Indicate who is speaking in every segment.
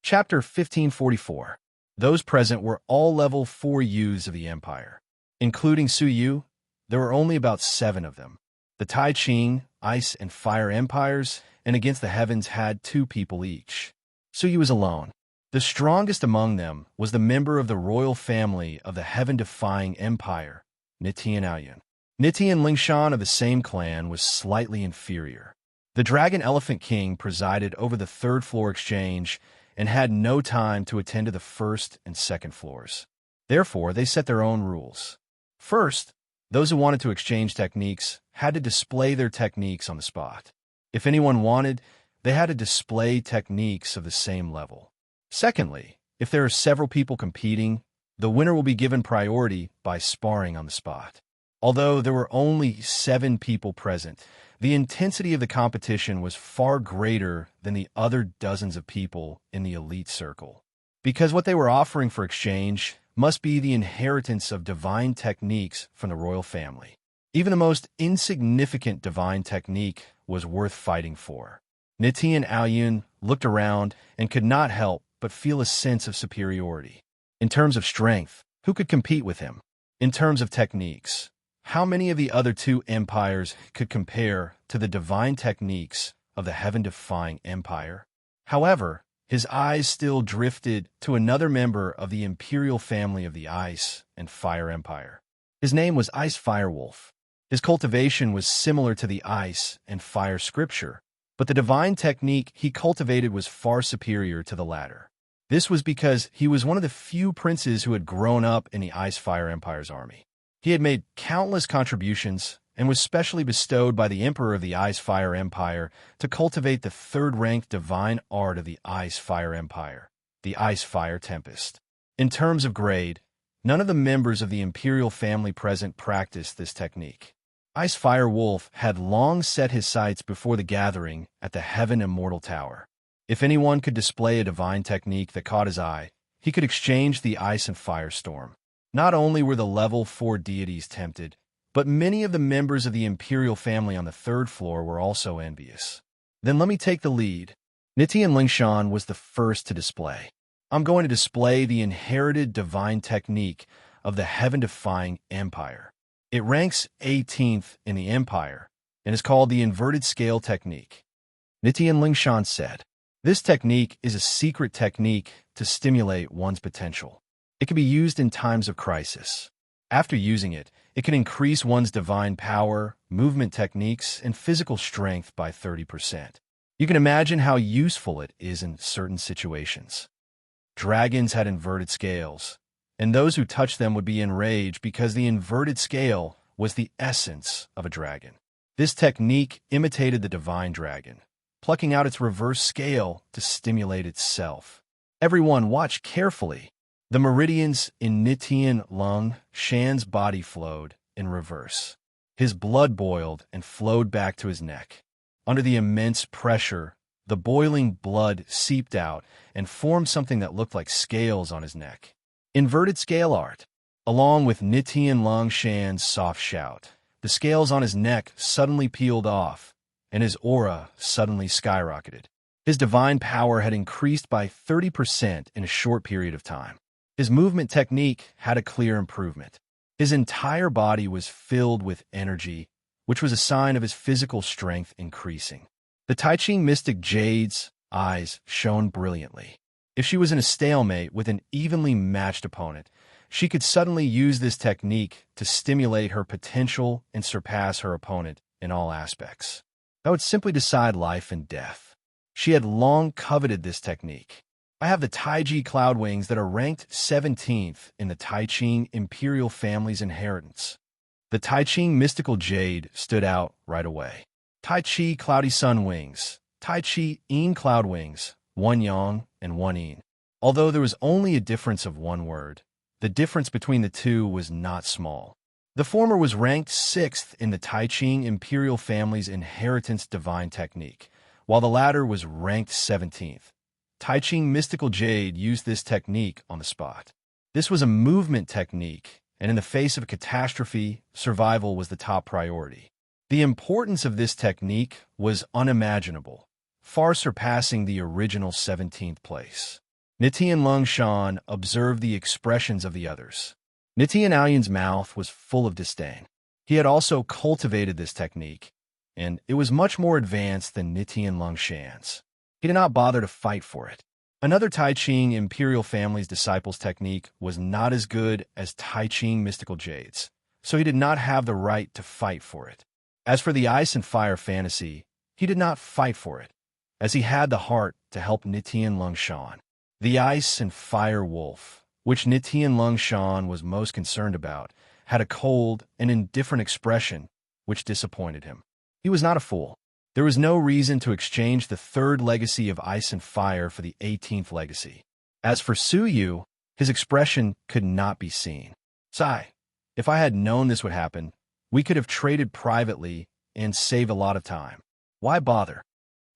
Speaker 1: Chapter 1544. Those present were all level 4 youths of the Empire. Including Su Yu, there were only about 7 of them. The Tai Ching, Ice, and Fire Empires, and Against the Heavens had 2 people each. Su Yu was alone. The strongest among them was the member of the royal family of the heaven-defying empire, Nitian Aoyun. Nitian Lingshan of the same clan was slightly inferior. The Dragon Elephant King presided over the 3rd floor exchange and had no time to attend to the 1st and 2nd floors. Therefore, they set their own rules. First, those who wanted to exchange techniques had to display their techniques on the spot. If anyone wanted, they had to display techniques of the same level. Secondly, if there are several people competing, the winner will be given priority by sparring on the spot. Although there were only 7 people present, the intensity of the competition was far greater than the other dozens of people in the elite circle. Because what they were offering for exchange must be the inheritance of divine techniques from the royal family. Even the most insignificant divine technique was worth fighting for. Nitian Aoyun looked around and could not help but feel a sense of superiority. In terms of strength, who could compete with him? In terms of techniques, how many of the other 2 empires could compare to the divine techniques of the heaven-defying empire? However, his eyes still drifted to another member of the imperial family of the Ice and Fire Empire. His name was Ice Firewolf. His cultivation was similar to the Ice and Fire scripture, but the divine technique he cultivated was far superior to the latter. This was because he was one of the few princes who had grown up in the Ice Fire Empire's army. He had made countless contributions and was specially bestowed by the Emperor of the Ice Fire Empire to cultivate the 3rd-ranked divine art of the Ice Fire Empire, the Ice Fire Tempest. In terms of grade, none of the members of the imperial family present practiced this technique. Ice Fire Wolf had long set his sights before the gathering at the Heaven Immortal Tower. If anyone could display a divine technique that caught his eye, he could exchange the Ice and Fire Storm. Not only were the level 4 deities tempted, but many of the members of the imperial family on the 3rd floor were also envious. Then let me take the lead. Nitian Lingshan was the first to display. I'm going to display the inherited divine technique of the heaven-defying empire. It ranks 18th in the empire and is called the inverted scale technique. Nitian Lingshan said, "This technique is a secret technique to stimulate one's potential. It can be used in times of crisis. After using it, it can increase one's divine power, movement techniques, and physical strength by 30%. You can imagine how useful it is in certain situations." Dragons had inverted scales, and those who touched them would be enraged because the inverted scale was the essence of a dragon. This technique imitated the divine dragon, plucking out its reverse scale to stimulate itself. Everyone watch carefully. The meridians in Nitian Lung Shan's body flowed in reverse. His blood boiled and flowed back to his neck. Under the immense pressure, the boiling blood seeped out and formed something that looked like scales on his neck. Inverted scale art. Along with Nitian Lung Shan's soft shout, the scales on his neck suddenly peeled off, and his aura suddenly skyrocketed. His divine power had increased by 30% in a short period of time. His movement technique had a clear improvement. His entire body was filled with energy, which was a sign of his physical strength increasing. The Tai Ching mystic Jade's eyes shone brilliantly. If she was in a stalemate with an evenly matched opponent, she could suddenly use this technique to stimulate her potential and surpass her opponent in all aspects. That would simply decide life and death. She had long coveted this technique. I have the Taiji Cloud Wings that are ranked 17th in the Tai Ching Imperial Family's inheritance. The Tai Ching Mystical Jade stood out right away. Tai Chi Cloudy Sun Wings, Tai Chi Yin Cloud Wings, 1 Yang and 1 Yin. Although there was only a difference of 1 word, the difference between the 2 was not small. The former was ranked 6th in the Tai Ching Imperial Family's inheritance divine technique, while the latter was ranked 17th. Tai Ching Mystical Jade used this technique on the spot. This was a movement technique, and in the face of a catastrophe, survival was the top priority. The importance of this technique was unimaginable, far surpassing the original 17th place. Nitian Longshan observed the expressions of the others. Nitian Aoyun's mouth was full of disdain. He had also cultivated this technique, and it was much more advanced than Nitian Longshan's. He did not bother to fight for it. Another Tai Ching Imperial Family's disciples' technique was not as good as Tai Ching Mystical Jade's, so he did not have the right to fight for it. As for the Ice and Fire Fantasy, he did not fight for it, as he had the heart to help Nitian Longshan. The Ice and Fire Wolf, which Nitian Longshan was most concerned about, had a cold and indifferent expression, which disappointed him. He was not a fool. There was no reason to exchange the third legacy of Ice and Fire for the 18th legacy. As for Su Yu, his expression could not be seen. Sigh, if I had known this would happen, we could have traded privately and saved a lot of time. Why bother?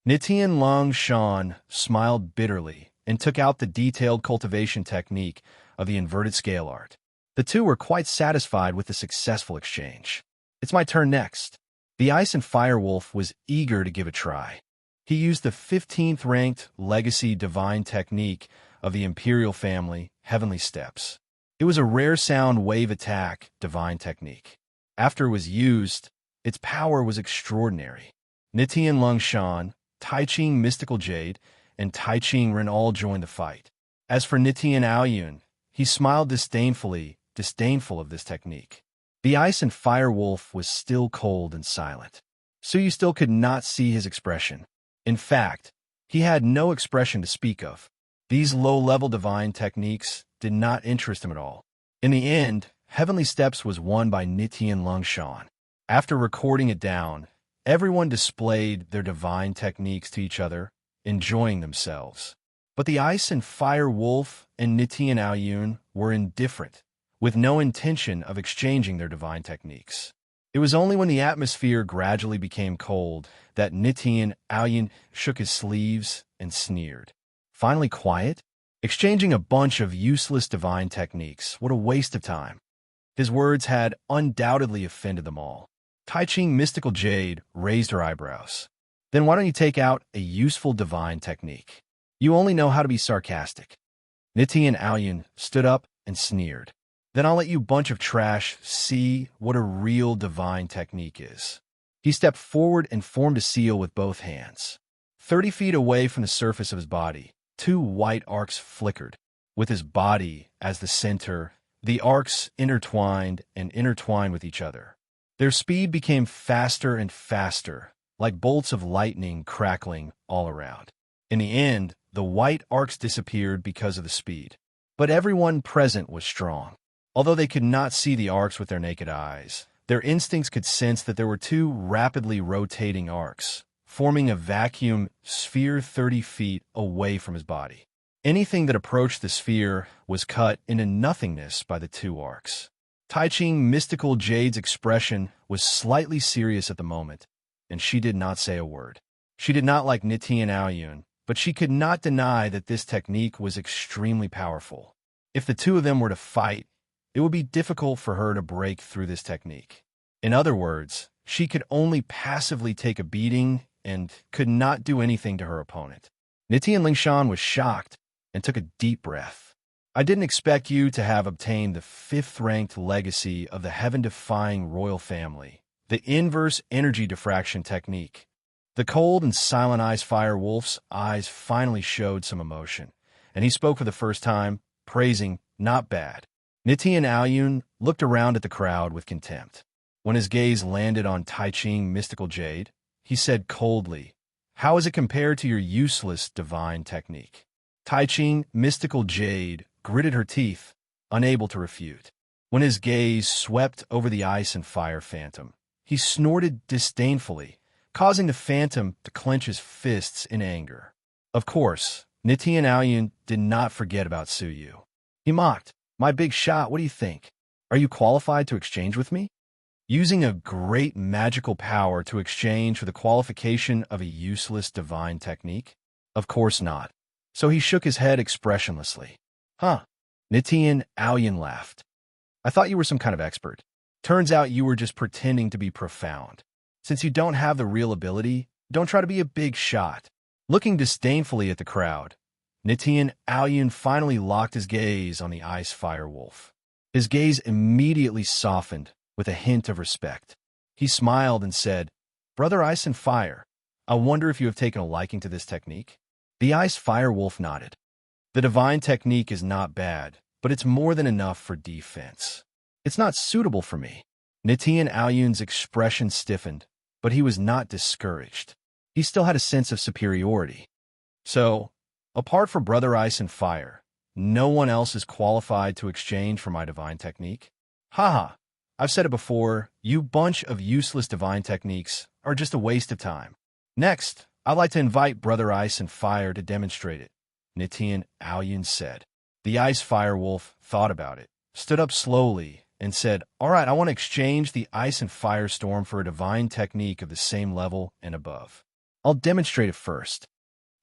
Speaker 1: Nitian Longshan smiled bitterly and took out the detailed cultivation technique of the inverted scale art. The two were quite satisfied with the successful exchange. It's my turn next. The Ice and Fire Wolf was eager to give a try. He used the 15th ranked Legacy Divine Technique of the Imperial Family, Heavenly Steps. It was a rare sound wave attack Divine Technique. After it was used, its power was extraordinary. Nitian Longshan, Tai Ching Mystical Jade, and Tai Ching Ren all joined the fight. As for Nitian Aoyun, he smiled disdainful of this technique. The Ice and Fire Wolf was still cold and silent. Su Yu still could not see his expression. In fact, he had no expression to speak of. These low-level divine techniques did not interest him at all. In the end, Heavenly Steps was won by Nitian Longshan. After recording it down, everyone displayed their divine techniques to each other, enjoying themselves. But the Ice and Fire Wolf and Nitian Aoyun were indifferent, with no intention of exchanging their divine techniques. It was only when the atmosphere gradually became cold that Nitian Aoyun shook his sleeves and sneered. Finally quiet? Exchanging a bunch of useless divine techniques, what a waste of time. His words had undoubtedly offended them all. Tai Ching Mystical Jade raised her eyebrows. Then why don't you take out a useful divine technique? You only know how to be sarcastic. Nitian Aoyun stood up and sneered. Then I'll let you bunch of trash see what a real divine technique is. He stepped forward and formed a seal with both hands. 30 feet away from the surface of his body, two white arcs flickered. With his body as the center, the arcs intertwined with each other. Their speed became faster and faster, like bolts of lightning crackling all around. In the end, the white arcs disappeared because of the speed. But everyone present was strong. Although they could not see the arcs with their naked eyes, their instincts could sense that there were two rapidly rotating arcs, forming a vacuum sphere 30 feet away from his body. Anything that approached the sphere was cut into nothingness by the two arcs. Tai Ching Mystical Jade's expression was slightly serious at the moment, and she did not say a word. She did not like Nitian Aoyun, but she could not deny that this technique was extremely powerful. If the two of them were to fight, it would be difficult for her to break through this technique. In other words, she could only passively take a beating and could not do anything to her opponent. Nitian Longshan was shocked and took a deep breath. I didn't expect you to have obtained the 5th-ranked legacy of the heaven-defying royal family, the inverse energy diffraction technique. The cold and silent Ice Fire Wolf's eyes finally showed some emotion, and he spoke for the first time, praising, not bad. Nitian Aoyun looked around at the crowd with contempt. When his gaze landed on Tai Ching Mystical Jade, he said coldly, "How is it compared to your useless divine technique?" Tai Ching Mystical Jade gritted her teeth, unable to refute. When his gaze swept over the Ice and Fire Phantom, he snorted disdainfully, causing the Phantom to clench his fists in anger. Of course, Nitian Aoyun did not forget about Su Yu. He mocked, "My big shot, what do you think? Are you qualified to exchange with me?" Using a great magical power to exchange for the qualification of a useless divine technique? Of course not. So he shook his head expressionlessly. Huh. Nitian Aoyun laughed. I thought you were some kind of expert. Turns out you were just pretending to be profound. Since you don't have the real ability, don't try to be a big shot. Looking disdainfully at the crowd, Nitian Aoyun finally locked his gaze on the ice fire wolf. His gaze immediately softened with a hint of respect. He smiled and said, "Brother Ice and Fire, I wonder if you have taken a liking to this technique?" The ice fire wolf nodded. "The divine technique is not bad, but it's more than enough for defense. It's not suitable for me." Nitian Aoyun's expression stiffened, but he was not discouraged. He still had a sense of superiority. "So, apart from Brother Ice and Fire, no one else is qualified to exchange for my divine technique?" "Haha, I've said it before, you bunch of useless divine techniques are just a waste of time. Next, I'd like to invite Brother Ice and Fire to demonstrate it," Nitian Aoyun said. The ice fire wolf thought about it, stood up slowly, and said, "All right, I want to exchange the ice and firestorm for a divine technique of the same level and above. I'll demonstrate it first."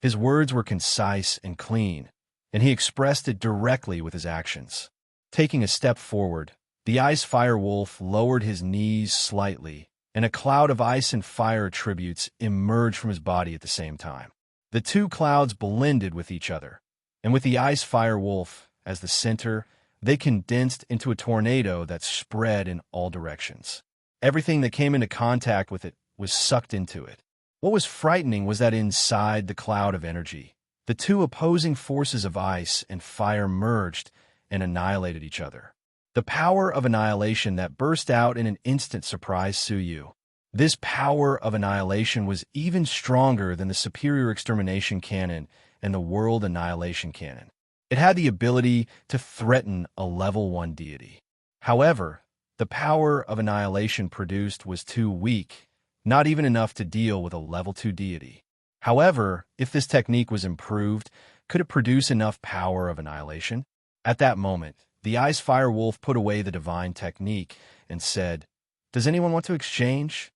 Speaker 1: His words were concise and clean, and he expressed it directly with his actions. Taking a step forward, the ice fire wolf lowered his knees slightly, and a cloud of ice and fire attributes emerged from his body at the same time. The two clouds blended with each other, and with the ice fire wolf as the center, they condensed into a tornado that spread in all directions. Everything that came into contact with it was sucked into it. What was frightening was that inside the cloud of energy, the two opposing forces of ice and fire merged and annihilated each other. The power of annihilation that burst out in an instant surprised Suyu. This power of annihilation was even stronger than the superior extermination cannon and the world annihilation cannon. It had the ability to threaten a level 1 deity. However, the power of annihilation produced was too weak, not even enough to deal with a level 2 deity. However, if this technique was improved, could it produce enough power of annihilation? At that moment, the ice fire wolf put away the divine technique and said, "Does anyone want to exchange?"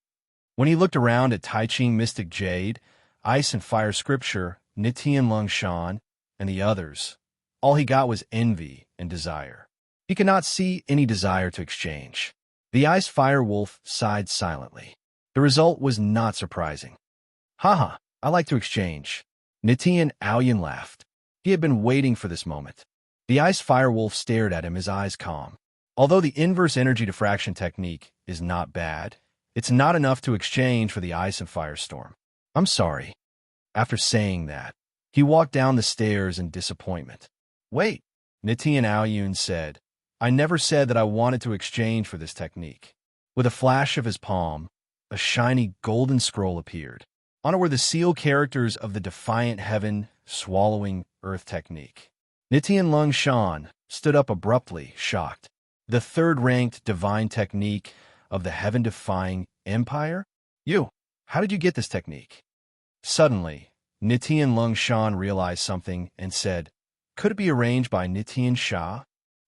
Speaker 1: When he looked around at Tai Ching Mystic Jade, Ice and Fire Scripture, Nitian Lung Shan, and the others, all he got was envy and desire. He could not see any desire to exchange. The ice fire wolf sighed silently. The result was not surprising. "Haha, I like to exchange." Nitian Aoyun laughed. He had been waiting for this moment. The ice fire wolf stared at him, his eyes calm. Although the inverse energy diffraction technique is not bad, it's not enough to exchange for the ice and firestorm. "I'm sorry." After saying that, he walked down the stairs in disappointment. "Wait," Nitian Aoyun said. "I never said that I wanted to exchange for this technique." With a flash of his palm, a shiny golden scroll appeared. On it were the seal characters of the Defiant Heaven Swallowing Earth technique. Nitian Lung Shan stood up abruptly, shocked. "The third-ranked divine technique of the heaven-defying empire? How did you get this technique?" Suddenly, Nitian Lung Shan realized something and said, "Could it be arranged by Nitian Sha?"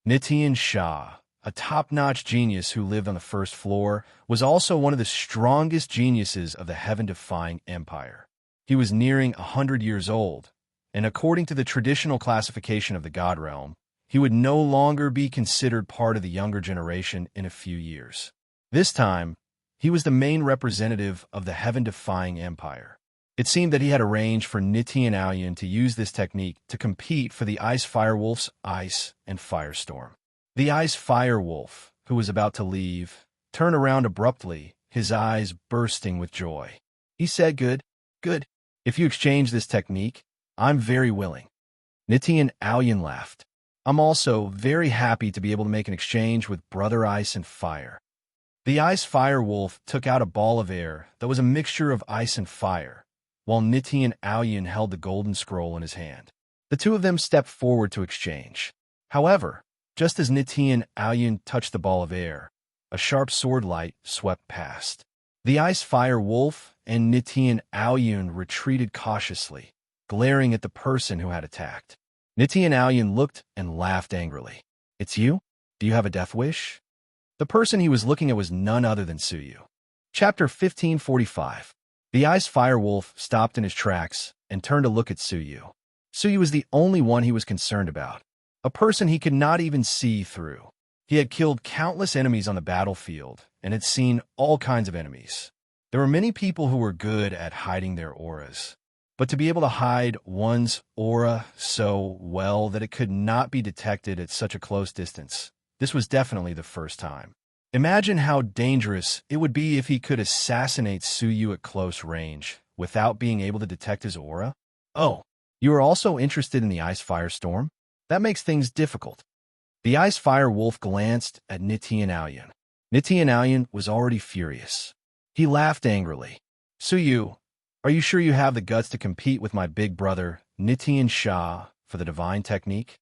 Speaker 1: Nitian Sha, a top-notch genius who lived on the first floor, was also one of the strongest geniuses of the heaven-defying empire. He was nearing 100 years old, and according to the traditional classification of the God Realm, he would no longer be considered part of the younger generation in a few years. This time, he was the main representative of the heaven-defying empire. It seemed that he had arranged for Nitian Aoyun to use this technique to compete for the Ice Firewolf's Ice and Firestorm. The Ice Firewolf, who was about to leave, turned around abruptly, his eyes bursting with joy. He said, Good. If you exchange this technique, I'm very willing." Nitian Aoyun laughed. "I'm also very happy to be able to make an exchange with Brother Ice and Fire." The Ice Fire Wolf took out a ball of air that was a mixture of ice and fire, while Nitian Aoyun held the golden scroll in his hand. The two of them stepped forward to exchange. However, just as Nitian Aoyun touched the ball of air, a sharp sword light swept past. The Ice Fire Wolf and Nitian Aoyun retreated cautiously, glaring at the person who had attacked. Nitian Aoyun looked and laughed angrily. "It's you? Do you have a death wish?" The person he was looking at was none other than Suyu. Chapter 1545. The Ice Fire Wolf stopped in his tracks and turned to look at Suyu. Suyu was the only one he was concerned about, a person he could not even see through. He had killed countless enemies on the battlefield and had seen all kinds of enemies. There were many people who were good at hiding their auras, but to be able to hide one's aura so well that it could not be detected at such a close distance, this was definitely the first time. Imagine how dangerous it would be if he could assassinate Suyu at close range without being able to detect his aura. Oh, you are also interested in the ice-fire storm? That makes things difficult. The ice-fire wolf glanced at Nitian Aoyun. Nitian Aoyun was already furious. He laughed angrily. Suyu, are you sure you have the guts to compete with my big brother, Nitian Sha, for the divine technique?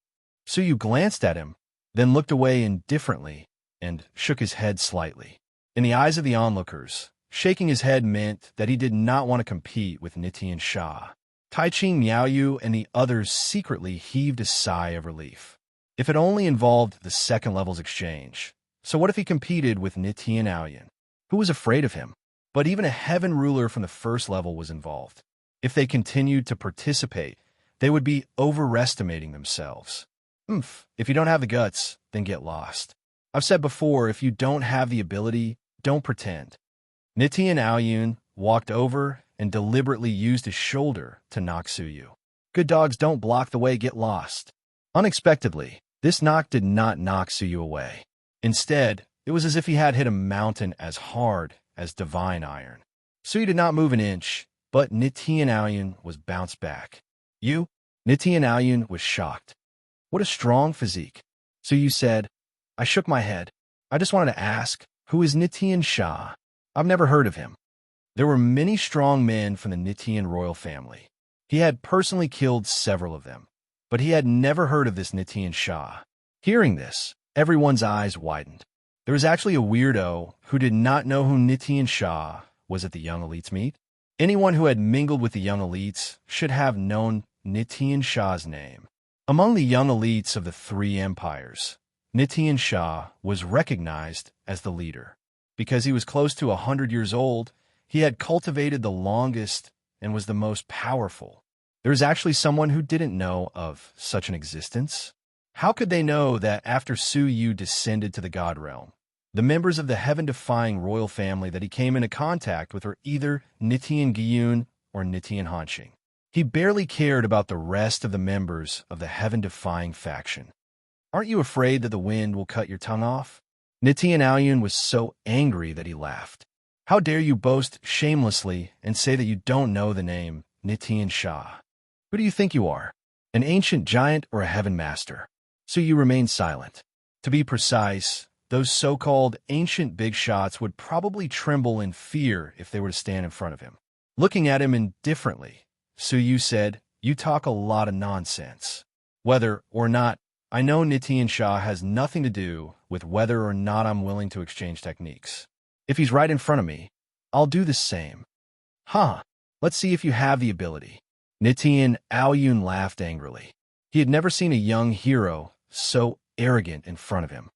Speaker 1: Suyu glanced at him, then looked away indifferently and shook his head slightly. In the eyes of the onlookers, shaking his head meant that he did not want to compete with Nitian Sha. Taiqing, Miaoyu, and the others secretly heaved a sigh of relief. If it only involved the second level's exchange. So what if he competed with Nitian Aoyun? Who was afraid of him? But even a heaven ruler from the first level was involved. If they continued to participate, they would be overestimating themselves. If you don't have the guts, then get lost. I've said before, if you don't have the ability, don't pretend. Nitian Aoyun walked over and deliberately used his shoulder to knock Suyu. Good dogs don't block the way, get lost. Unexpectedly, this knock did not knock Suyu away. Instead, it was as if he had hit a mountain as hard as divine iron. Suyu did not move an inch, but Nitian Aoyun was bounced back. You? Nitian Aoyun was shocked. What a strong physique. Suyu said. I shook my head. I just wanted to ask, who is Nitian Sha? I've never heard of him. There were many strong men from the Nitian royal family. He had personally killed several of them, but he had never heard of this Nitian Sha. Hearing this, everyone's eyes widened. There was actually a weirdo who did not know who Nitian Sha was at the Young Elites meet. Anyone who had mingled with the Young Elites should have known Nitian Sha's name. Among the Young Elites of the three empires, Nitian Sha was recognized as the leader. Because he was close to 100 years old, he had cultivated the longest and was the most powerful. There was actually someone who didn't know of such an existence. How could they know that after Suyu descended to the God Realm, the members of the heaven-defying royal family that he came into contact with were either Nitian Gyun or Nitian Hanxing? He barely cared about the rest of the members of the heaven-defying faction. Aren't you afraid that the wind will cut your tongue off? Nitian Aoyun was so angry that he laughed. How dare you boast shamelessly and say that you don't know the name Nitian Sha? Who do you think you are? An ancient giant or a heaven master? So you remained silent. To be precise, those so-called ancient big shots would probably tremble in fear if they were to stand in front of him. Looking at him indifferently, Suyu said, You talk a lot of nonsense. Whether or not, I know Nitian Sha has nothing to do with whether or not I'm willing to exchange techniques. If he's right in front of me, I'll do the same. Let's see if you have the ability. Nitian Aoyun laughed angrily. He had never seen a young hero so arrogant in front of him.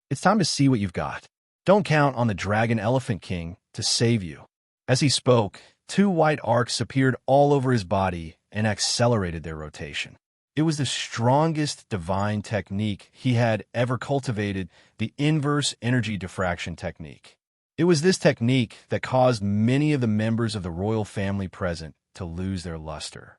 Speaker 1: It's time to see what you've got. Don't count on the Dragon Elephant King to save you. As he spoke, two white arcs appeared all over his body and accelerated their rotation. It was the strongest divine technique he had ever cultivated, the inverse energy diffraction technique. It was this technique that caused many of the members of the royal family present to lose their luster.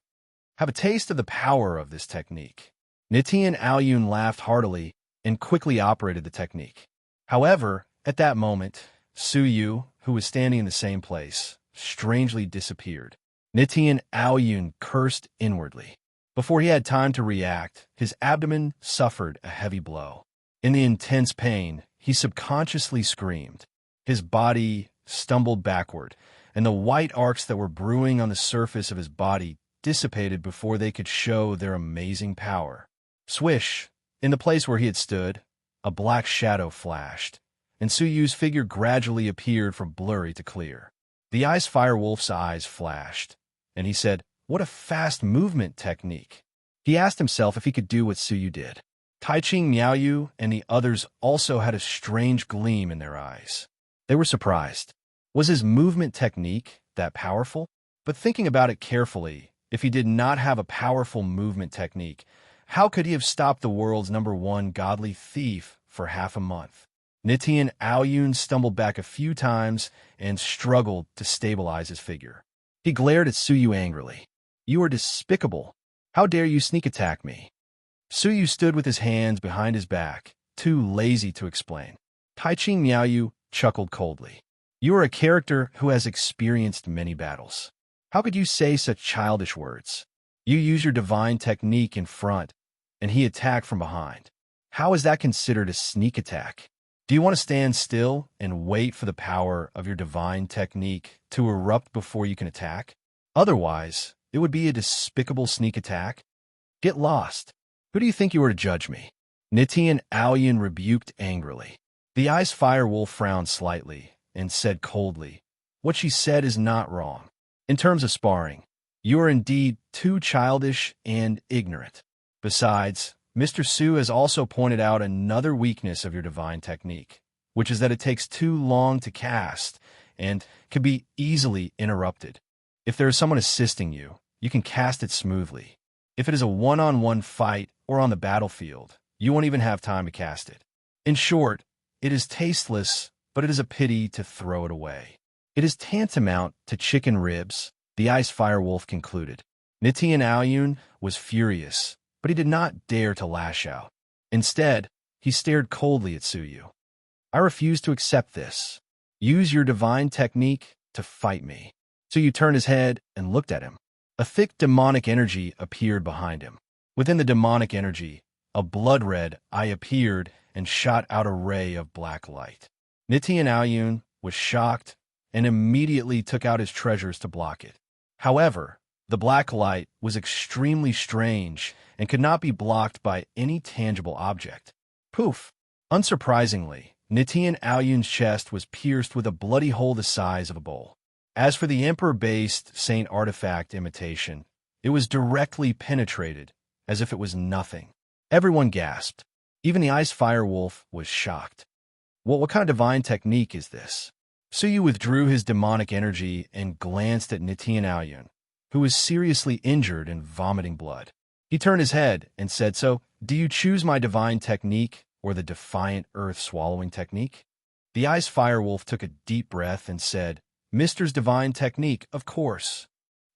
Speaker 1: Have a taste of the power of this technique. Nitian Aoyun laughed heartily and quickly operated the technique. However, at that moment, Suyu, who was standing in the same place, strangely disappeared. Nitian Aoyun cursed inwardly. Before he had time to react, his abdomen suffered a heavy blow. In the intense pain, he subconsciously screamed. His body stumbled backward, and the white arcs that were brewing on the surface of his body dissipated before they could show their amazing power. Swish! In the place where he had stood, a black shadow flashed, and Suyu's figure gradually appeared from blurry to clear. The ice firewolf's eyes flashed, and he said, What a fast movement technique. He asked himself if he could do what Suyu did. Taiqing, Miaoyu, and the others also had a strange gleam in their eyes. They were surprised. Was his movement technique that powerful? But thinking about it carefully, if he did not have a powerful movement technique, how could he have stopped the world's #1 godly thief for half a month? Nitian Aoyun stumbled back a few times and struggled to stabilize his figure. He glared at Suyu angrily. You are despicable. How dare you sneak attack me? Suyu stood with his hands behind his back, too lazy to explain. Taiching Miaoyu chuckled coldly. You are a character who has experienced many battles. How could you say such childish words? You use your divine technique in front, and he attacked from behind. How is that considered a sneak attack? Do you want to stand still and wait for the power of your divine technique to erupt before you can attack? Otherwise, it would be a despicable sneak attack. Get lost. Who do you think you are to judge me? Nitian Aoyun rebuked angrily. The Ice Firewolf frowned slightly and said coldly, what she said is not wrong. In terms of sparring, you are indeed too childish and ignorant. Besides, Mr. Su has also pointed out another weakness of your divine technique, which is that it takes too long to cast and can be easily interrupted. If there is someone assisting you, you can cast it smoothly. If it is a one-on-one fight or on the battlefield, you won't even have time to cast it. In short, it is tasteless, but it is a pity to throw it away. It is tantamount to chicken ribs, the Ice Firewolf concluded. Nitian Aoyun was furious, but he did not dare to lash out. Instead, he stared coldly at Suyu. I refuse to accept this. Use your divine technique to fight me. Suyu turned his head and looked at him. A thick demonic energy appeared behind him. Within the demonic energy, a blood-red eye appeared and shot out a ray of black light. Nitian Aoyun was shocked and immediately took out his treasures to block it. However, the black light was extremely strange and could not be blocked by any tangible object. Poof! Unsurprisingly, Nitian Aoyun's chest was pierced with a bloody hole the size of a bowl. As for the Emperor-based Saint artifact imitation, it was directly penetrated, as if it was nothing. Everyone gasped. Even the Ice Firewolf was shocked. What kind of divine technique is this? Suyu withdrew his demonic energy and glanced at Nitian Aoyun, who was seriously injured and vomiting blood. He turned his head and said, so, do you choose my divine technique or the defiant earth-swallowing technique? The Ice Firewolf took a deep breath and said, Mr.'s divine technique, of course.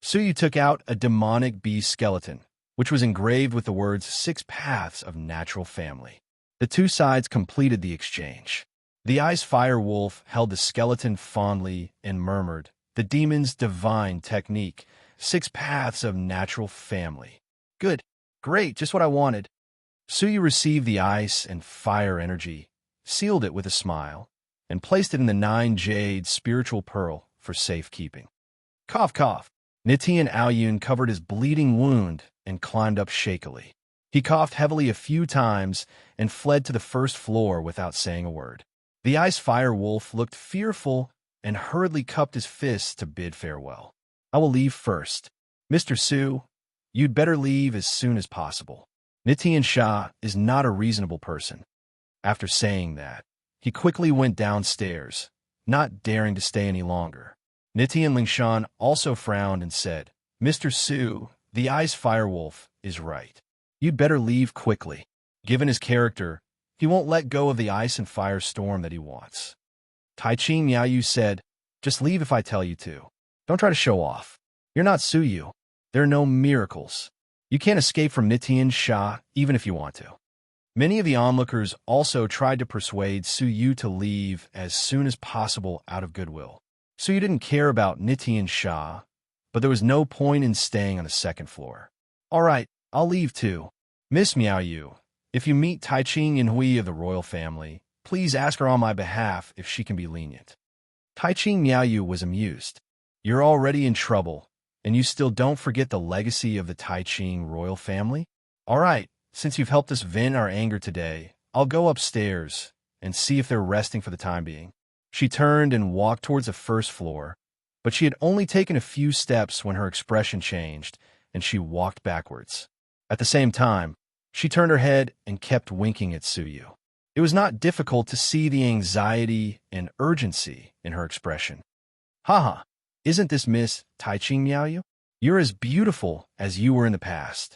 Speaker 1: Suyu took out a demonic beast skeleton, which was engraved with the words 6 Paths of Natural Family. The two sides completed the exchange. The Ice Firewolf held the skeleton fondly and murmured, the demon's divine technique, 6 Paths of Natural Family. Good. Great, just what I wanted. Suyu received the ice and fire energy, sealed it with a smile, and placed it in the 9 jade spiritual pearl for safekeeping. Cough, cough. Nitian Aoyun covered his bleeding wound and climbed up shakily. He coughed heavily a few times and fled to the first floor without saying a word. The Ice Firewolf looked fearful and hurriedly cupped his fists to bid farewell. I will leave first. Mr. Su, you'd better leave as soon as possible. Nitian Sha is not a reasonable person. After saying that, he quickly went downstairs, not daring to stay any longer. Nitian Lingshan also frowned and said, Mr. Su, the Ice Firewolf is right. You'd better leave quickly. Given his character, he won't let go of the ice and fire storm that he wants. Taiching Miaoyu said, just leave if I tell you to. Don't try to show off. You're not Suyu. There are no miracles. You can't escape from Nitian Sha even if you want to. Many of the onlookers also tried to persuade Suyu to leave as soon as possible out of goodwill. Suyu didn't care about Nitian Sha, but there was no point in staying on the second floor. All right, I'll leave too. Miss Miaoyu, if you meet Taiching Yanhui of the royal family, please ask her on my behalf if she can be lenient. Taiching Miaoyu was amused. You're already in trouble, and you still don't forget the legacy of the Taiching royal family? All right, since you've helped us vent our anger today, I'll go upstairs and see if they're resting for the time being. She turned and walked towards the first floor, but she had only taken a few steps when her expression changed, and she walked backwards. At the same time, she turned her head and kept winking at Suyu. It was not difficult to see the anxiety and urgency in her expression. Haha, isn't this Miss Taiching Miaoyu? You're as beautiful as you were in the past.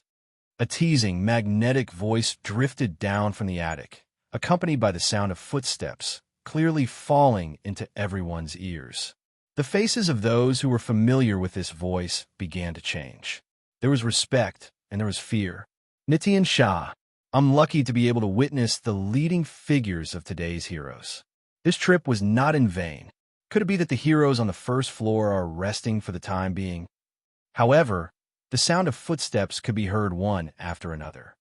Speaker 1: A teasing, magnetic voice drifted down from the attic, accompanied by the sound of footsteps, clearly falling into everyone's ears. The faces of those who were familiar with this voice began to change. There was respect, and there was fear. Nitian Shah, I'm lucky to be able to witness the leading figures of today's heroes. This trip was not in vain. Could it be that the heroes on the first floor are resting for the time being? However, the sound of footsteps could be heard one after another.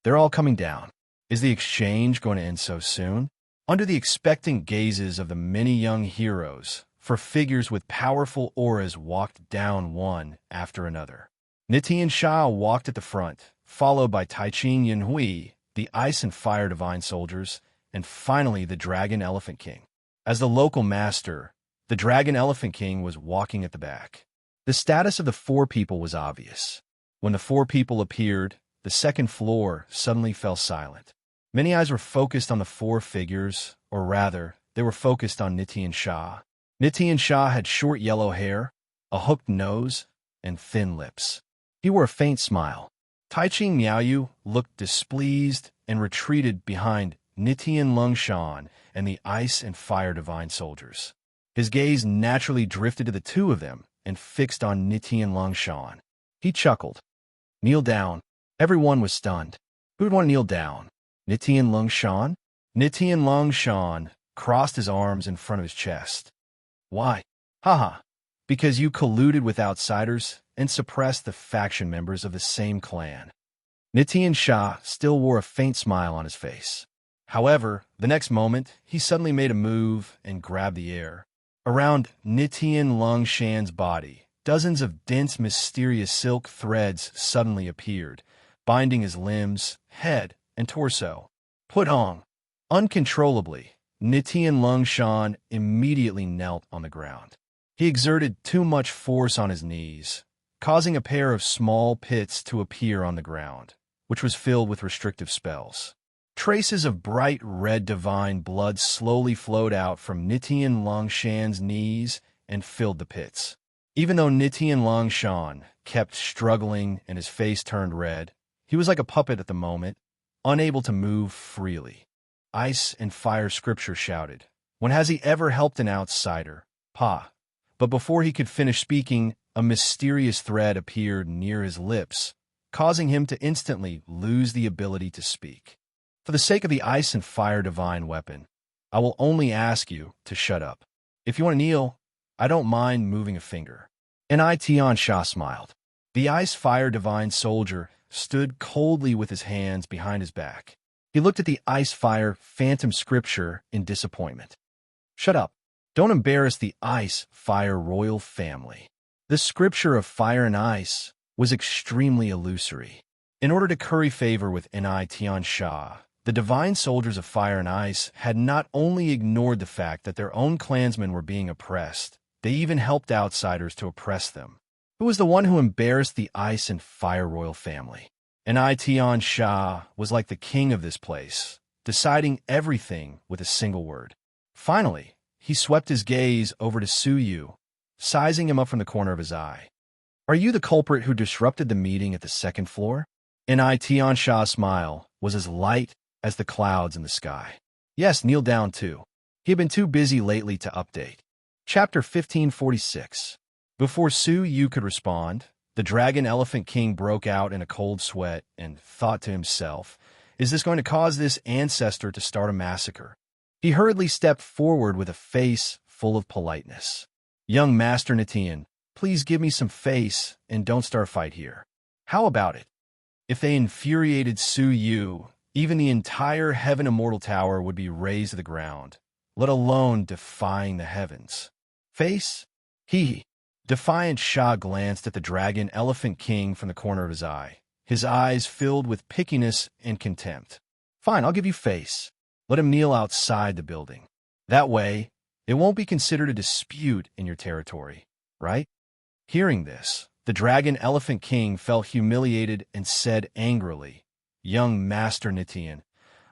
Speaker 1: They're all coming down. Is the exchange going to end so soon? Under the expectant gazes of the many young heroes, for figures with powerful auras walked down one after another. Nitian Shah walked at the front, followed by Taiching Yanhui, the Ice and Fire Divine Soldiers, and finally the Dragon Elephant King. As the local master, the Dragon Elephant King was walking at the back. The status of the four people was obvious. When the four people appeared, the second floor suddenly fell silent. Many eyes were focused on the four figures, or rather, they were focused on Nitian Shah. Nitian Shah had short yellow hair, a hooked nose, and thin lips. He wore a faint smile. Taiching Miaoyu looked displeased and retreated behind Nitian Longshan and the Ice and Fire Divine Soldiers. His gaze naturally drifted to the two of them and fixed on Nitian Longshan. He chuckled. Kneel down. Everyone was stunned. Who would want to kneel down? Nitian Longshan? Nitian Longshan crossed his arms in front of his chest. Why? Haha. Because you colluded with outsiders and suppressed the faction members of the same clan. Nitian Shah still wore a faint smile on his face. However, the next moment, he suddenly made a move and grabbed the air. Around Nitian Longshan's body, dozens of dense, mysterious silk threads suddenly appeared, binding his limbs, head, and torso. Put on. Uncontrollably, Nitian Longshan immediately knelt on the ground. He exerted too much force on his knees, causing a pair of small pits to appear on the ground, which was filled with restrictive spells. Traces of bright red divine blood slowly flowed out from Nitian Longshan's knees and filled the pits. Even though Nitian Longshan kept struggling and his face turned red, he was like a puppet at the moment, unable to move freely. Ice and Fire Scripture shouted, "When has he ever helped an outsider? Pa." But before he could finish speaking, a mysterious thread appeared near his lips, causing him to instantly lose the ability to speak. For the sake of the Ice and Fire Divine Weapon, I will only ask you to shut up. If you want to kneel, I don't mind moving a finger. And Tian Sha smiled. The Ice Fire Divine Soldier stood coldly with his hands behind his back. He looked at the Ice Fire Phantom Scripture in disappointment. Shut up. Don't embarrass the Ice Fire Royal Family. The scripture of fire and ice was extremely illusory. In order to curry favor with Tian Sha, the divine soldiers of fire and ice had not only ignored the fact that their own clansmen were being oppressed, they even helped outsiders to oppress them. Who was the one who embarrassed the Ice and Fire Royal Family? Tian Sha was like the king of this place, deciding everything with a single word. Finally, he swept his gaze over to Su Yu, sizing him up from the corner of his eye. Are you the culprit who disrupted the meeting at the second floor? Tian Sha's smile was as light as the clouds in the sky. Yes, kneel down too. He had been too busy lately to update. Chapter 1546. Before Su Yu could respond, the Dragon Elephant King broke out in a cold sweat and thought to himself, is this going to cause this ancestor to start a massacre? He hurriedly stepped forward with a face full of politeness. Young Master Nitian, please give me some face and don't start a fight here. How about it? If they infuriated Su Yu, even the entire Heaven Immortal Tower would be razed to the ground, let alone defying the heavens. Face? Hee. Defiant Sha glanced at the Dragon Elephant King from the corner of his eye, his eyes filled with pickiness and contempt. Fine, I'll give you face. Let him kneel outside the building. That way, it won't be considered a dispute in your territory, right? Hearing this, the Dragon Elephant King felt humiliated and said angrily, Young Master Nitian,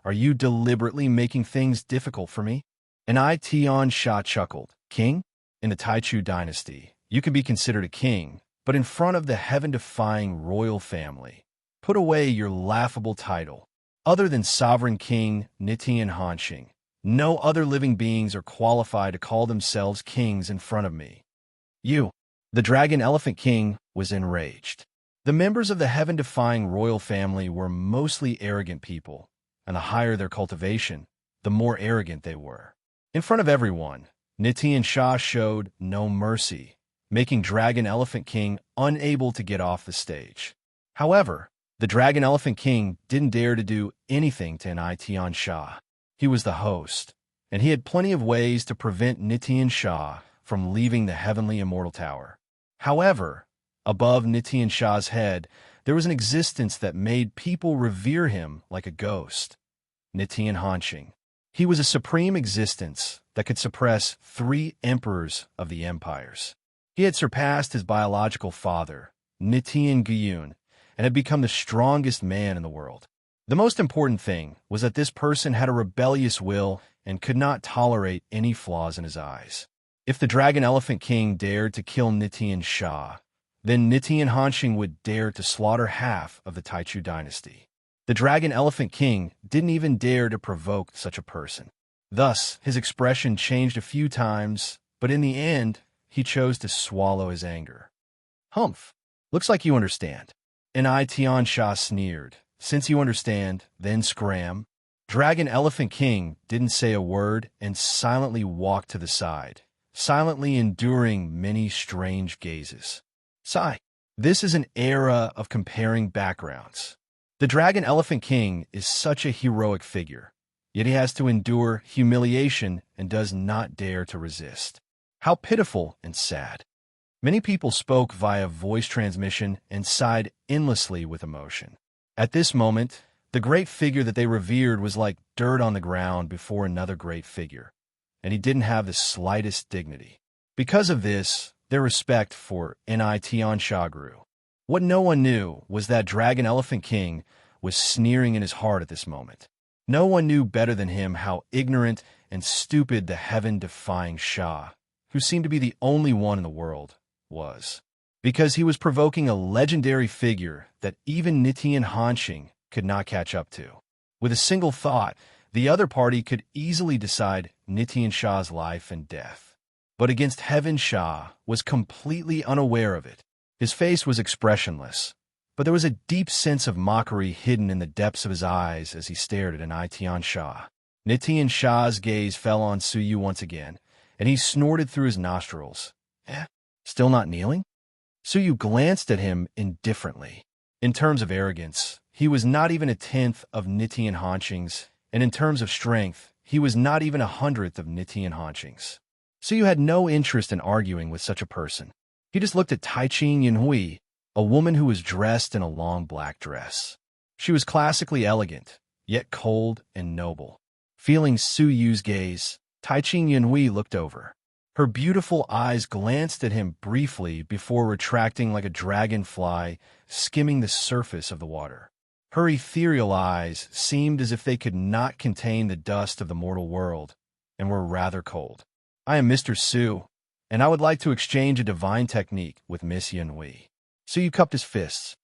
Speaker 1: are you deliberately making things difficult for me? Tian Sha chuckled. King? In the Taichu dynasty, you can be considered a king, but in front of the heaven-defying royal family, put away your laughable title. Other than Sovereign King Nitian Hanxing, no other living beings are qualified to call themselves kings in front of me. You, the Dragon Elephant King, was enraged. The members of the heaven-defying royal family were mostly arrogant people, and the higher their cultivation, the more arrogant they were. In front of everyone, Nitian Shah showed no mercy, making Dragon Elephant King unable to get off the stage. However, the Dragon Elephant King didn't dare to do anything to Nitian Shah. He was the host, and he had plenty of ways to prevent Nitian Shah from leaving the heavenly immortal tower. However, above Nitian Shah's head, there was an existence that made people revere him like a ghost. Nitian Hanshing. He was a supreme existence that could suppress 3 emperors of the empires. He had surpassed his biological father, Nitian Gyun, and had become the strongest man in the world. The most important thing was that this person had a rebellious will and could not tolerate any flaws in his eyes. If the Dragon Elephant King dared to kill Nitian Shah, then Nitian Hanshing would dare to slaughter half of the Taichu dynasty. The Dragon Elephant King didn't even dare to provoke such a person. Thus, his expression changed a few times, but in the end, he chose to swallow his anger. Humph. Looks like you understand. Nitian Shah sneered. Since you understand, then scram. Dragon Elephant King didn't say a word and silently walked to the side, silently enduring many strange gazes. Sigh. This is an era of comparing backgrounds. The Dragon Elephant King is such a heroic figure, yet he has to endure humiliation and does not dare to resist. How pitiful and sad. Many people spoke via voice transmission and sighed endlessly with emotion. At this moment, the great figure that they revered was like dirt on the ground before another great figure, and he didn't have the slightest dignity. Because of this, their respect for Nitian Shah grew. What no one knew was that Dragon Elephant King was sneering in his heart at this moment. No one knew better than him how ignorant and stupid the heaven-defying Shah, who seemed to be the only one in the world, was. Because he was provoking a legendary figure that even Nitian Hanshing could not catch up to. With a single thought, the other party could easily decide Nitian Shah's life and death. But against Heaven Shah was completely unaware of it. His face was expressionless, but there was a deep sense of mockery hidden in the depths of his eyes as he stared at Nitian Shah. Nitian Shah's gaze fell on Suyu once again, and he snorted through his nostrils. Still not kneeling? Suyu glanced at him indifferently. In terms of arrogance, he was not even a tenth of Nitian Hanshing's, and in terms of strength, he was not even 100th of Nitian Hanshing's. Suyu had no interest in arguing with such a person. He just looked at Taiching Yunhui, a woman who was dressed in a long black dress. She was classically elegant, yet cold and noble. Feeling Suyu's gaze, Taiching Yunhui looked over. Her beautiful eyes glanced at him briefly before retracting like a dragonfly skimming the surface of the water. Her ethereal eyes seemed as if they could not contain the dust of the mortal world, and were rather cold. I am Mr. Su, and I would like to exchange a divine technique with Miss Yunhui. Suyu cupped his fists.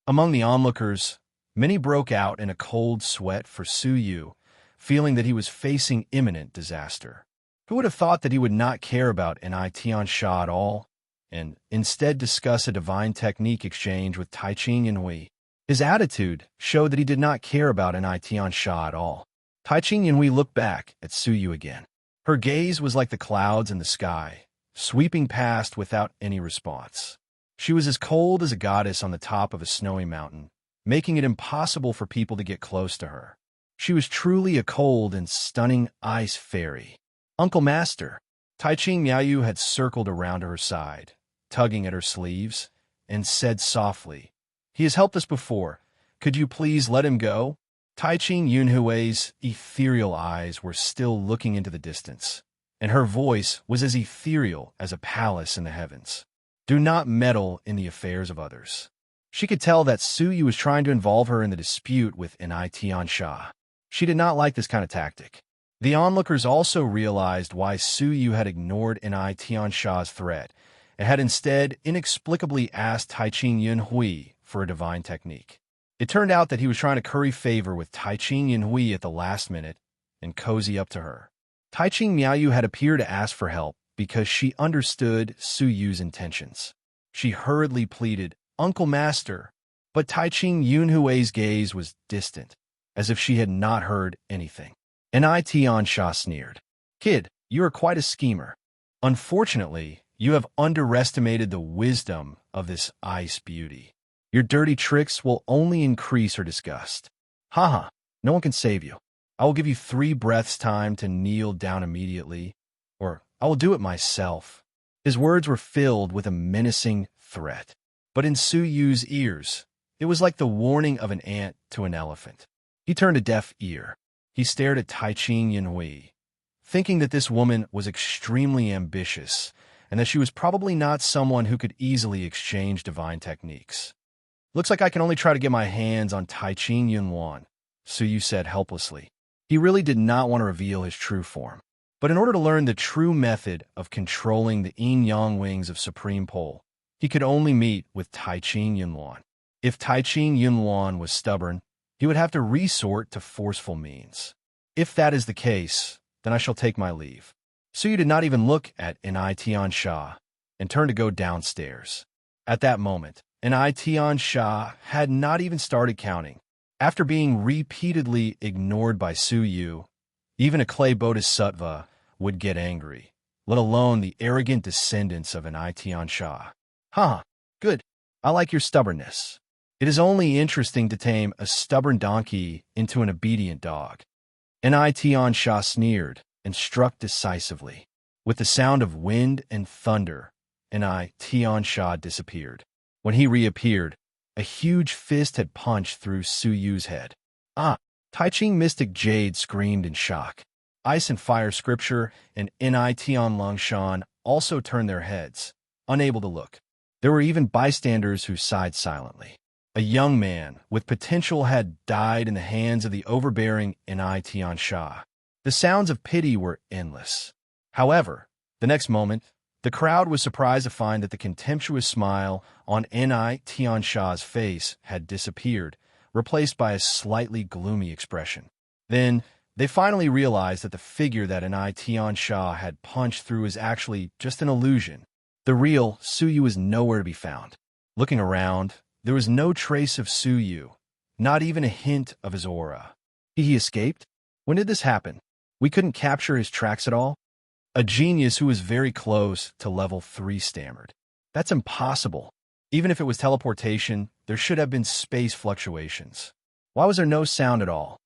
Speaker 1: Among the onlookers, many broke out in a cold sweat for Suyu, feeling that he was facing imminent disaster. Who would have thought that he would not care about Nitian Shah at all, and instead discuss a divine technique exchange with Taiching Yunhui? His attitude showed that he did not care about Nitian Shah at all. Taiching Yunhui looked back at Suyu again. Her gaze was like the clouds in the sky, sweeping past without any response. She was as cold as a goddess on the top of a snowy mountain, making it impossible for people to get close to her. She was truly a cold and stunning ice fairy. Uncle Master. Taiching Miaoyu had circled around her side, tugging at her sleeves, and said softly, "He has helped us before. Could you please let him go?" Taiching Yunhui's ethereal eyes were still looking into the distance, and her voice was as ethereal as a palace in the heavens. Do not meddle in the affairs of others. She could tell that Suyu was trying to involve her in the dispute with Nitian Shah. She did not like this kind of tactic. The onlookers also realized why Suyu had ignored Nitian Shah's threat, and had instead inexplicably asked Taiching Yunhui for a divine technique. It turned out that he was trying to curry favor with Taiching Yunhui at the last minute and cozy up to her. Taiching Miaoyu had appeared to ask for help because she understood Suyu's intentions. She hurriedly pleaded, Uncle Master. But Tai-Ching Yunhui's gaze was distant, as if she had not heard anything. Tian Sha sneered. Kid, you are quite a schemer. Unfortunately, you have underestimated the wisdom of this ice beauty. Your dirty tricks will only increase her disgust. Haha, no one can save you. I will give you 3 breaths time to kneel down immediately, or I will do it myself. His words were filled with a menacing threat. But in Su Yu's ears, it was like the warning of an ant to an elephant. He turned a deaf ear. He stared at Tai-Ching Yunhui, thinking that this woman was extremely ambitious and that she was probably not someone who could easily exchange divine techniques. Looks like I can only try to get my hands on Tai-Ching Yunhuan, Su Yu said helplessly. He really did not want to reveal his true form. But in order to learn the true method of controlling the yin-yang wings of Supreme Pole, he could only meet with Tai-Ching Yunhuan. If Tai-Ching Yunhuan was stubborn, he would have to resort to forceful means. If that is the case, then I shall take my leave. Su Yu did not even look at Tian Sha and turned to go downstairs. At that moment, Tian Sha had not even started counting. After being repeatedly ignored by Su Yu, even a clay bodhisattva would get angry, let alone the arrogant descendants of Tian Sha. Good. I like your stubbornness. It is only interesting to tame a stubborn donkey into an obedient dog. Tian Sha sneered and struck decisively. With the sound of wind and thunder, Tian Sha disappeared. When he reappeared, a huge fist had punched through Su Yu's head. Tai-Ching Mystic Jade screamed in shock. Ice and Fire Scripture and Tian Longshan also turned their heads, unable to look. There were even bystanders who sighed silently. A young man with potential had died in the hands of the overbearing Tian Sha. The sounds of pity were endless. However, the next moment, the crowd was surprised to find that the contemptuous smile on Tian Sha's face had disappeared, replaced by a slightly gloomy expression. Then, they finally realized that the figure that Tian Sha had punched through was actually just an illusion. The real Su Yu was nowhere to be found. Looking around, there was no trace of Su Yu, not even a hint of his aura. He escaped? When did this happen? We couldn't capture his tracks at all? A genius who was very close to level 3 stammered. That's impossible. Even if it was teleportation, there should have been space fluctuations. Why was there no sound at all?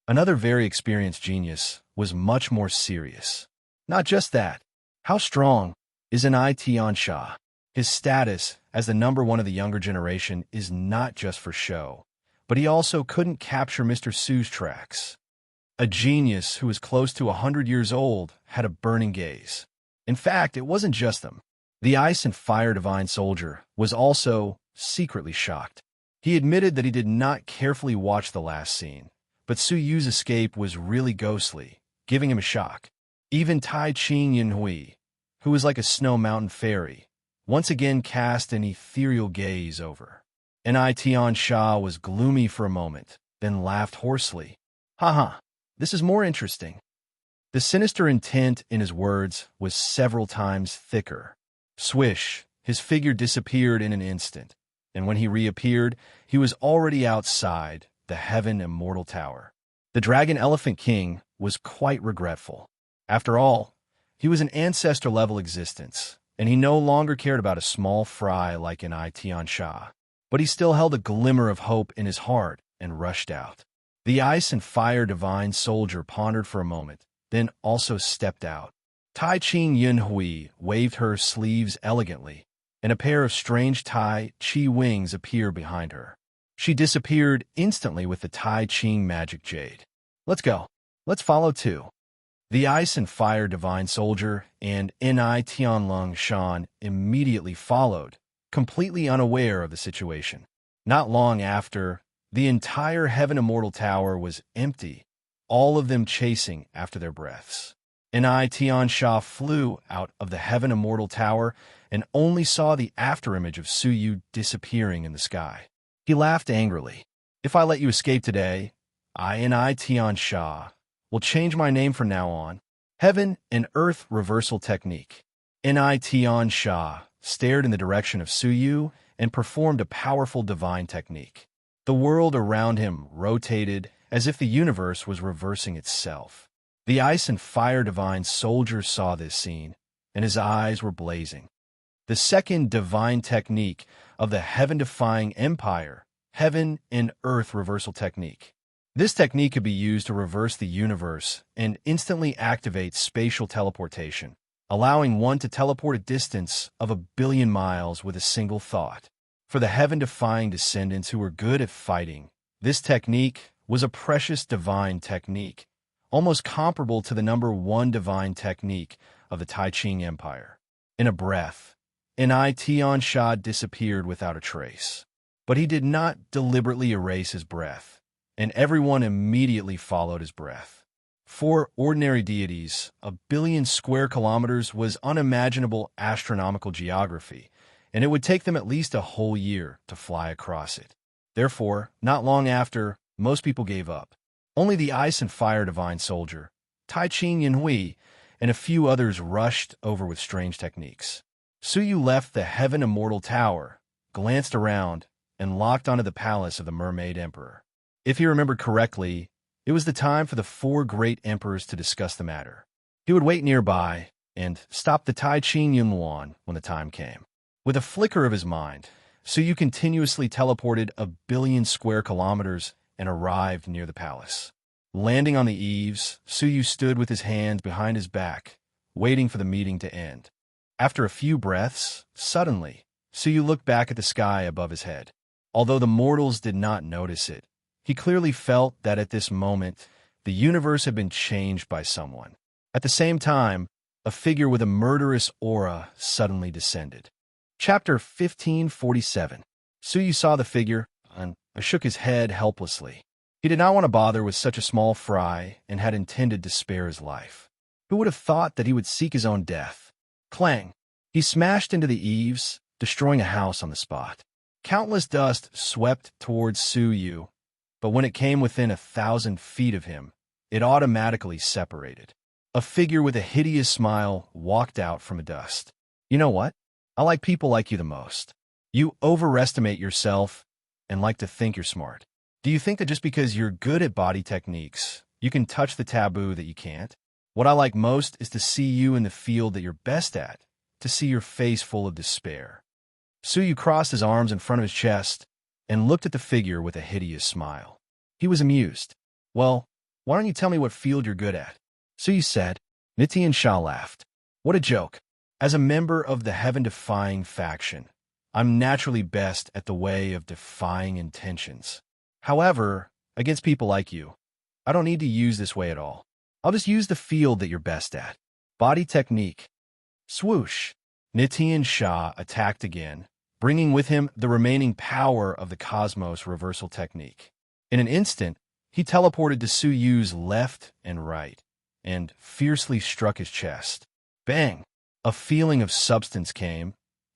Speaker 1: Another very experienced genius was much more serious. Not just that. How strong is Tian Sha? His status as the #1 of the younger generation is not just for show, but he also couldn't capture Mr. Su's tracks. A genius who was close to 100 years old had a burning gaze. In fact, it wasn't just them. The Ice and Fire Divine Soldier was also secretly shocked. He admitted that he did not carefully watch the last scene, but Su Yu's escape was really ghostly, giving him a shock. Even Tai-Ching Yunhui, who was like a snow mountain fairy, once again cast an ethereal gaze over. Tian Sha was gloomy for a moment, then laughed hoarsely. This is more interesting. The sinister intent in his words was several times thicker. Swish, his figure disappeared in an instant, and when he reappeared, he was already outside the Heaven Immortal Tower. The Dragon Elephant King was quite regretful. After all, he was an ancestor-level existence, and he no longer cared about a small fry like Tian Sha. But he still held a glimmer of hope in his heart and rushed out. The Ice and Fire Divine Soldier pondered for a moment, then also stepped out. Tai-Ching Yunhui waved her sleeves elegantly, and a pair of strange Tai-Chi wings appeared behind her. She disappeared instantly with the Tai-Ching Magic Jade. Let's go. Let's follow too. The Ice and Fire Divine Soldier and Tian Longshan immediately followed, completely unaware of the situation. Not long after, the entire Heaven Immortal Tower was empty, all of them chasing after their breaths. Tian Sha flew out of the Heaven Immortal Tower and only saw the afterimage of Su Yu disappearing in the sky. He laughed angrily. If I let you escape today, Tian Sha will change my name from now on. Heaven and Earth Reversal Technique. Tian Sha stared in the direction of Su Yu and performed a powerful divine technique. The world around him rotated as if the universe was reversing itself. The ice and fire divine soldier saw this scene, and his eyes were blazing. The second divine technique of the heaven-defying empire, heaven and earth reversal technique. This technique could be used to reverse the universe and instantly activate spatial teleportation, allowing one to teleport a distance of 1 billion miles with a single thought. For the heaven-defying descendants who were good at fighting, this technique was a precious divine technique, almost comparable to the #1 divine technique of the Tai Ching Empire. In a breath, Tian Sha disappeared without a trace. But he did not deliberately erase his breath, and everyone immediately followed his breath. For ordinary deities, 1 billion square kilometers was unimaginable astronomical geography, and it would take them at least a whole year to fly across it. Therefore, not long after, most people gave up. Only the ice and fire divine soldier, Tai Ching Yanhui, and a few others rushed over with strange techniques. Suyu left the Heaven Immortal Tower, glanced around, and locked onto the palace of the Mermaid Emperor. If he remembered correctly, it was the time for the 4 great emperors to discuss the matter. He would wait nearby and stop the Tai Ching Yunluan when the time came. With a flicker of his mind, Suyu continuously teleported 1 billion square kilometers and arrived near the palace. Landing on the eaves, Suyu stood with his hands behind his back, waiting for the meeting to end. After a few breaths, suddenly, Suyu looked back at the sky above his head. Although the mortals did not notice it, he clearly felt that at this moment, the universe had been changed by someone. At the same time, a figure with a murderous aura suddenly descended. Chapter 1547. Suyu saw the figure and shook his head helplessly. He did not want to bother with such a small fry and had intended to spare his life. Who would have thought that he would seek his own death? Clang! He smashed into the eaves, destroying a house on the spot. Countless dust swept towards Suyu, but when it came within 1,000 feet of him, it automatically separated. A figure with a hideous smile walked out from the dust. You know what? I like people like you the most. You overestimate yourself and like to think you're smart. Do you think that just because you're good at body techniques, you can touch the taboo that you can't? What I like most is to see you in the field that you're best at, to see your face full of despair. Suyu crossed his arms in front of his chest and looked at the figure with a hideous smile. He was amused. Well, why don't you tell me what field you're good at? Suyu said. Tian Sha laughed. What a joke. As a member of the heaven-defying faction, I'm naturally best at the way of defying intentions. However, against people like you, I don't need to use this way at all. I'll just use the field that you're best at. Body technique. Swoosh. Tian Sha attacked again, bringing with him the remaining power of the cosmos reversal technique. In an instant, he teleported to Suyu's left and right, and fiercely struck his chest. Bang! A feeling of substance came,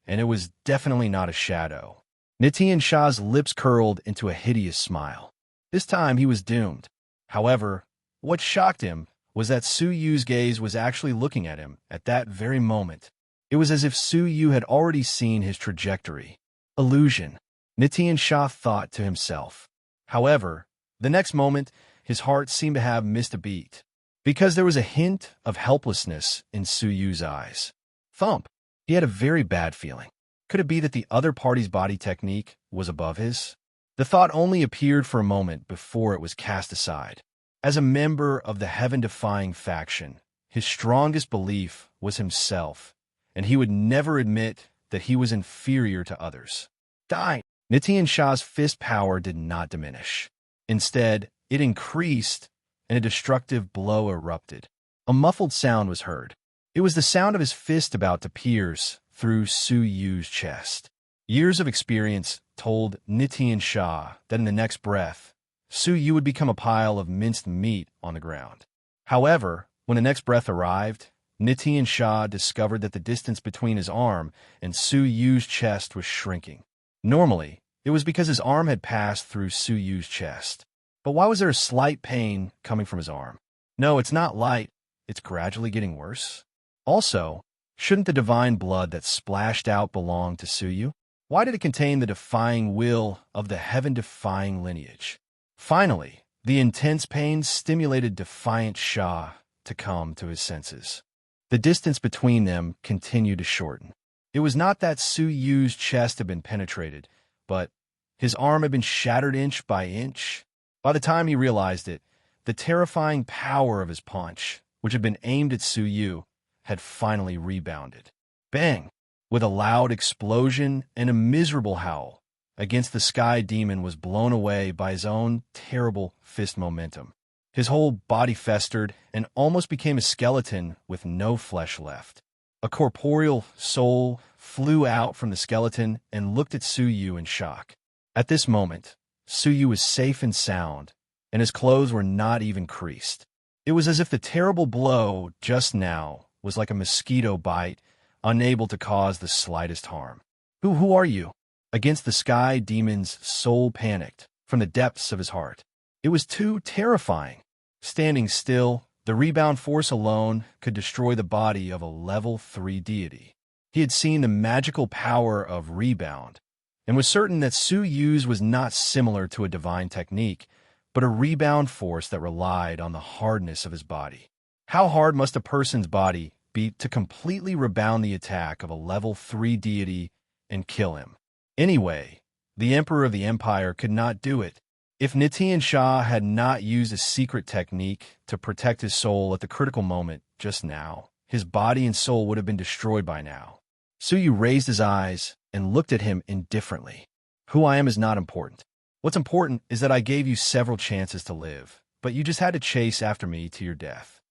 Speaker 1: and it was definitely not a shadow. Tian Sha's lips curled into a hideous smile. This time he was doomed. However, what shocked him was that Suyu's gaze was actually looking at him at that very moment. It was as if Suyu had already seen his trajectory. Illusion, Tian Sha thought to himself. However, the next moment, his heart seemed to have missed a beat, because there was a hint of helplessness in Suyu's eyes. Thump! He had a very bad feeling. Could it be that the other party's body technique was above his? The thought only appeared for a moment before it was cast aside. As a member of the heaven-defying faction, his strongest belief was himself, and he would never admit that he was inferior to others. Die! Tian Sha's fist power did not diminish. Instead, it increased, and a destructive blow erupted. A muffled sound was heard. It was the sound of his fist about to pierce through Suyu's chest. Years of experience told Tian Sha that in the next breath, Suyu would become a pile of minced meat on the ground. However, when the next breath arrived, Tian Sha discovered that the distance between his arm and Suyu's chest was shrinking. Normally, it was because his arm had passed through Suyu's chest. But why was there a slight pain coming from his arm? No, it's not light. It's gradually getting worse. Also, shouldn't the divine blood that splashed out belong to Suyu? Why did it contain the defying will of the heaven-defying lineage? Finally, the intense pain stimulated defiant Shah to come to his senses. The distance between them continued to shorten. It was not that Su Yu's chest had been penetrated, but his arm had been shattered inch by inch. By the time he realized it, the terrifying power of his punch, which had been aimed at Su Yu, had finally rebounded. Bang! With a loud explosion and a miserable howl, against the sky demon was blown away by his own terrible fist momentum. His whole body festered and almost became a skeleton with no flesh left. A corporeal soul flew out from the skeleton and looked at Su Yu in shock. At this moment, Su Yu was safe and sound, and his clothes were not even creased. It was as if the terrible blow just now was like a mosquito bite, unable to cause the slightest harm. Who are you? Against the sky demon's soul panicked from the depths of his heart. It was too terrifying. Standing still, the rebound force alone could destroy the body of a level 3 deity. He had seen the magical power of rebound, and was certain that Su Yu's was not similar to a divine technique, but a rebound force that relied on the hardness of his body. How hard must a person's body be to completely rebound the attack of a level 3 deity and kill him? Anyway, the Emperor of the Empire could not do it. If Nitian Shah had not used a secret technique to protect his soul at the critical moment just now, his body and soul would have been destroyed by now. Su Yu raised his eyes and looked at him indifferently. Who I am is not important. What's important is that I gave you several chances to live, but you just had to chase after me to your death.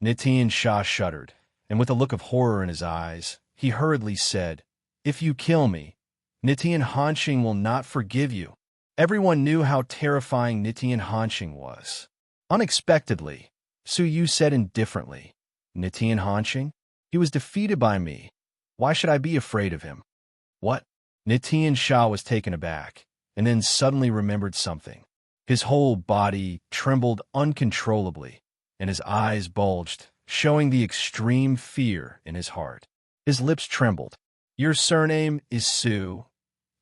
Speaker 1: Nitian Shah shuddered, and with a look of horror in his eyes, he hurriedly said, "If you kill me, Nitian Hanxing will not forgive you." Everyone knew how terrifying Nitian Hanxing was. Unexpectedly, Su Yu said indifferently, "Nitian Hanxing? He was defeated by me. Why should I be afraid of him?" "What?" Nitian Shah was taken aback, and then suddenly remembered something. His whole body trembled uncontrollably, and his eyes bulged, showing the extreme fear in his heart. His lips trembled. "Your surname is Su.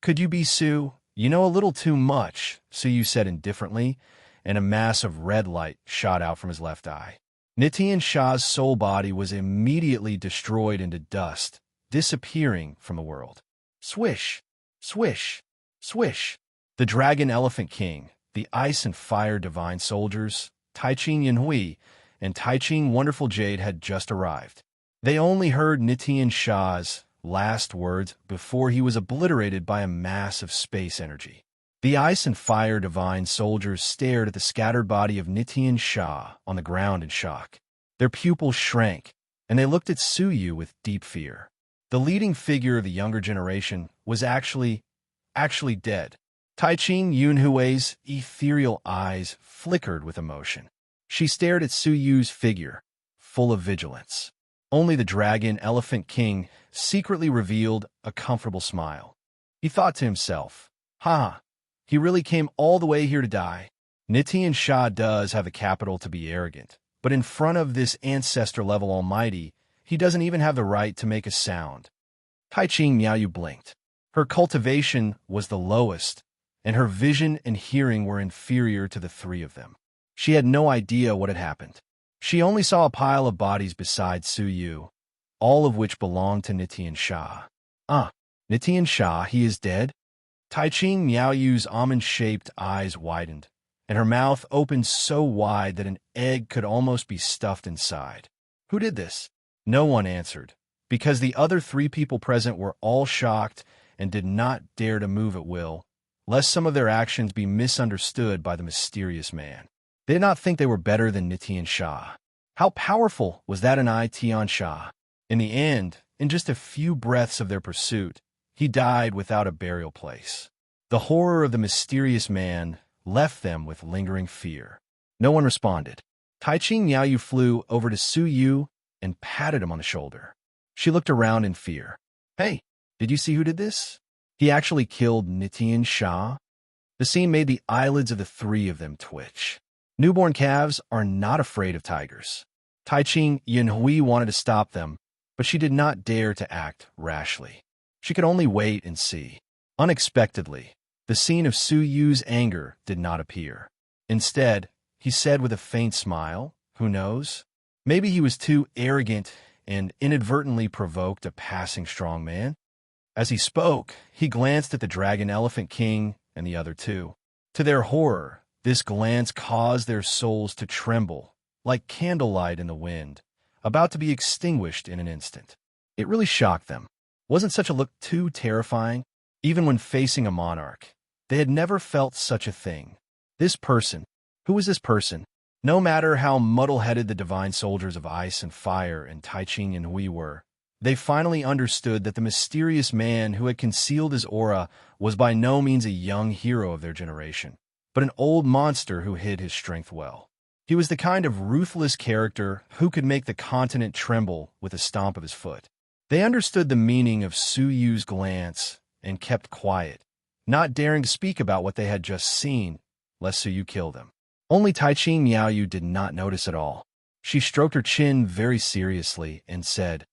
Speaker 1: Could you be Su?" "You know a little too much," Su Yu said indifferently, and a mass of red light shot out from his left eye. Nitian Shah's soul body was immediately destroyed into dust, disappearing from the world. Swish, swish, swish. The Dragon Elephant King, the Ice and Fire Divine Soldiers, Taiqing Yanhui, and Taiqing Wonderful Jade had just arrived. They only heard Nitian Shah's last words before he was obliterated by a mass of space energy. The Ice and Fire Divine Soldiers stared at the scattered body of Nitian Shah on the ground in shock. Their pupils shrank, and they looked at Su Yu with deep fear. The leading figure of the younger generation was actually dead. Taiqing Yunhui's ethereal eyes flickered with emotion. She stared at Su Yu's figure, full of vigilance. Only the Dragon Elephant King secretly revealed a comfortable smile. He thought to himself, he really came all the way here to die. Nitian Shah does have the capital to be arrogant, but in front of this ancestor-level almighty, he doesn't even have the right to make a sound. Taiqing Miaoyu blinked. Her cultivation was the lowest, and her vision and hearing were inferior to the three of them. She had no idea what had happened. She only saw a pile of bodies beside Su Yu, all of which belonged to Nitian Shah. Nitian Shah, he is dead? Taiqing Miaoyu's almond-shaped eyes widened, and her mouth opened so wide that an egg could almost be stuffed inside. Who did this? No one answered, because the other three people present were all shocked and did not dare to move at will, lest some of their actions be misunderstood by the mysterious man. They did not think they were better than Nitian Shah. How powerful was that Tian Shah? In the end, in just a few breaths of their pursuit, he died without a burial place. The horror of the mysterious man left them with lingering fear. No one responded. Taiqing Miaoyu flew over to Su Yu and patted him on the shoulder. She looked around in fear. "Hey, did you see who did this? He actually killed Nitian Shah." The scene made the eyelids of the three of them twitch. Newborn calves are not afraid of tigers. Taiqing Yanhui wanted to stop them, but she did not dare to act rashly. She could only wait and see. Unexpectedly, the scene of Su Yu's anger did not appear. Instead, he said with a faint smile, "Who knows? Maybe he was too arrogant and inadvertently provoked a passing strong man." As he spoke, he glanced at the Dragon Elephant King and the other two. To their horror, this glance caused their souls to tremble, like candlelight in the wind, about to be extinguished in an instant. It really shocked them. Wasn't such a look too terrifying? Even when facing a monarch, they had never felt such a thing. This person, who was this person? No matter how muddle-headed the divine soldiers of ice and fire and Tai Ching and Hui were, they finally understood that the mysterious man who had concealed his aura was by no means a young hero of their generation, but an old monster who hid his strength well. He was the kind of ruthless character who could make the continent tremble with a stomp of his foot. They understood the meaning of Su Yu's glance and kept quiet, not daring to speak about what they had just seen, lest Su Yu kill them. Only Tai Ching Miaoyu did not notice at all. She stroked her chin very seriously and said,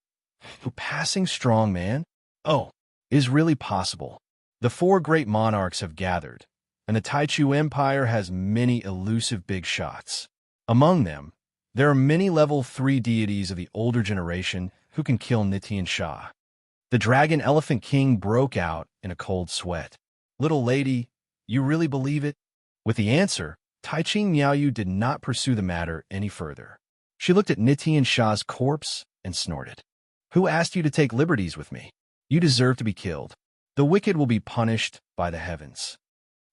Speaker 1: "A passing strong man? Oh, it is really possible. The four great monarchs have gathered, and the Taichu Empire has many elusive big shots. Among them, there are many level 3 deities of the older generation who can kill Nitian Sha." The Dragon Elephant King broke out in a cold sweat. "Little lady, you really believe it?" With the answer, Tai Ching Miaoyu did not pursue the matter any further. She looked at Nitian Sha's corpse and snorted. "Who asked you to take liberties with me? You deserve to be killed. The wicked will be punished by the heavens."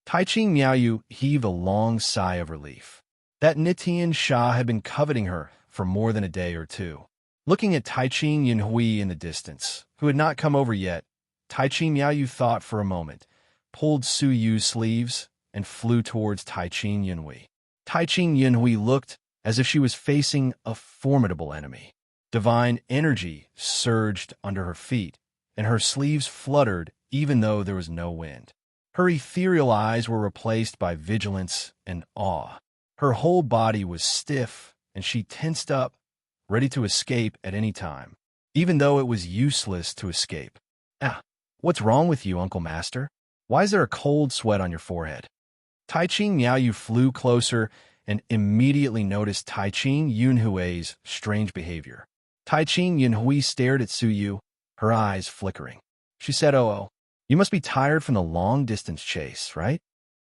Speaker 1: Tai Ching Miaoyu heaved a long sigh of relief. That Nitian Sha had been coveting her for more than a day or two. Looking at Tai Ching Yunhui in the distance, who had not come over yet, Tai Ching Miaoyu thought for a moment, pulled Su Yu's sleeves, and flew towards Tai Ching Yunhui. Tai Ching Yunhui looked as if she was facing a formidable enemy. Divine energy surged under her feet, and her sleeves fluttered even though there was no wind. Her ethereal eyes were replaced by vigilance and awe. Her whole body was stiff, and she tensed up, ready to escape at any time, even though it was useless to escape. "Ah, what's wrong with you, Uncle Master? Why is there a cold sweat on your forehead?" Tai Ching Miaoyu flew closer and immediately noticed Tai Ching Yunhui's strange behavior. Tai Ching Yunhui stared at Su Yu, her eyes flickering. She said, "Oh, you must be tired from the long-distance chase, right?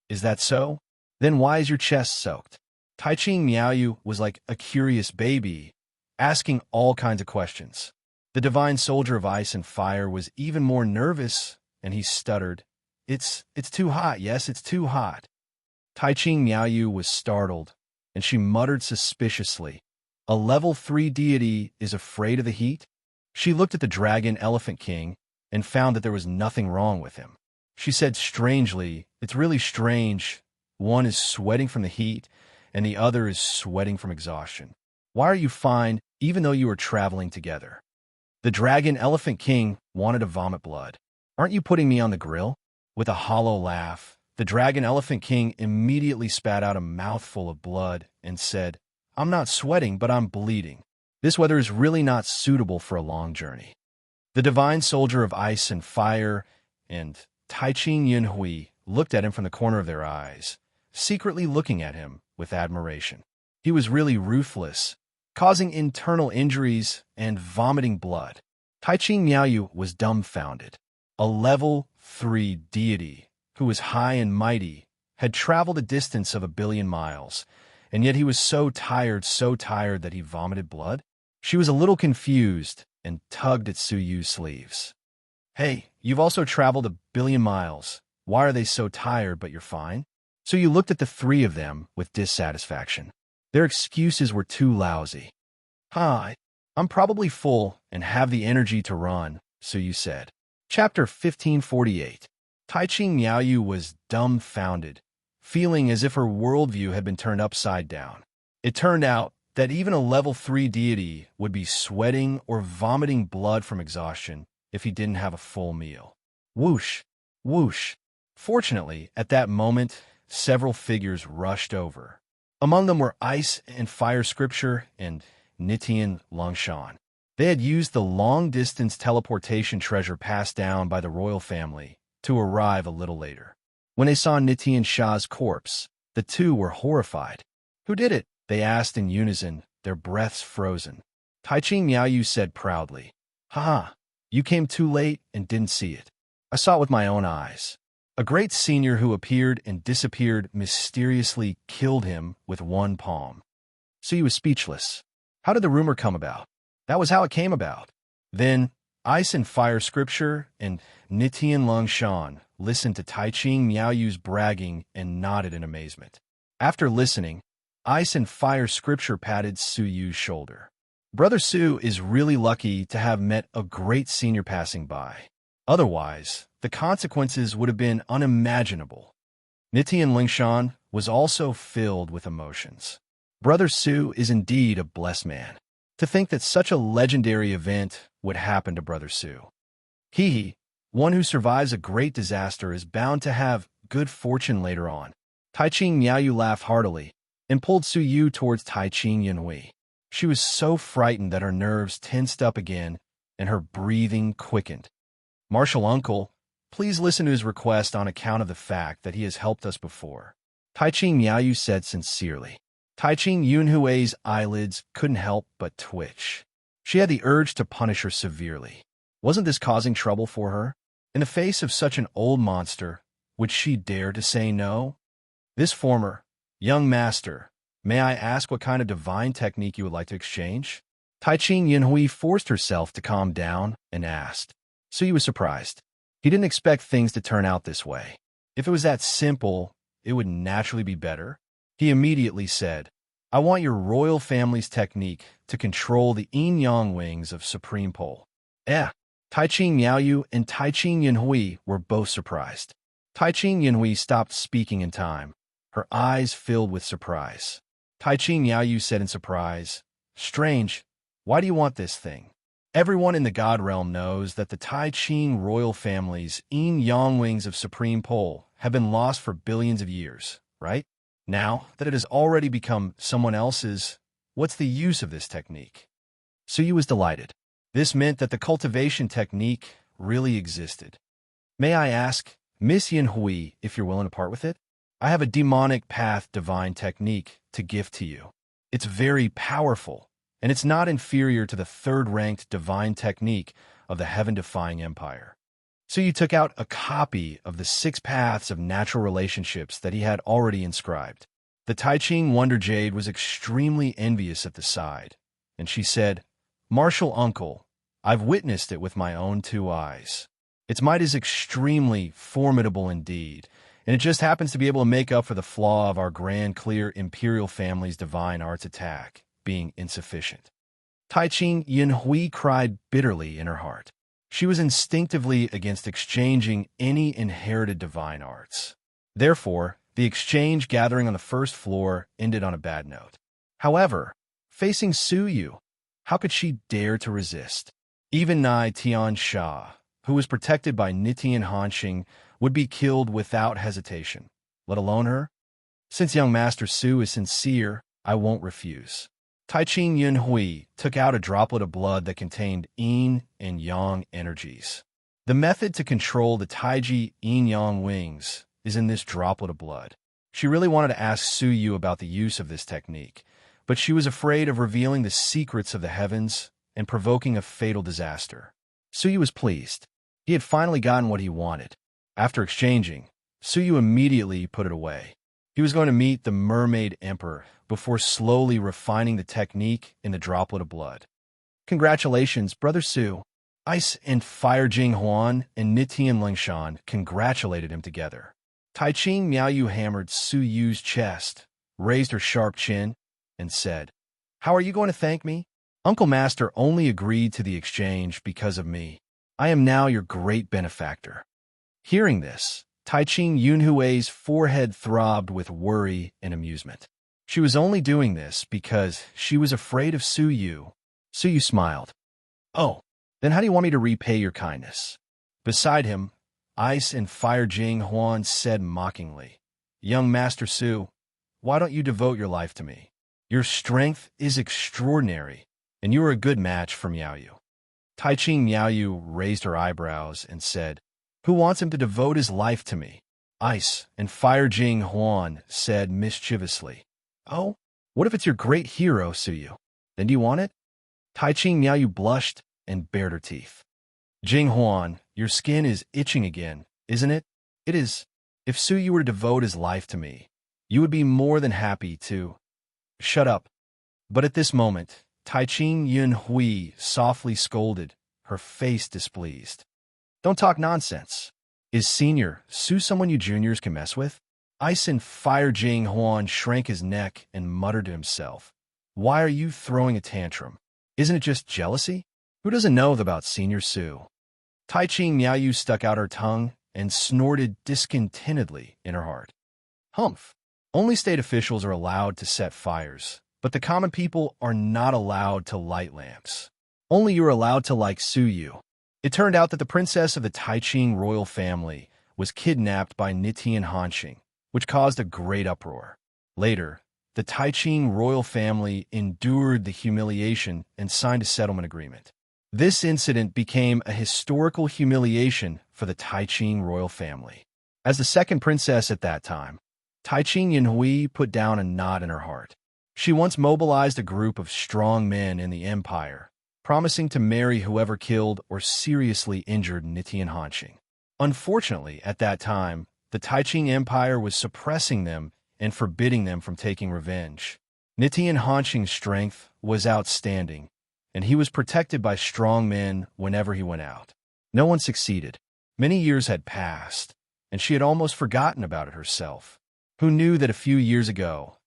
Speaker 1: Is that so? Then why is your chest soaked?" Tai Ching Miaoyu was like a curious baby, asking all kinds of questions. The divine soldier of ice and fire was even more nervous, and he stuttered, It's too hot, yes, it's too hot." Tai Ching Miaoyu was startled, and she muttered suspiciously, "A level 3 deity is afraid of the heat?" She looked at the Dragon Elephant King and found that there was nothing wrong with him. She said strangely, "It's really strange. One is sweating from the heat, and the other is sweating from exhaustion. Why are you fine, even though you are traveling together?" The Dragon Elephant King wanted to vomit blood. "Aren't you putting me on the grill?" With a hollow laugh, the Dragon Elephant King immediately spat out a mouthful of blood and said, "I'm not sweating, but I'm bleeding. This weather is really not suitable for a long journey." The divine soldier of ice and fire and Tai Ching Yunhui looked at him from the corner of their eyes, secretly looking at him with admiration. He was really ruthless, causing internal injuries and vomiting blood. Tai Ching Miaoyu was dumbfounded. A level 3 deity who was high and mighty had traveled a distance of 1 billion miles, and yet he was so tired that he vomited blood? She was a little confused and tugged at Su Yu's sleeves. "Hey, you've also traveled 1 billion miles. Why are they so tired, but you're fine?" Su Yu looked at the three of them with dissatisfaction. Their excuses were too lousy. I'm probably full and have the energy to run," Su Yu said. Chapter 1548. Tai Ching Miaoyu was dumbfounded, feeling as if her worldview had been turned upside down. It turned out that even a level 3 deity would be sweating or vomiting blood from exhaustion if he didn't have a full meal. Whoosh, whoosh. Fortunately, at that moment, several figures rushed over. Among them were Ice and Fire Scripture and Nitian Longshan. They had used the long-distance teleportation treasure passed down by the royal family to arrive a little later. When they saw Nitian Sha's corpse, the two were horrified. "Who did it?" they asked in unison, their breaths frozen. Taiching Miaoyu said proudly, "Haha, you came too late and didn't see it. I saw it with my own eyes. A great senior who appeared and disappeared mysteriously killed him with one palm." So he was speechless. How did the rumor come about? That was how it came about. Then, Ice and Fire Scripture and Nitian Longshan listened to Taiching Miaoyu's bragging and nodded in amazement. After listening, Ice and Fire Scripture patted Su Yu's shoulder. "Brother Su is really lucky to have met a great senior passing by. Otherwise, the consequences would have been unimaginable." Nitian Lingshan was also filled with emotions. Brother Su is indeed a blessed man. To think that such a legendary event would happen to Brother Su. He, one who survives a great disaster, is bound to have good fortune later on. Taiching Miaoyu laughed heartily and pulled Su Yu towards Taiching Yunhui. She was so frightened that her nerves tensed up again and her breathing quickened. "Martial uncle, please listen to his request on account of the fact that he has helped us before," Taiching Miaoyu said sincerely. Taiching Yunhui's eyelids couldn't help but twitch. She had the urge to punish her severely. Wasn't this causing trouble for her? In the face of such an old monster, would she dare to say no? "This former, young master, may I ask what kind of divine technique you would like to exchange?" Taiching Yunhui forced herself to calm down and asked. So he was surprised. He didn't expect things to turn out this way. If it was that simple, it would naturally be better. He immediately said, "I want your royal family's technique to control the yin-yang wings of Supreme Pole." Taiching Miaoyu and Taiching Yunhui were both surprised. Taiching Yunhui stopped speaking in time, her eyes filled with surprise. Taiching Miaoyu said in surprise, "Strange, why do you want this thing? Everyone in the God Realm knows that the Taiching royal family's yin-yang wings of Supreme Pole have been lost for billions of years, right? Now that it has already become someone else's, what's the use of this technique?" Suyu was delighted. This meant that the cultivation technique really existed. "May I ask, Miss Yunhui, if you're willing to part with it? I have a demonic path divine technique to gift to you. It's very powerful, and it's not inferior to the third-ranked divine technique of the heaven-defying empire." So you took out a copy of the 6 paths of natural relationships that he had already inscribed. The Taiching Wonder Jade was extremely envious at the side, and she said, "Martial uncle, I've witnessed it with my own 2 eyes. Its might is extremely formidable indeed, and it just happens to be able to make up for the flaw of our grand clear imperial family's divine arts attack being insufficient." Taiching Yunhui cried bitterly in her heart. She was instinctively against exchanging any inherited divine arts. Therefore, the exchange gathering on the first floor ended on a bad note. However, facing Su Yu, how could she dare to resist? Even Nai Tian Sha, who was protected by Nitian Hanxing, would be killed without hesitation, let alone her. Since young Master Su is sincere, I won't refuse. Taiching Yunhui took out a droplet of blood that contained yin and yang energies. The method to control the Taiji yin-yang wings is in this droplet of blood. She really wanted to ask Su Yu about the use of this technique, but she was afraid of revealing the secrets of the heavens and provoking a fatal disaster. Su Yu was pleased. He had finally gotten what he wanted. After exchanging, Su Yu immediately put it away. He was going to meet the Mermaid Emperor before slowly refining the technique in the droplet of blood. "Congratulations, Brother Su." Ice and Fire Jing Huan and Nitian Lingshan congratulated him together. Taiching Miaoyu hammered Su Yu's chest, raised her sharp chin, and said, "How are you going to thank me? Uncle Master only agreed to the exchange because of me. I am now your great benefactor." Hearing this, Taiching Yunhui's forehead throbbed with worry and amusement. She was only doing this because she was afraid of Su Yu. Su Yu smiled. "Oh, then how do you want me to repay your kindness?" Beside him, Ice and Fire Jing Huan said mockingly, "Young Master Su, why don't you devote your life to me? Your strength is extraordinary, and you are a good match for Miaoyu." Taiching Miaoyu raised her eyebrows and said, Who wants him to devote his life to me? Ice and Fire Jing Huan said mischievously. Oh, what if it's your great hero, Suyu? Then do you want it? Tai Ching Miaoyu blushed and bared her teeth. Jing Huan, your skin is itching again, isn't it? It is. If Suyu were to devote his life to me, you would be more than happy to. Shut up. But at this moment, Tai Ching Yun Hui softly scolded, her face displeased. Don't talk nonsense. Is Senior Su someone you juniors can mess with? Ice and Fire Jing Huan shrank his neck and muttered to himself. Why are you throwing a tantrum? Isn't it just jealousy? Who doesn't know about Senior Su? Tai Ching Miaoyu stuck out her tongue and snorted discontentedly in her heart. Humph. Only state officials are allowed to set fires, but the common people are not allowed to light lamps. Only you are allowed to like Suyu. It turned out that the princess of the Taiching royal family was kidnapped by Nitian Hanxing, which caused a great uproar. Later, the Taiching royal family endured the humiliation and signed a settlement agreement. This incident became a historical humiliation for the Taiching royal family. As the second princess at that time, Taiching Yunhui put down a knot in her heart. She once mobilized a group of strong men in the empire, promising to marry whoever killed or seriously injured Nitian Hanxing. Unfortunately, at that time, the Taiching Empire was suppressing them and forbidding them from taking revenge. Nitian Hanxing's strength was outstanding, and he was protected by strong men whenever he went out. No one succeeded. Many years had passed, and she had almost forgotten about it herself. Who knew that a few years ago,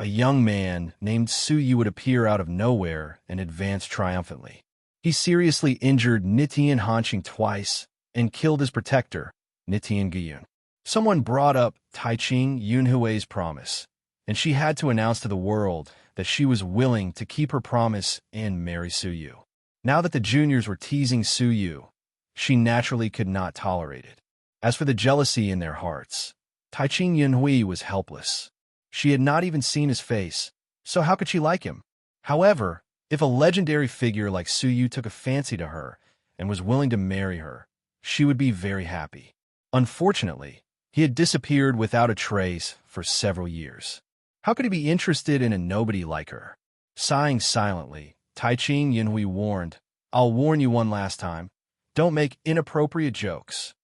Speaker 1: a young man named Suyu would appear out of nowhere and advance triumphantly. He seriously injured Nitian Hanxing twice and killed his protector, Nitian Guyun. Someone brought up Taiching Yunhui's promise, and she had to announce to the world that she was willing to keep her promise and marry Suyu. Now that the juniors were teasing Suyu, she naturally could not tolerate it. As for the jealousy in their hearts, Taiching Yunhui was helpless. She had not even seen his face, so how could she like him? However, if a legendary figure like Suyu took a fancy to her and was willing to marry her, she would be very happy. Unfortunately, he had disappeared without a trace for several years. How could he be interested in a nobody like her? Sighing silently, Taiching Yunhui warned, I'll warn you one last time. Don't make inappropriate jokes.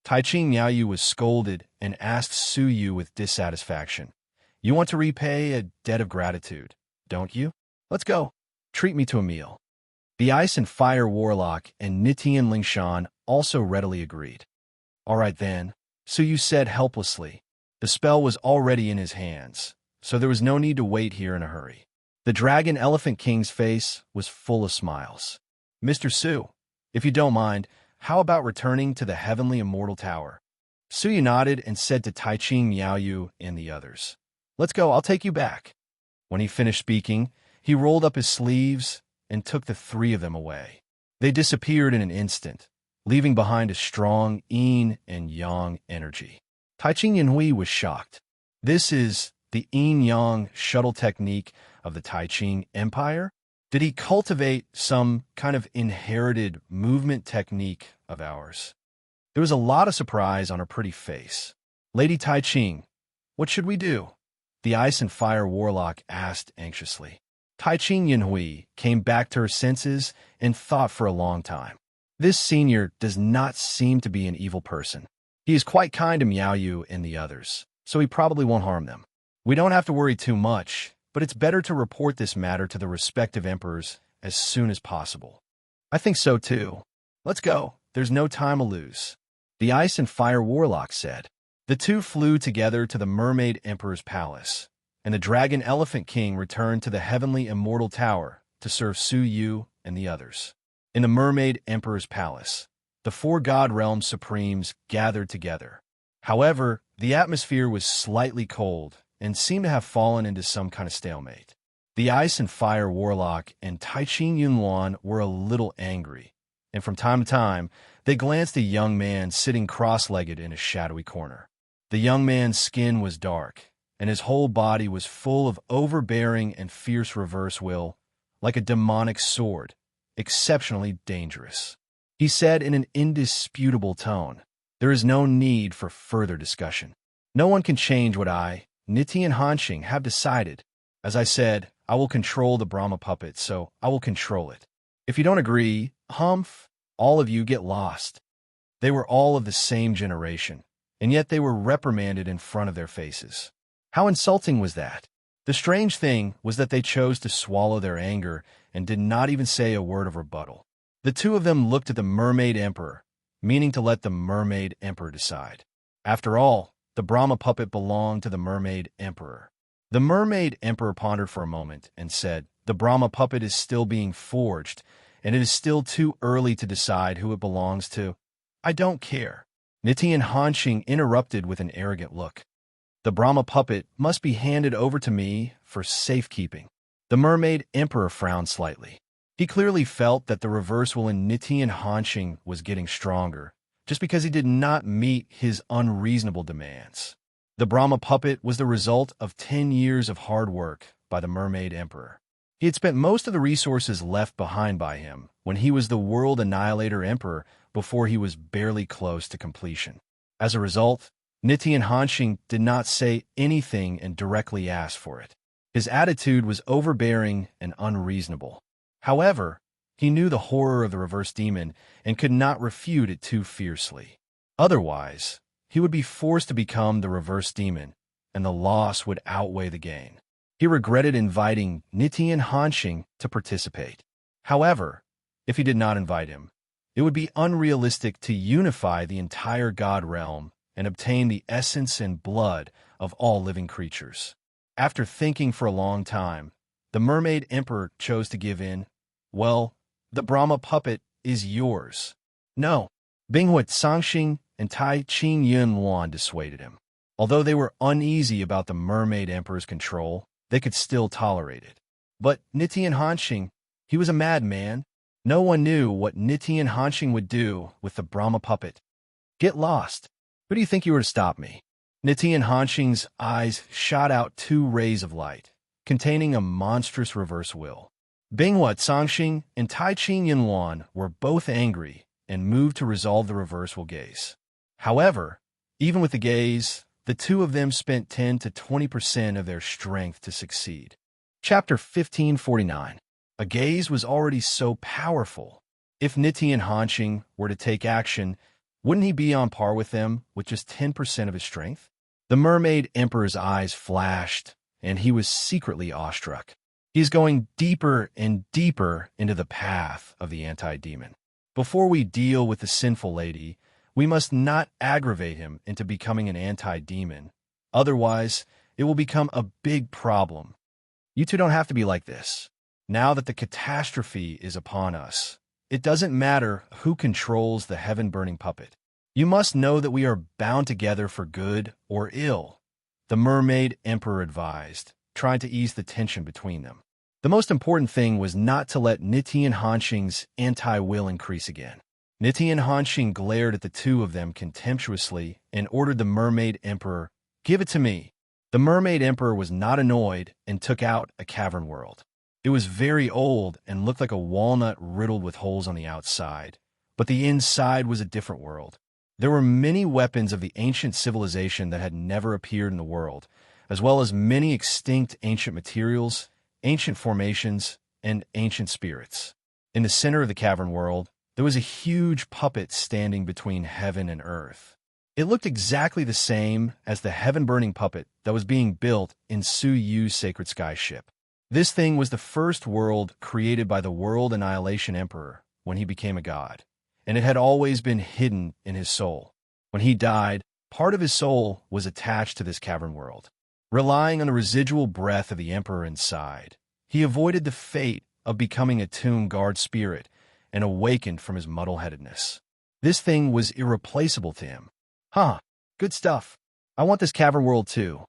Speaker 1: Taiching Miaoyu was scolded and asked Suyu with dissatisfaction. You want to repay a debt of gratitude, don't you? Let's go. Treat me to a meal. The Ice and Fire Warlock and Nitian Lingshan also readily agreed. All right then, Suyu said helplessly. The spell was already in his hands, so there was no need to wait here in a hurry. The Dragon Elephant King's face was full of smiles. Mr. Su, if you don't mind, how about returning to the Heavenly Immortal Tower? Suyu nodded and said to Taiching Miaoyu and the others, Let's go, I'll take you back. When he finished speaking, he rolled up his sleeves and took the three of them away. They disappeared in an instant, leaving behind a strong yin and yang energy. Taiching Yunhui was shocked. This is the yin-yang shuttle technique of the Taiching Empire? Did he cultivate some kind of inherited movement technique of ours? There was a lot of surprise on her pretty face. Lady Taiching, what should we do? The Ice and Fire Warlock asked anxiously. Taiching Yunhui came back to her senses and thought for a long time. This senior does not seem to be an evil person. He is quite kind to Miaoyu and the others, so he probably won't harm them. We don't have to worry too much, but it's better to report this matter to the respective emperors as soon as possible. I think so too. Let's go. There's no time to lose. The Ice and Fire Warlock said. The two flew together to the Mermaid Emperor's palace, and the Dragon Elephant King returned to the Heavenly Immortal Tower to serve Suyu and the others. In the Mermaid Emperor's palace, the four God Realm Supremes gathered together. However, the atmosphere was slightly cold and seemed to have fallen into some kind of stalemate. The Ice and Fire Warlock and Taiching Yunhuan were a little angry, and from time to time, they glanced at a young man sitting cross-legged in a shadowy corner. The young man's skin was dark, and his whole body was full of overbearing and fierce reverse will, like a demonic sword, exceptionally dangerous. He said in an indisputable tone, There is no need for further discussion. No one can change what I, Niti and Hanxing, have decided. As I said, I will control the Brahma puppet, so I will control it. If you don't agree, humph, all of you get lost. They were all of the same generation, and yet they were reprimanded in front of their faces. How insulting was that? The strange thing was that they chose to swallow their anger and did not even say a word of rebuttal. The two of them looked at the Mermaid Emperor, meaning to let the Mermaid Emperor decide. After all, the Brahma puppet belonged to the Mermaid Emperor. The Mermaid Emperor pondered for a moment and said, "The Brahma puppet is still being forged, and it is still too early to decide who it belongs to. I don't care." Niti and Hanxing interrupted with an arrogant look. "The Brahma puppet must be handed over to me for safekeeping." The Mermaid Emperor frowned slightly. He clearly felt that the reversal in Niti and Hanxing was getting stronger, just because he did not meet his unreasonable demands. The Brahma puppet was the result of 10 years of hard work by the Mermaid Emperor. He had spent most of the resources left behind by him when he was the World Annihilator Emperor before he was barely close to completion. As a result, Niti and Hanxing did not say anything and directly asked for it. His attitude was overbearing and unreasonable. However, he knew the horror of the reverse demon and could not refute it too fiercely. Otherwise, he would be forced to become the reverse demon, and the loss would outweigh the gain. He regretted inviting Niti and Hanxing to participate. However, if he did not invite him, it would be unrealistic to unify the entire god realm and obtain the essence and blood of all living creatures. After thinking for a long time, the Mermaid Emperor chose to give in. "Well, the Brahma puppet is yours." "No." Binghua Sangxing and Tai Qing Yunluan dissuaded him. Although they were uneasy about the Mermaid Emperor's control, they could still tolerate it. But Niti and Hanxing, he was a madman. No one knew what Niti and Hanxing would do with the Brahma puppet. "Get lost. Who do you think you were to stop me?" Niti and Hanxing's eyes shot out two rays of light, containing a monstrous reverse will. Binghua Sangxing and Tai Qing Yunluan were both angry and moved to resolve the reverse will gaze. However, even with the gaze, the two of them spent 10 to 20% of their strength to succeed. Chapter 1549. A gaze was already so powerful. If Niti and Hanxing were to take action, wouldn't he be on par with them with just 10% of his strength? The Mermaid Emperor's eyes flashed, and he was secretly awestruck. He is going deeper and deeper into the path of the anti-demon. Before we deal with the sinful lady, we must not aggravate him into becoming an anti-demon. Otherwise, it will become a big problem. You two don't have to be like this. Now that the catastrophe is upon us, it doesn't matter who controls the heaven-burning puppet. You must know that we are bound together for good or ill, the Mermaid Emperor advised, trying to ease the tension between them. The most important thing was not to let Niti and Hanxing's anti-will increase again. Niti and Hanxing glared at the two of them contemptuously and ordered the Mermaid Emperor, "Give it to me." The Mermaid Emperor was not annoyed and took out a cavern world. It was very old and looked like a walnut riddled with holes on the outside, but the inside was a different world. There were many weapons of the ancient civilization that had never appeared in the world, as well as many extinct ancient materials, ancient formations, and ancient spirits. In the center of the cavern world, there was a huge puppet standing between heaven and earth. It looked exactly the same as the heaven-burning puppet that was being built in Su Yu's sacred sky ship. This thing was the first world created by the World Annihilation Emperor when he became a god, and it had always been hidden in his soul. When he died, part of his soul was attached to this cavern world. Relying on the residual breath of the Emperor inside, he avoided the fate of becoming a tomb guard spirit and awakened from his muddle-headedness. This thing was irreplaceable to him. "Huh, good stuff. I want this cavern world too."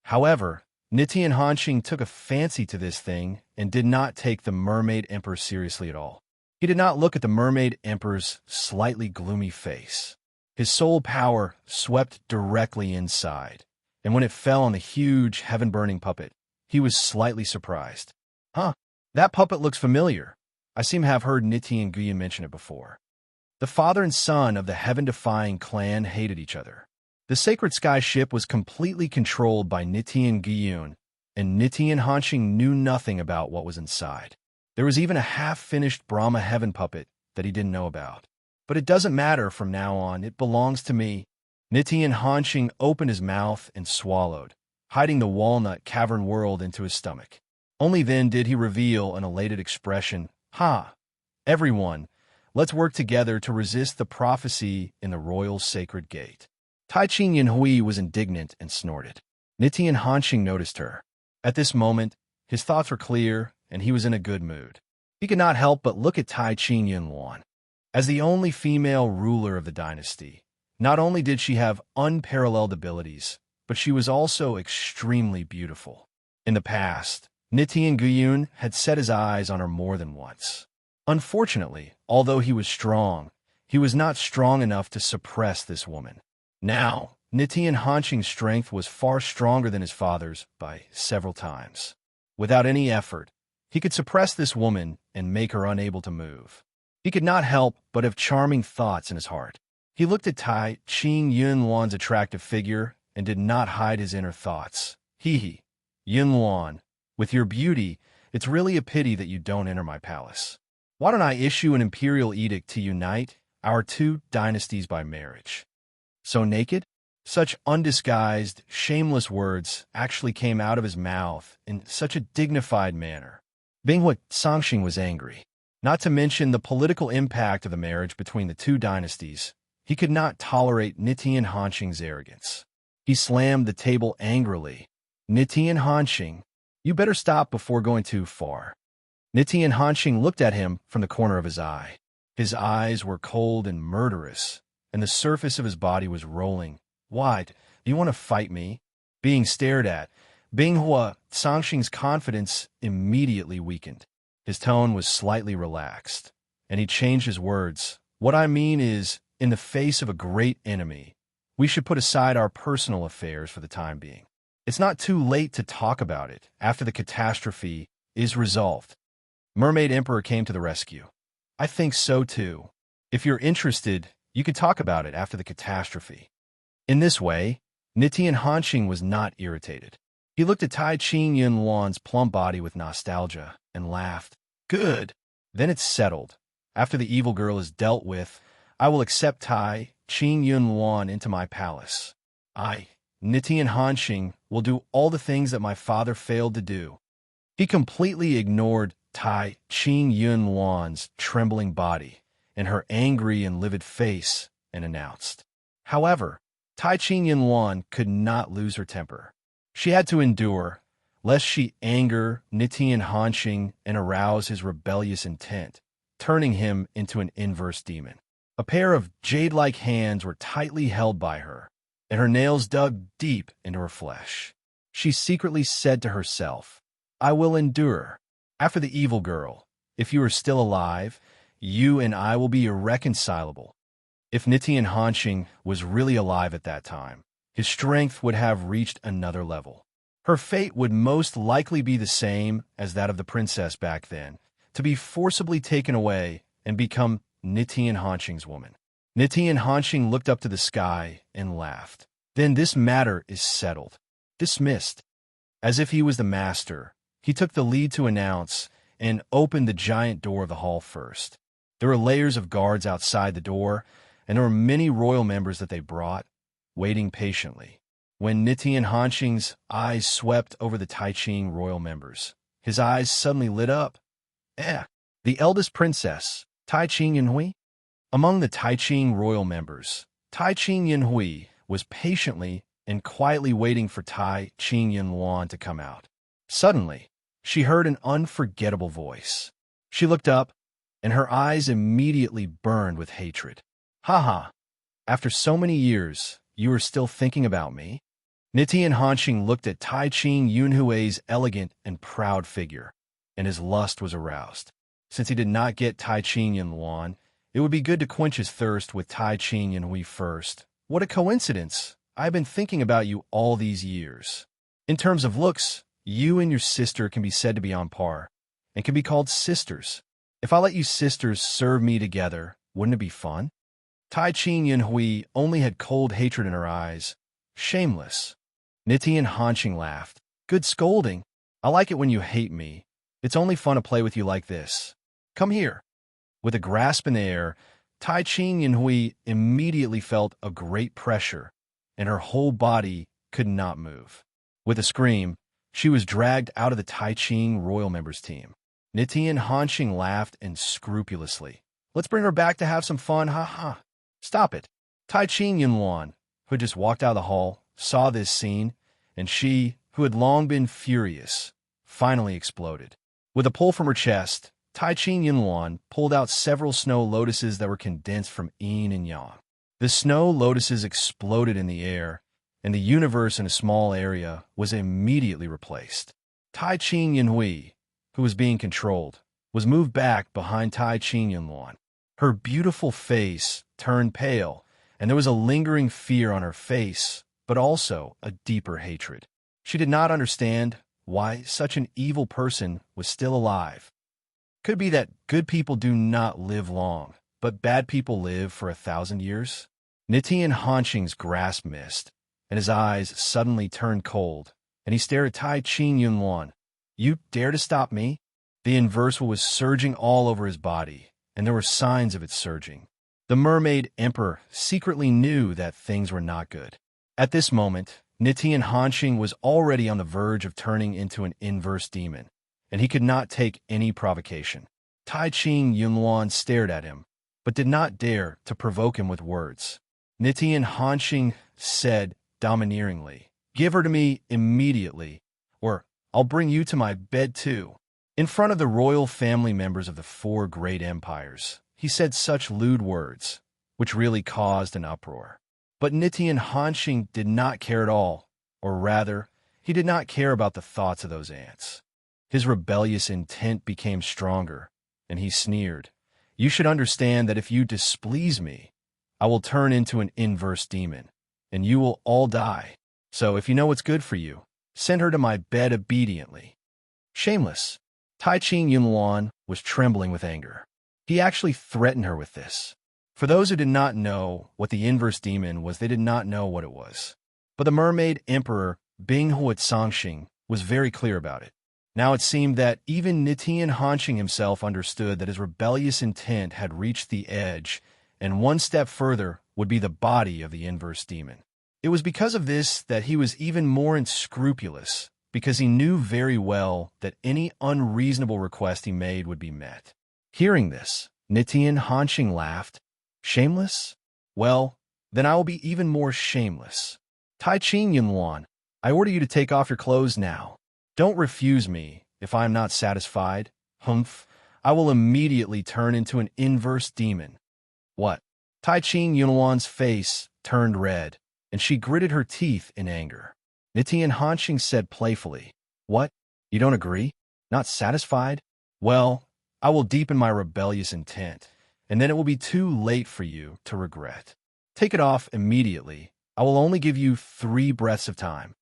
Speaker 1: However, Niti and Hanxing took a fancy to this thing and did not take the Mermaid Emperor seriously at all. He did not look at the Mermaid Emperor's slightly gloomy face. His soul power swept directly inside, and when it fell on the huge heaven-burning puppet, he was slightly surprised. "Huh, that puppet looks familiar. I seem to have heard Niti and Guyan mention it before." The father and son of the heaven-defying clan hated each other. The sacred sky ship was completely controlled by Nitian Gyun, and Nitian Hanxing knew nothing about what was inside. There was even a half-finished Brahma heaven puppet that he didn't know about. But it doesn't matter from now on, it belongs to me. Nitian Hanxing opened his mouth and swallowed, hiding the walnut cavern world into his stomach. Only then did he reveal an elated expression. Ha! Everyone, let's work together to resist the prophecy in the royal sacred gate. Tai Qing Yanhui was indignant and snorted. Nitian Hanxing noticed her. At this moment, his thoughts were clear, and he was in a good mood. He could not help but look at Tai Qing Yunluan. As the only female ruler of the dynasty, not only did she have unparalleled abilities, but she was also extremely beautiful. In the past, Nitian Gyun had set his eyes on her more than once. Unfortunately, although he was strong, he was not strong enough to suppress this woman. Now, Nitian Hanxing's strength was far stronger than his father's by several times. Without any effort, he could suppress this woman and make her unable to move. He could not help but have charming thoughts in his heart. He looked at Tai Qing Yunluan's attractive figure and did not hide his inner thoughts. Hee, Yunluan, with your beauty, it's really a pity that you don't enter my palace. Why don't I issue an imperial edict to unite our two dynasties by marriage? So naked? Such undisguised, shameless words actually came out of his mouth in such a dignified manner. Binghua Sangxing was angry. Not to mention the political impact of the marriage between the two dynasties, he could not tolerate Nitian Hanxing's arrogance. He slammed the table angrily. Nitian Hanxing, you better stop before going too far. Nitian Hanxing looked at him from the corner of his eye. His eyes were cold and murderous, and the surface of his body was rolling. What? Do you want to fight me? Being stared at, Binghua Sangxing's confidence immediately weakened. His tone was slightly relaxed, and he changed his words. What I mean is, in the face of a great enemy, we should put aside our personal affairs for the time being. It's not too late to talk about it after the catastrophe is resolved. Mermaid Emperor came to the rescue. I think so too. If you're interested, you could talk about it after the catastrophe. In this way, Nitian Hanxing was not irritated. He looked at Tai Qing Yunluan's plump body with nostalgia and laughed. Good. Then it's settled. After the evil girl is dealt with, I will accept Tai Qing Yunluan into my palace. I, Nitian Hanxing, will do all the things that my father failed to do. He completely ignored Tai Qing Yunluan's trembling body and her angry and livid face and announced. However, Tai Qing Yunluan could not lose her temper. She had to endure, lest she anger Nitian Hanxing and arouse his rebellious intent, turning him into an inverse demon. A pair of jade-like hands were tightly held by her, and her nails dug deep into her flesh. She secretly said to herself, I will endure. After the evil girl, if you are still alive, you and I will be irreconcilable. If Nitian Hanxing was really alive at that time, his strength would have reached another level. Her fate would most likely be the same as that of the princess back then, to be forcibly taken away and become Nitian Hanxing's woman. Nitian Hanxing looked up to the sky and laughed. Then this matter is settled. Dismissed. As if he was the master, he took the lead to announce and opened the giant door of the hall first. There were layers of guards outside the door, and there were many royal members that they brought, waiting patiently. When Nitian Hanxing's eyes swept over the Tai Qing royal members, his eyes suddenly lit up. The eldest princess, Tai Qing Yanhui? Among the Tai Qing royal members, Tai Qing Yanhui was patiently and quietly waiting for Tai Qing Yunluan to come out. Suddenly, she heard an unforgettable voice. She looked up, and her eyes immediately burned with hatred. Ha! After so many years, you are still thinking about me? Nitian Hanxing looked at Tai Qing Yunhui's elegant and proud figure, and his lust was aroused. Since he did not get Tai Qing Yunluan, it would be good to quench his thirst with Tai Qing Yanhui first. What a coincidence! I've been thinking about you all these years. In terms of looks, you and your sister can be said to be on par, and can be called sisters. If I let you sisters serve me together, Wouldn't it be fun? Tai Chin Yunhui only had cold hatred in her eyes. Shameless. Nitian Hanqing laughed. Good scolding. I like it when you hate me. It's only fun to play with you like this. Come here. With a grasp in the air, Tai Chin Yunhui immediately felt a great pressure, and her whole body could not move. With a scream, she was dragged out of the Tai Chin royal members team. Nitian Hanqing laughed unscrupulously. Let's bring her back to have some fun, ha ha. Stop it. Tai Chin Yunwan, who had just walked out of the hall, saw this scene, and she, who had long been furious, finally exploded. With a pull from her chest, Tai Chin Yunwan pulled out several snow lotuses that were condensed from yin and yang. The snow lotuses exploded in the air, and the universe in a small area was immediately replaced. Tai Chin Yunhui, who was being controlled, was moved back behind Tai Chin Yunwan. Her beautiful face turned pale, and there was a lingering fear on her face, but also a deeper hatred. She did not understand why such an evil person was still alive. Could be that good people do not live long, but bad people live for 1,000 years? Nitian Hanqing's grasp missed, and his eyes suddenly turned cold, and he stared at Tai Chin Yunwan. You dare to stop me? The inversal was surging all over his body, and there were signs of it surging. The mermaid emperor secretly knew that things were not good. At this moment, Nitian Hanqing was already on the verge of turning into an inverse demon, and he could not take any provocation. Tai Chin Yunwan stared at him, but did not dare to provoke him with words. Nitian Hanqing said domineeringly, "Give her to me immediately, or I'll bring you to my bed too." In front of the royal family members of the 4 great empires, he said such lewd words, which really caused an uproar. But Nitian Hanqing did not care at all, or rather, he did not care about the thoughts of those ants. His rebellious intent became stronger, and he sneered, "You should understand that if you displease me, I will turn into an inverse demon, and you will all die. So if you know what's good for you, send her to my bed obediently." Shameless. Tai Chin Yunwan was trembling with anger. He actually threatened her with this. For those who did not know what the inverse demon was, they did not know what it was. But the mermaid emperor, Bing Huatsangxing, was very clear about it. Now it seemed that even Nitian Hanqing himself understood that his rebellious intent had reached the edge, and one step further would be the body of the inverse demon. It was because of this that he was even more unscrupulous, because he knew very well that any unreasonable request he made would be met. Hearing this, Nitian Hanqing laughed. Shameless? Well, then I will be even more shameless. Tai Chin Yunwan, I order you to take off your clothes now. Don't refuse me if I am not satisfied. Humph, I will immediately turn into an inverse demon. What? Tai Chin Yunwan's face turned red, and she gritted her teeth in anger. Nitian Hanqing said playfully, "What? You don't agree? Not satisfied? Well, I will deepen my rebellious intent, and then it will be too late for you to regret. Take it off immediately. I will only give you 3 breaths of time."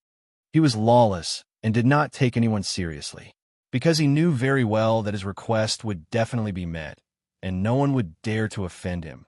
Speaker 1: He was lawless and did not take anyone seriously, because he knew very well that his request would definitely be met, and no one would dare to offend him,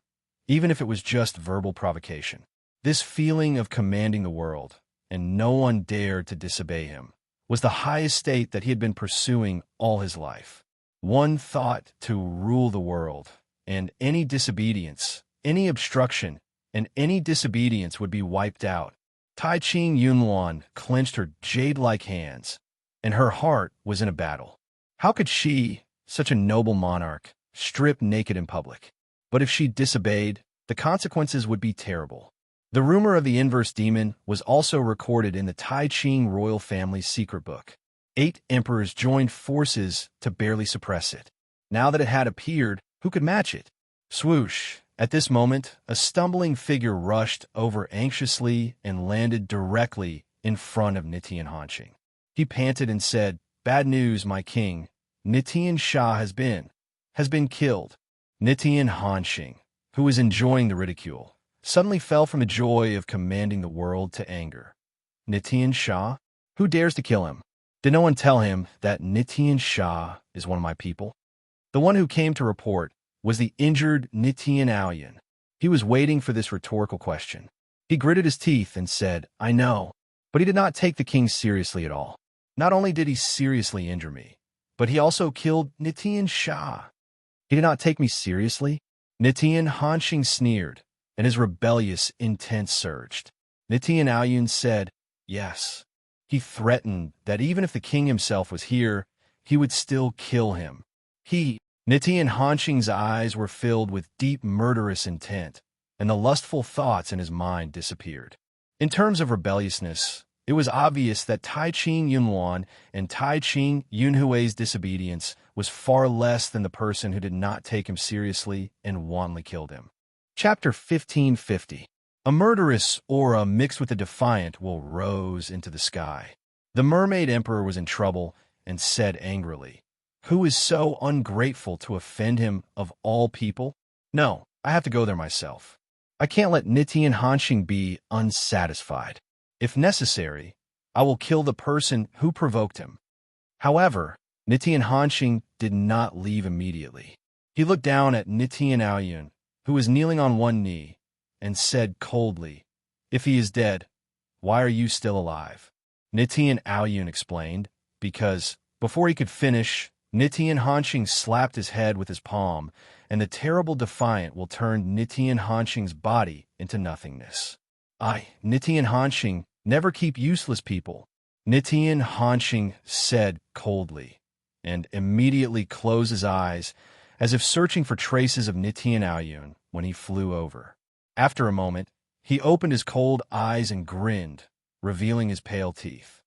Speaker 1: even if it was just verbal provocation. This feeling of commanding the world, and no one dared to disobey him, was the highest state that he had been pursuing all his life. One thought to rule the world, and any disobedience, any obstruction, and any disobedience would be wiped out. Tai Chin Yunwan clenched her jade-like hands, and her heart was in a battle. How could she, such a noble monarch, strip naked in public? But if she disobeyed, the consequences would be terrible. The rumor of the inverse demon was also recorded in the Tai Chin royal family's secret book. 8 emperors joined forces to barely suppress it. Now that it had appeared, who could match it? Swoosh! At this moment, a stumbling figure rushed over anxiously and landed directly in front of Nitian Hanqing. He panted and said, "Bad news, my king. Nitian Shah has been killed." Nitian Hanqing, who was enjoying the ridicule, suddenly fell from the joy of commanding the world to anger. Nitian Shah? Who dares to kill him? Did no one tell him that Nitian Shah is one of my people? The one who came to report was the injured Nitian Aoyan. He was waiting for this rhetorical question. He gritted his teeth and said, "I know." But he did not take the king seriously at all. Not only did he seriously injure me, but he also killed Nitian Shah. He did not take me seriously? Nitian Hanxing sneered, and his rebellious intent surged. Nitian Aoyan said, "Yes." He threatened that even if the king himself was here, he would still kill him. Nitian Hanxing's eyes were filled with deep murderous intent, and the lustful thoughts in his mind disappeared. In terms of rebelliousness, it was obvious that Tai Ching Yunhuan and Tai Ching Yunhui's disobedience was far less than the person who did not take him seriously and wantonly killed him. Chapter 1550. A murderous aura mixed with a defiant will rose into the sky. The mermaid emperor was in trouble and said angrily, "Who is so ungrateful to offend him of all people? No, I have to go there myself. I can't let Nitian Hanxing be unsatisfied. If necessary, I will kill the person who provoked him." However, Nitian Hanxing did not leave immediately. He looked down at Nitian Aoyan, who was kneeling on one knee, and said coldly, "If he is dead, why are you still alive?" Nitian Aoyan explained, because, before he could finish, Nitian Hanxing slapped his head with his palm, and the terrible defiant will turned Nitian Hanxing's body into nothingness. Nitian Hanxing, never keep useless people," Nitian Hanxing said coldly, and immediately closed his eyes, as if searching for traces of Nitian Aoyan when he flew over. After a moment, he opened his cold eyes and grinned, revealing his pale teeth.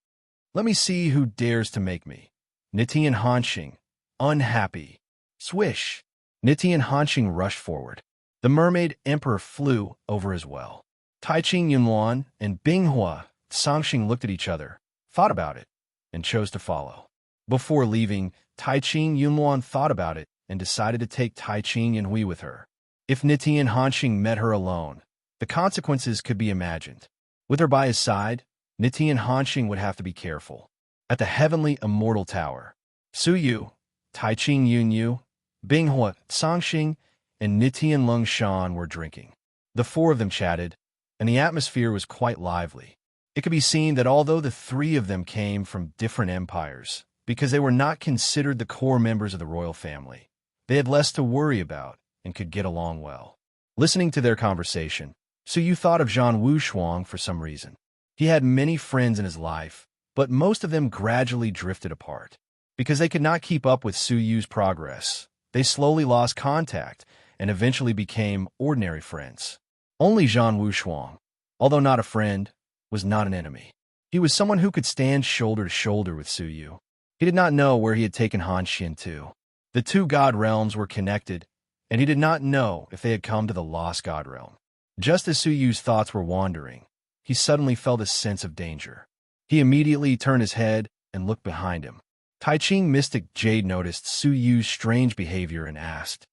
Speaker 1: "Let me see who dares to make me. Nitian Hanxing, unhappy." Swish! Nitian Hanxing rushed forward. The mermaid emperor flew over as well. Tai Ching Yunhuan and Binghua Sangxing looked at each other, thought about it, and chose to follow. Before leaving, Tai Ching Yunhuan thought about it and decided to take Tai Ching Yunhui with her. If Nitian Hanxing met her alone, the consequences could be imagined. With her by his side, Nitian Hanxing would have to be careful. At the heavenly immortal tower, Su Yu, Tai Ching Yunyu, Binghua Sangxing, and Nitian Longshan were drinking. The four of them chatted, and the atmosphere was quite lively. It could be seen that although the three of them came from different empires, because they were not considered the core members of the royal family, they had less to worry about and could get along well. Listening to their conversation, Su Yu thought of Zhang Wushuang for some reason. He had many friends in his life, but most of them gradually drifted apart. Because they could not keep up with Su Yu's progress, they slowly lost contact and eventually became ordinary friends. Only Zhang Wushuang, although not a friend, was not an enemy. He was someone who could stand shoulder to shoulder with Su Yu. He did not know where he had taken Han Xin to. The two god realms were connected, and he did not know if they had come to the lost god realm. Just as Su Yu's thoughts were wandering, he suddenly felt a sense of danger. He immediately turned his head and looked behind him. Tai Ching Mystic Jade noticed Su Yu's strange behavior and asked,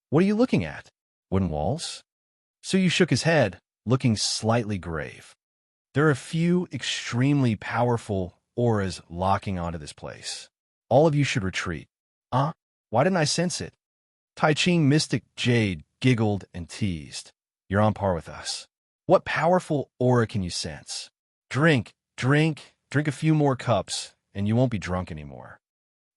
Speaker 1: "What are you looking at? Wooden walls?" Su Yu shook his head, looking slightly grave. "There are a few extremely powerful auras locking onto this place. All of you should retreat." Why didn't I sense it?" Tai Ching Mystic Jade giggled and teased. "You're on par with us. What powerful aura can you sense? Drink a few more cups, and you won't be drunk anymore."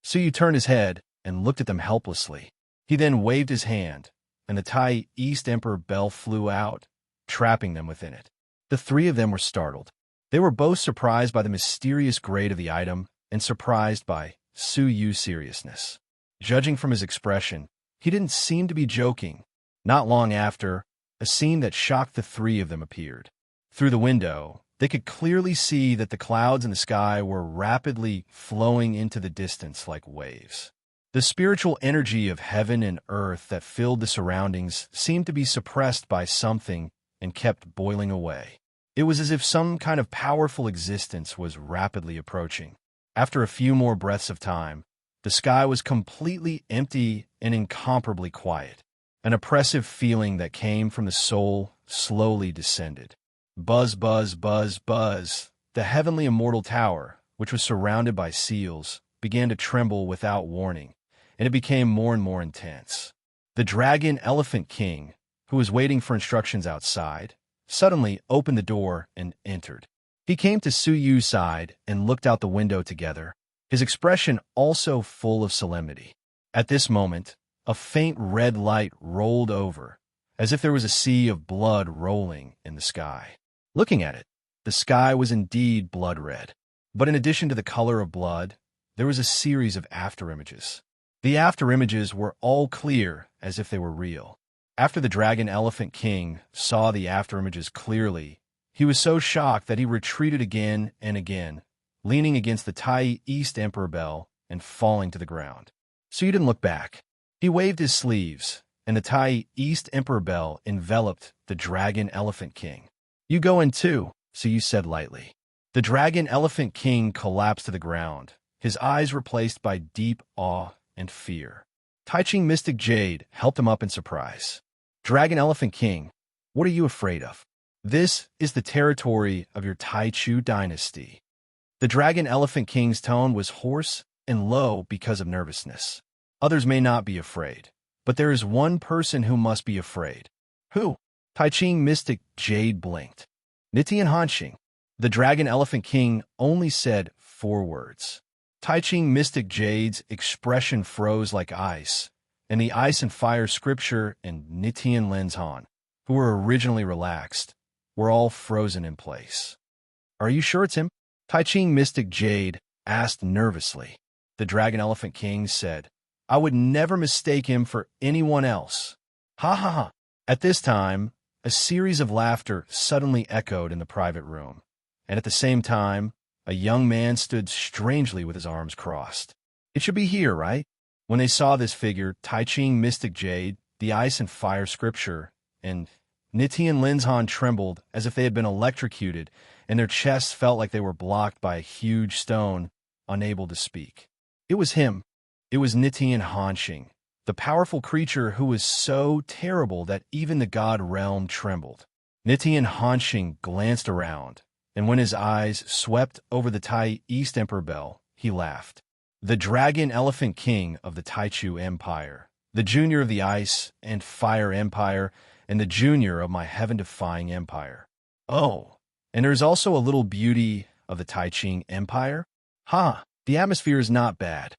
Speaker 1: Su Yu turned his head and looked at them helplessly. He then waved his hand, and the Tai East Emperor bell flew out, trapping them within it. The three of them were startled. They were both surprised by the mysterious grade of the item and surprised by Su Yu's seriousness. Judging from his expression, he didn't seem to be joking. Not long after, a scene that shocked the three of them appeared. Through the window, they could clearly see that the clouds in the sky were rapidly flowing into the distance like waves. The spiritual energy of heaven and earth that filled the surroundings seemed to be suppressed by something and kept boiling away. It was as if some kind of powerful existence was rapidly approaching. After a few more breaths of time, the sky was completely empty and incomparably quiet. An oppressive feeling that came from the soul slowly descended. Buzz, buzz, buzz, buzz. The heavenly immortal tower, which was surrounded by seals, began to tremble without warning, and it became more and more intense. The dragon elephant king, who was waiting for instructions outside, suddenly opened the door and entered. He came to Su Yu's side and looked out the window together, his expression also full of solemnity. At this moment, a faint red light rolled over, as if there was a sea of blood rolling in the sky. Looking at it, the sky was indeed blood red. But in addition to the color of blood, there was a series of afterimages. The afterimages were all clear, as if they were real. After the dragon elephant king saw the afterimages clearly, he was so shocked that he retreated again and again, leaning against the Tai East Emperor bell and falling to the ground. So he didn't look back. He waved his sleeves, and the Tai East Emperor bell enveloped the dragon elephant king. "You go in too," so you said lightly. The dragon elephant king collapsed to the ground, his eyes replaced by deep awe and fear. Tai-Ching Mystic Jade helped him up in surprise. "Dragon elephant king, what are you afraid of? This is the territory of your Taichu dynasty." The dragon elephant king's tone was hoarse and low because of nervousness. "Others may not be afraid, but there is one person who must be afraid." "Who?" Tai-Ching Mystic Jade blinked. "Nitian Hanxing." The dragon elephant king only said 4 words. Tai-Ching Mystic Jade's expression froze like ice, and the ice and fire scripture and Nitian Lenzhan, who were originally relaxed, were all frozen in place. "Are you sure it's him?" Tai-Ching Mystic Jade asked nervously. The dragon elephant king said, "I would never mistake him for anyone else." Ha ha ha. At this time, a series of laughter suddenly echoed in the private room, and at the same time, a young man stood strangely with his arms crossed. "It should be here, right?" When they saw this figure, Tai-Ching Mystic Jade, the ice and fire scripture, and Nitian Lenzhan trembled as if they had been electrocuted, and their chests felt like they were blocked by a huge stone, unable to speak. It was him. It was Nitian Hanxing, the powerful creature who was so terrible that even the god realm trembled. Nitian Hanxing glanced around, and when his eyes swept over the Tai East Emperor bell, he laughed. The dragon elephant king of the Taichu Empire, the junior of the Ice and Fire Empire, and the junior of my heaven-defying empire. "Oh, and there's also a little beauty of the Tai-Ching Empire? Ha, the atmosphere is not bad."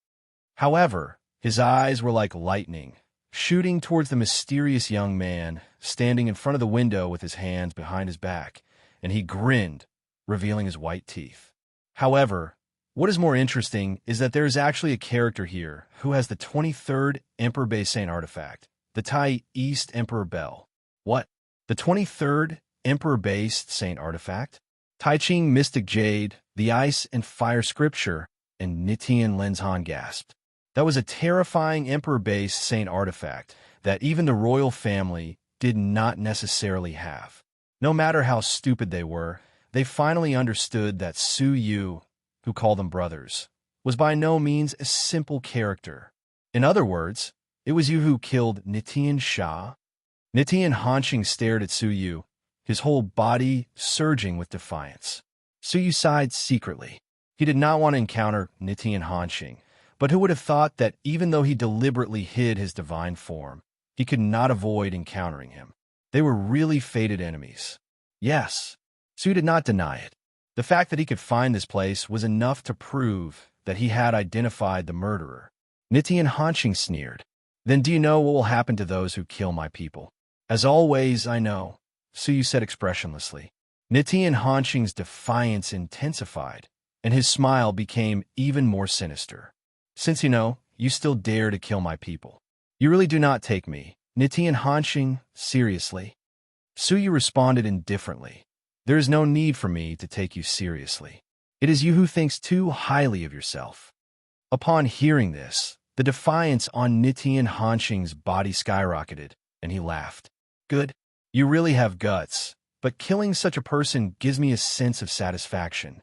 Speaker 1: However, his eyes were like lightning, shooting towards the mysterious young man standing in front of the window with his hands behind his back, and he grinned, revealing his white teeth. However, what is more interesting is that there is actually a character here who has the 23rd Emperor Bay Saint artifact, the Tai East Emperor Bell. What? The 23rd Emperor Based Saint artifact? Tai-Ching Mystic Jade, the Ice and Fire Scripture, and Nitian Lenzhan gasped. That was a terrifying Emperor-based Saint artifact that even the royal family did not necessarily have. No matter how stupid they were, they finally understood that Su Yu, who called them brothers, was by no means a simple character. In other words, it was you who killed Nitian Sha. Nitian Hanxing stared at Su Yu, his whole body surging with defiance. Su Yu sighed secretly. He did not want to encounter Nitian Hanxing, but who would have thought that even though he deliberately hid his divine form, he could not avoid encountering him. They were really fated enemies. Yes, Su did not deny it. The fact that he could find this place was enough to prove that he had identified the murderer. Nitian Hanxing sneered. "Then do you know what will happen to those who kill my people?" "As always, I know," Su Yu said expressionlessly. Nitian Hanxing's defiance intensified, and his smile became even more sinister. "Since you know, you still dare to kill my people. You really do not take me, Nitian Hanxing, seriously?" Su Yu responded indifferently. "There is no need for me to take you seriously. It is you who thinks too highly of yourself." Upon hearing this, the defiance on Nitian Hanxing's body skyrocketed, and he laughed. "Good. You really have guts, but killing such a person gives me a sense of satisfaction."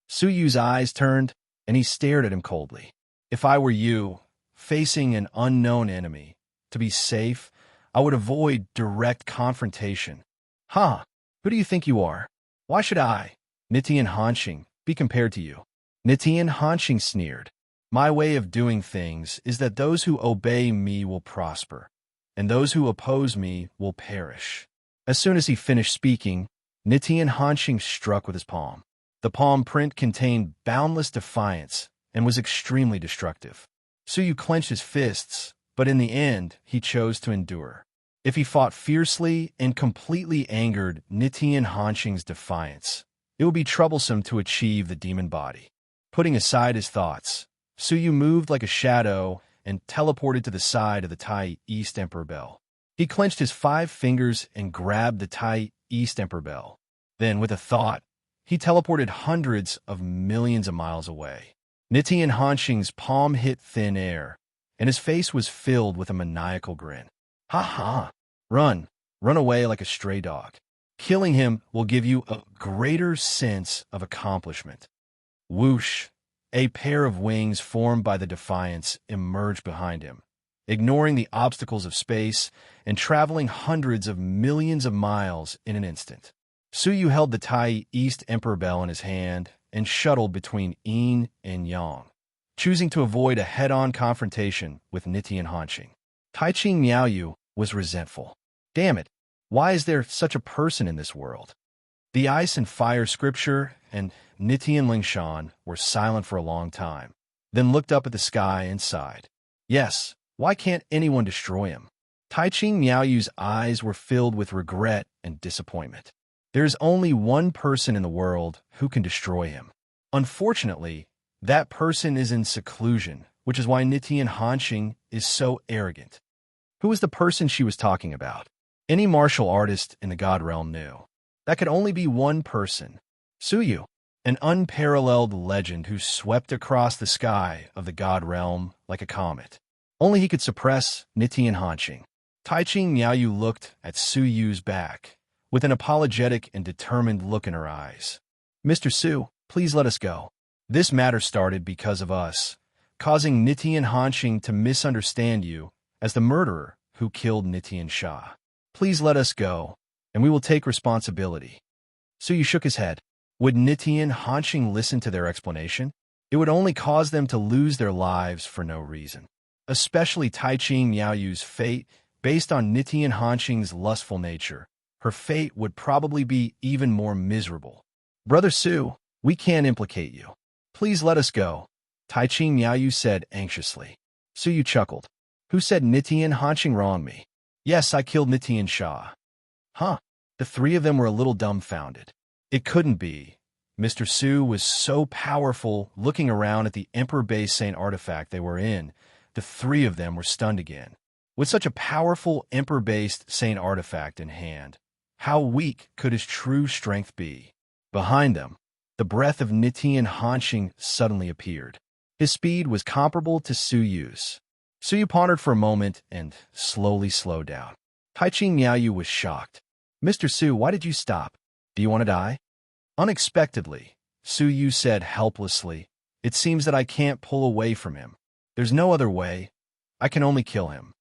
Speaker 1: Su Yu's eyes turned, and he stared at him coldly. "If I were you, facing an unknown enemy, to be safe, I would avoid direct confrontation." "Huh? Who do you think you are? Why should I, Nitian Hanxing, be compared to you?" Nitian Hanxing sneered. "My way of doing things is that those who obey me will prosper. and those who oppose me will perish." As soon as he finished speaking, Nitian Hanxing struck with his palm. The palm print contained boundless defiance and was extremely destructive. Suyu clenched his fists, but in the end, he chose to endure. If he fought fiercely and completely angered Nitian Hanxing's defiance, it would be troublesome to achieve the demon body. Putting aside his thoughts, Suyu moved like a shadow and teleported to the side of the Tai East Emperor Bell. He clenched his 5 fingers and grabbed the Tai East Emperor Bell. Then, with a thought, he teleported hundreds of millions of miles away. Nitian Hanxing's palm hit thin air, and his face was filled with a maniacal grin. "Ha ha! Run away like a stray dog. Killing him will give you a greater sense of accomplishment." Whoosh! A pair of wings formed by the defiance emerged behind him, ignoring the obstacles of space and traveling hundreds of millions of miles in an instant. Suyu held the Tai East Emperor Bell in his hand and shuttled between yin and yang, choosing to avoid a head-on confrontation with Nitian Hanxing. Taichi Miaoyu was resentful. Damn it, why is there such a person in this world? The Ice and Fire Scripture and Nitian Lingshan were silent for a long time, then looked up at the sky and sighed. Yes, why can't anyone destroy him? Taichi Miaoyu's eyes were filled with regret and disappointment. There is only one person in the world who can destroy him. Unfortunately, that person is in seclusion, which is why Nitian Hanxing is so arrogant. Who was the person she was talking about? Any martial artist in the God Realm knew. That could only be one person. Suyu, an unparalleled legend who swept across the sky of the God Realm like a comet. Only he could suppress Nitian Hanxing. Taichi Miaoyu looked at Suyu's back, with an apologetic and determined look in her eyes. "Mr. Su, please let us go. This matter started because of us, causing Nitian Hanxing to misunderstand you as the murderer who killed Nitian Sha. Please let us go, and we will take responsibility." Suyu shook his head. Would Nitian Hanxing listen to their explanation? It would only cause them to lose their lives for no reason. Especially Taichi Miaoyu's fate, based on Nitian Hanxing's lustful nature. Her fate would probably be even more miserable. "Brother Su, we can't implicate you. Please let us go," Taichi Miaoyu said anxiously. Suyu chuckled. "Who said Nitian Hanxing wronged me?" "Yes, I killed Nitian Sha." "Huh?" The 3 of them were a little dumbfounded. It couldn't be. Mr. Su was so powerful. Looking around at the Emperor-based Saint artifact they were in, the 3 of them were stunned again. With such a powerful Emperor-based Saint artifact in hand, how weak could his true strength be? Behind them, the breath of Nitian Hanxing suddenly appeared. His speed was comparable to Suyu's. Suyu pondered for a moment and slowly slowed down. Taichi Miaoyu was shocked. "Mr. Su, why did you stop? Do you want to die?" Unexpectedly, Suyu said helplessly, "It seems that I can't pull away from him. There's no other way. I can only kill him."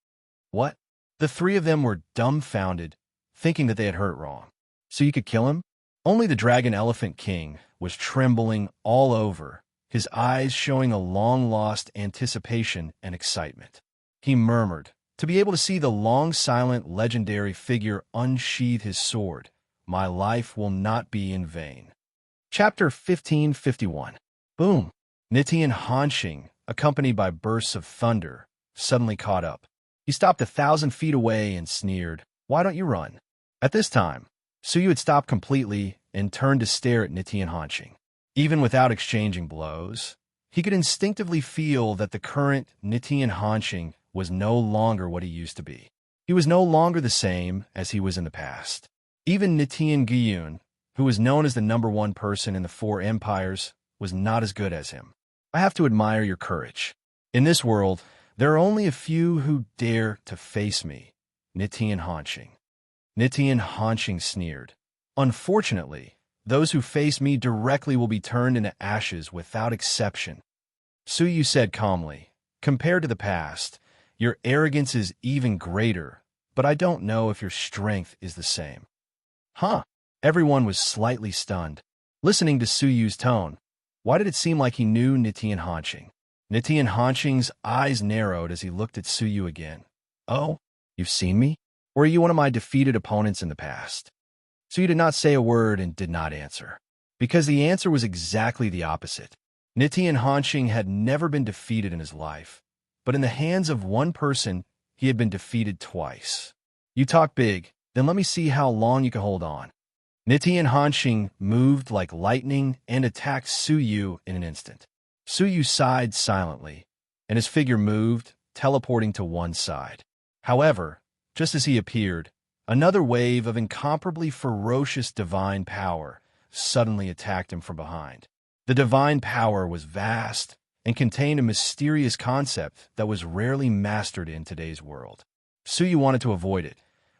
Speaker 1: "What?" The 3 of them were dumbfounded, thinking that they had heard wrong. "So you could kill him?" Only the Dragon Elephant King was trembling all over, his eyes showing a long-lost anticipation and excitement. He murmured, to be able to see the long-silent legendary figure unsheathe his sword. "My life will not be in vain." Chapter 1551. Boom! Nitian Hanxing, accompanied by bursts of thunder, suddenly caught up. He stopped 1,000 feet away and sneered, "Why don't you run?" At this time, Suyu had stopped completely and turned to stare at Nitian Hanxing. Even without exchanging blows, he could instinctively feel that the current Nitian Hanxing was no longer what he used to be. He was no longer the same as he was in the past. Even Nitian Gyun, who was known as the #1 person in the 4 empires, was not as good as him. "I have to admire your courage. In this world, there are only a few who dare to face me." Nitian Hanxing. Nitian Hanxing sneered. "Unfortunately, those who face me directly will be turned into ashes without exception." Suyu said calmly, "Compared to the past, your arrogance is even greater, but I don't know if your strength is the same." "Huh?" Everyone was slightly stunned. Listening to Suyu's tone, why did it seem like he knew Nitian Hanxing? Nitian Hanxing's eyes narrowed as he looked at Suyu again. "Oh, You've seen me? Or are you one of my defeated opponents in the past? Su Yu did not say a word and did not answer. Because the answer was exactly the opposite. Nitian Hanxing had never been defeated in his life, but in the hands of one person, he had been defeated twice. You talk big, then let me see how long you can hold on. Nitian Hanxing moved like lightning and attacked Su Yu in an instant. Su Yu sighed silently, and his figure moved, teleporting to one side. However, just as he appeared, another wave of incomparably ferocious divine power suddenly attacked him from behind. The divine power was vast and contained a mysterious concept that was rarely mastered in today's world. Su Yu wanted to avoid it,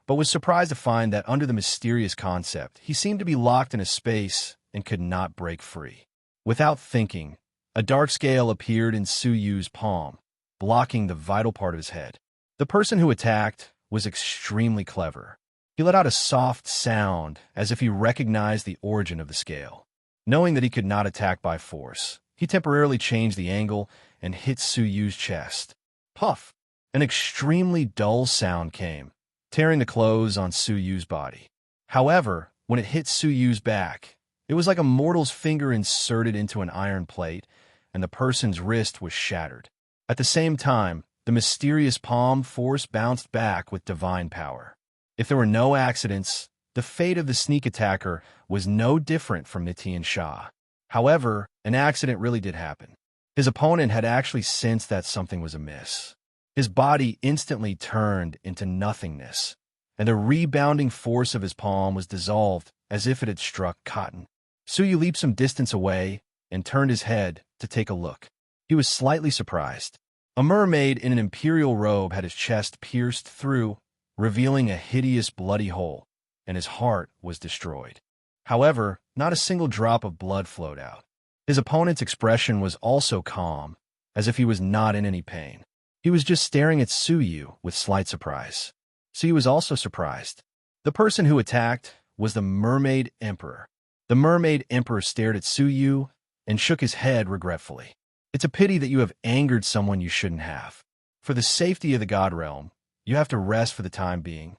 Speaker 1: but was surprised to find that under the mysterious concept, he seemed to be locked in a space and could not break free. Without thinking, a dark scale appeared in Su Yu's palm, blocking the vital part of his head. The person who attacked was extremely clever. He let out a soft sound as if he recognized the origin of the scale. Knowing that he could not attack by force, he temporarily changed the angle and hit Su Yu's chest. Puff! An extremely dull sound came, tearing the clothes on Su Yu's body. However, when it hit Su Yu's back, it was like a mortal's finger inserted into an iron plate, and the person's wrist was shattered. At the same time, the mysterious palm force bounced back with divine power. If there were no accidents, the fate of the sneak attacker was no different from Nitian Sha. However, an accident really did happen. His opponent had actually sensed that something was amiss. His body instantly turned into nothingness, and the rebounding force of his palm was dissolved as if it had struck cotton. Su Yu leaped some distance away and turned his head to take a look. He was slightly surprised. A mermaid in an imperial robe had his chest pierced through, revealing a hideous bloody hole, and his heart was destroyed. However, not a single drop of blood flowed out. His opponent's expression was also calm, as if he was not in any pain. He was just staring at Su Yu with slight surprise. Su Yu was also surprised. The person who attacked was the Mermaid Emperor. The Mermaid Emperor stared at Su Yu and shook his head regretfully. It's a pity that you have angered someone you shouldn't have. For the safety of the God Realm, you have to rest for the time being.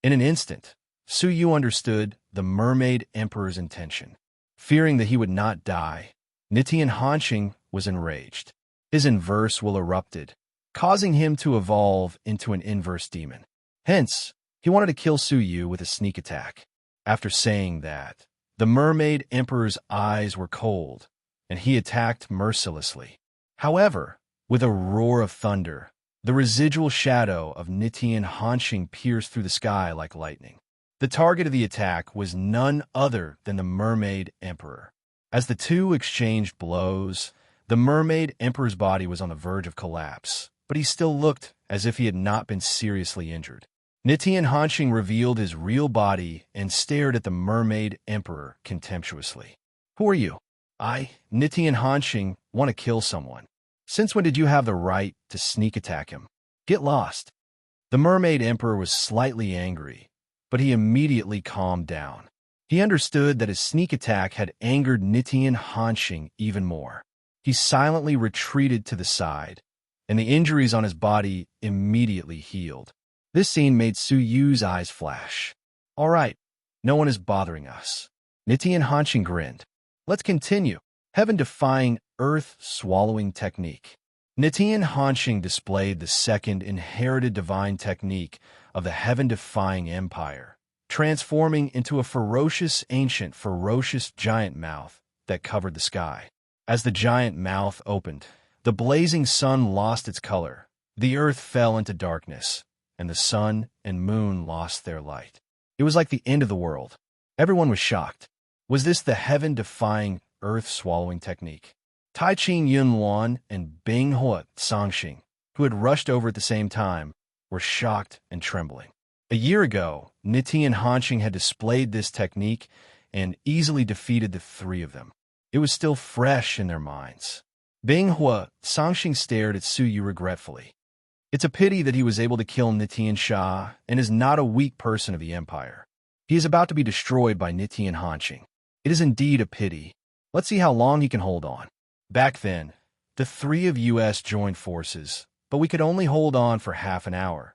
Speaker 1: In an instant, Su Yu understood the Mermaid Emperor's intention. Fearing that he would not die, Nitian Hanxing was enraged. His inverse will erupted, causing him to evolve into an inverse demon. Hence, he wanted to kill Su Yu with a sneak attack. After saying that, the Mermaid Emperor's eyes were cold, and he attacked mercilessly. However, with a roar of thunder, the residual shadow of Nitian Hanxing pierced through the sky like lightning. The target of the attack was none other than the Mermaid Emperor. As the two exchanged blows, the Mermaid Emperor's body was on the verge of collapse, but he still looked as if he had not been seriously injured. Nitian Hanxing revealed his real body and stared at the Mermaid Emperor contemptuously. Who are you? I, Nitian Hanxing, want to kill someone. Since when did you have the right to sneak attack him? Get lost. The Mermaid Emperor was slightly angry, but he immediately calmed down. He understood that his sneak attack had angered Nitian Hanxing even more. He silently retreated to the side, and the injuries on his body immediately healed. This scene made Su Yu's eyes flash. All right, no one is bothering us. Nitian Hanxing grinned. Let's continue. Heaven-defying, earth-swallowing technique. Nitian Hanxing displayed the second inherited divine technique of the heaven-defying empire, transforming into a ferocious giant mouth that covered the sky. As the giant mouth opened, the blazing sun lost its color, the earth fell into darkness, and the sun and moon lost their light. It was like the end of the world. Everyone was shocked. Was this the heaven-defying, earth-swallowing technique? Tai Qing Yunluan and Bing Hua Sangxing, who had rushed over at the same time, were shocked and trembling. A year ago, Nitian Hanxing had displayed this technique and easily defeated the three of them. It was still fresh in their minds. Bing Hua Sangxing stared at Su Yu regretfully. It's a pity that he was able to kill Nitian Sha and is not a weak person of the empire. He is about to be destroyed by Nitian Hanxing. It is indeed a pity. Let's see how long he can hold on. Back then, the three of us joined forces, but we could only hold on for half an hour.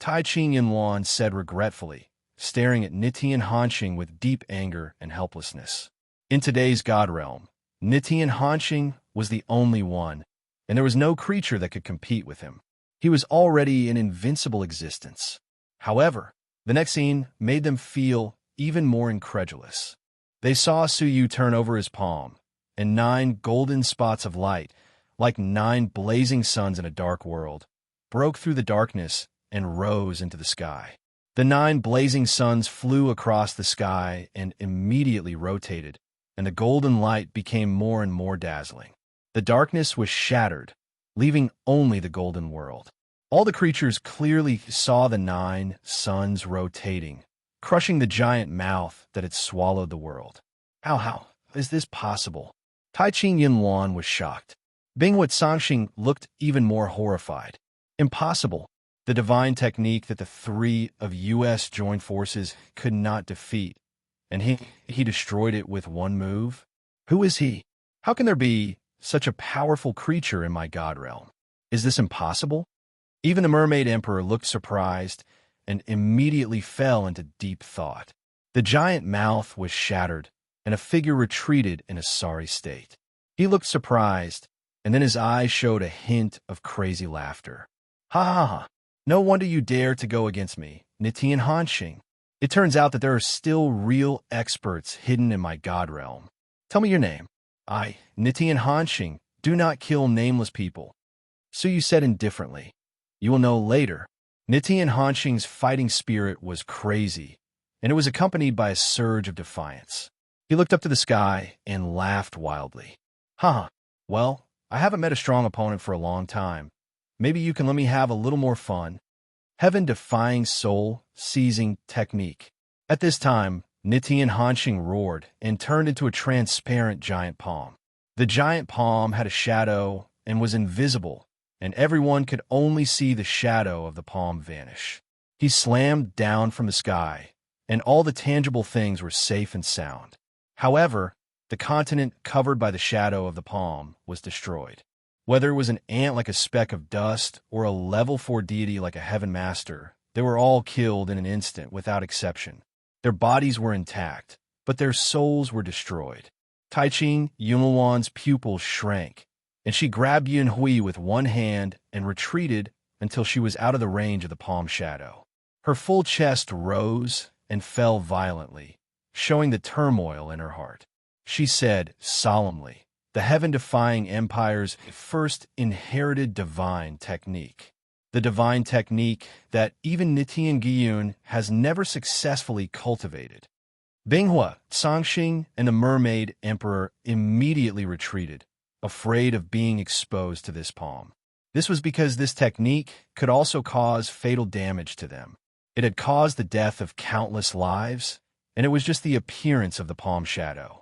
Speaker 1: Tai Ching Yinluan said regretfully, staring at Nitian Hanqing with deep anger and helplessness. In today's God realm, Nitian Hanqing was the only one, and there was no creature that could compete with him. He was already an invincible existence. However, the next scene made them feel even more incredulous. They saw Suyu turn over his palm, and 9 golden spots of light, like 9 blazing suns in a dark world, broke through the darkness and rose into the sky. The 9 blazing suns flew across the sky and immediately rotated, and the golden light became more and more dazzling. The darkness was shattered, leaving only the golden world. All the creatures clearly saw the 9 suns rotating, crushing the giant mouth that had swallowed the world. How is this possible? Tai Ching Yinluan was shocked. Binghua Sangxing looked even more horrified. Impossible. The divine technique that the 3 of U.S. joined forces could not defeat, and he destroyed it with one move? Who is he? How can there be such a powerful creature in my god realm? Is this impossible? Even the Mermaid Emperor looked surprised and immediately fell into deep thought. The giant mouth was shattered, and a figure retreated in a sorry state. He looked surprised, and then his eyes showed a hint of crazy laughter. Ha ha ha! No wonder you dare to go against me, Nitian Hanqing. It turns out that there are still real experts hidden in my god realm. Tell me your name. I, Nitian Hanqing, do not kill nameless people. Suyu said indifferently. You will know later. Nitian Hanqing's fighting spirit was crazy, and it was accompanied by a surge of defiance. He looked up to the sky and laughed wildly. Huh, well, I haven't met a strong opponent for a long time. Maybe you can let me have a little more fun. Heaven-defying soul-seizing technique. At this time, Nitian Hanqing roared and turned into a transparent giant palm. The giant palm had a shadow and was invisible, and everyone could only see the shadow of the palm vanish. He slammed down from the sky, and all the tangible things were safe and sound. However, the continent covered by the shadow of the palm was destroyed. Whether it was an ant like a speck of dust or a level 4 deity like a heaven master, they were all killed in an instant without exception. Their bodies were intact, but their souls were destroyed. Tai Ching Yunluan's pupils shrank, and she grabbed Yin Hui with one hand and retreated until she was out of the range of the palm shadow. Her full chest rose and fell violently, showing the turmoil in her heart. She said solemnly, the heaven-defying empire's first inherited divine technique. The divine technique that even Nitian Gyun has never successfully cultivated. Binghua, Sangxing, and the Mermaid Emperor immediately retreated, afraid of being exposed to this palm. This was because this technique could also cause fatal damage to them. It had caused the death of countless lives, and it was just the appearance of the palm shadow.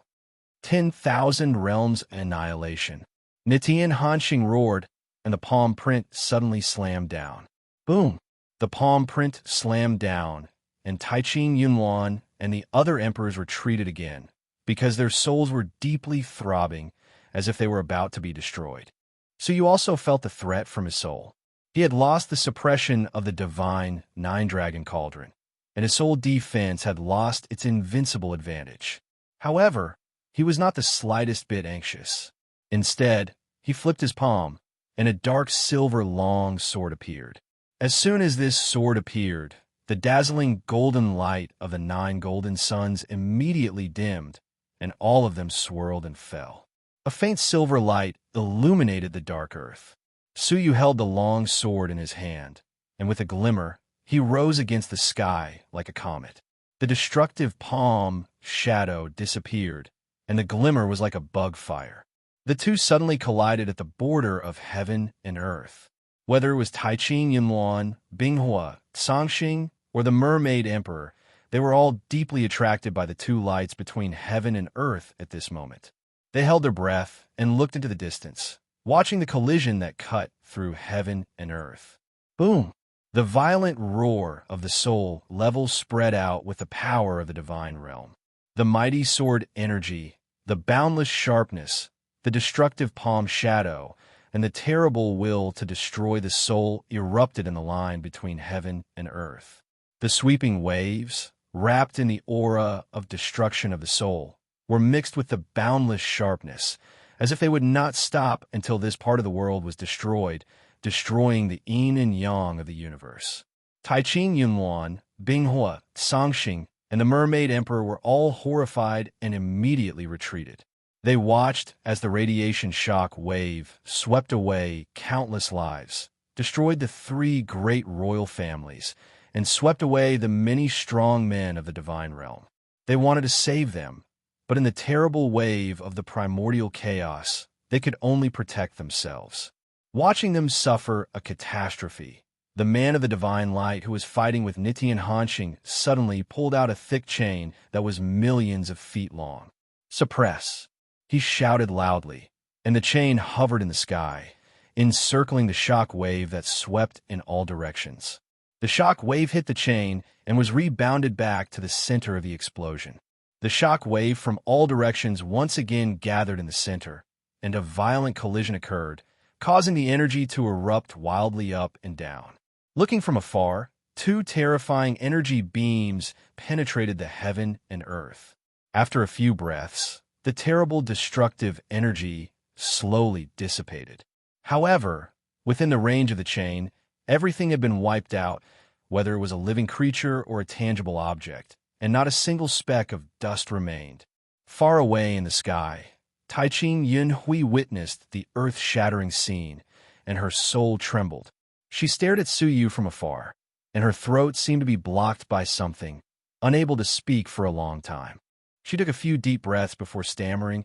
Speaker 1: 10,000 realms annihilation. Nitian Hanqing roared, and the palm print suddenly slammed down. Boom! The palm print slammed down, and Tai Ching Yunluan and the other emperors retreated again, because their souls were deeply throbbing, as if they were about to be destroyed. So you also felt the threat from his soul. He had lost the suppression of the divine 9-dragon cauldron, and his soul defense had lost its invincible advantage. However, he was not the slightest bit anxious. Instead, he flipped his palm, and a dark silver long sword appeared. As soon as this sword appeared, the dazzling golden light of the 9 golden suns immediately dimmed, and all of them swirled and fell. A faint silver light illuminated the dark earth. Suyu held the long sword in his hand, and with a glimmer, he rose against the sky like a comet. The destructive palm shadow disappeared, and the glimmer was like a bug fire. The two suddenly collided at the border of heaven and earth. Whether it was Tai Ching Yunluan, Binghua, Sangxing, or the Mermaid Emperor, they were all deeply attracted by the two lights between heaven and earth at this moment. They held their breath and looked into the distance, watching the collision that cut through heaven and earth. Boom! The violent roar of the soul level spread out with the power of the divine realm. The mighty sword energy, the boundless sharpness, the destructive palm shadow, and the terrible will to destroy the soul erupted in the line between heaven and earth. The sweeping waves, wrapped in the aura of destruction of the soul, were mixed with the boundless sharpness, as if they would not stop until this part of the world was destroyed, destroying the yin and yang of the universe. Taiqing Yunhuan, Binghua, Sangxing, and the Mermaid Emperor were all horrified and immediately retreated. They watched as the radiation shock wave swept away countless lives, destroyed the 3 great royal families, and swept away the many strong men of the divine realm. They wanted to save them, but in the terrible wave of the primordial chaos, they could only protect themselves. Watching them suffer a catastrophe, the man of the divine light who was fighting with Nitian Hanxing suddenly pulled out a thick chain that was millions of feet long. "Suppress!" He shouted loudly, and the chain hovered in the sky, encircling the shock wave that swept in all directions. The shock wave hit the chain and was rebounded back to the center of the explosion. The shock wave from all directions once again gathered in the center, and a violent collision occurred, causing the energy to erupt wildly up and down. Looking from afar, 2 terrifying energy beams penetrated the heaven and earth. After a few breaths, the terrible destructive energy slowly dissipated. However, within the range of the chain, everything had been wiped out, whether it was a living creature or a tangible object, and not a single speck of dust remained. Far away in the sky, Taiqing Yunhui witnessed the earth-shattering scene, and her soul trembled. She stared at Suyu from afar, and her throat seemed to be blocked by something, unable to speak for a long time. She took a few deep breaths before stammering.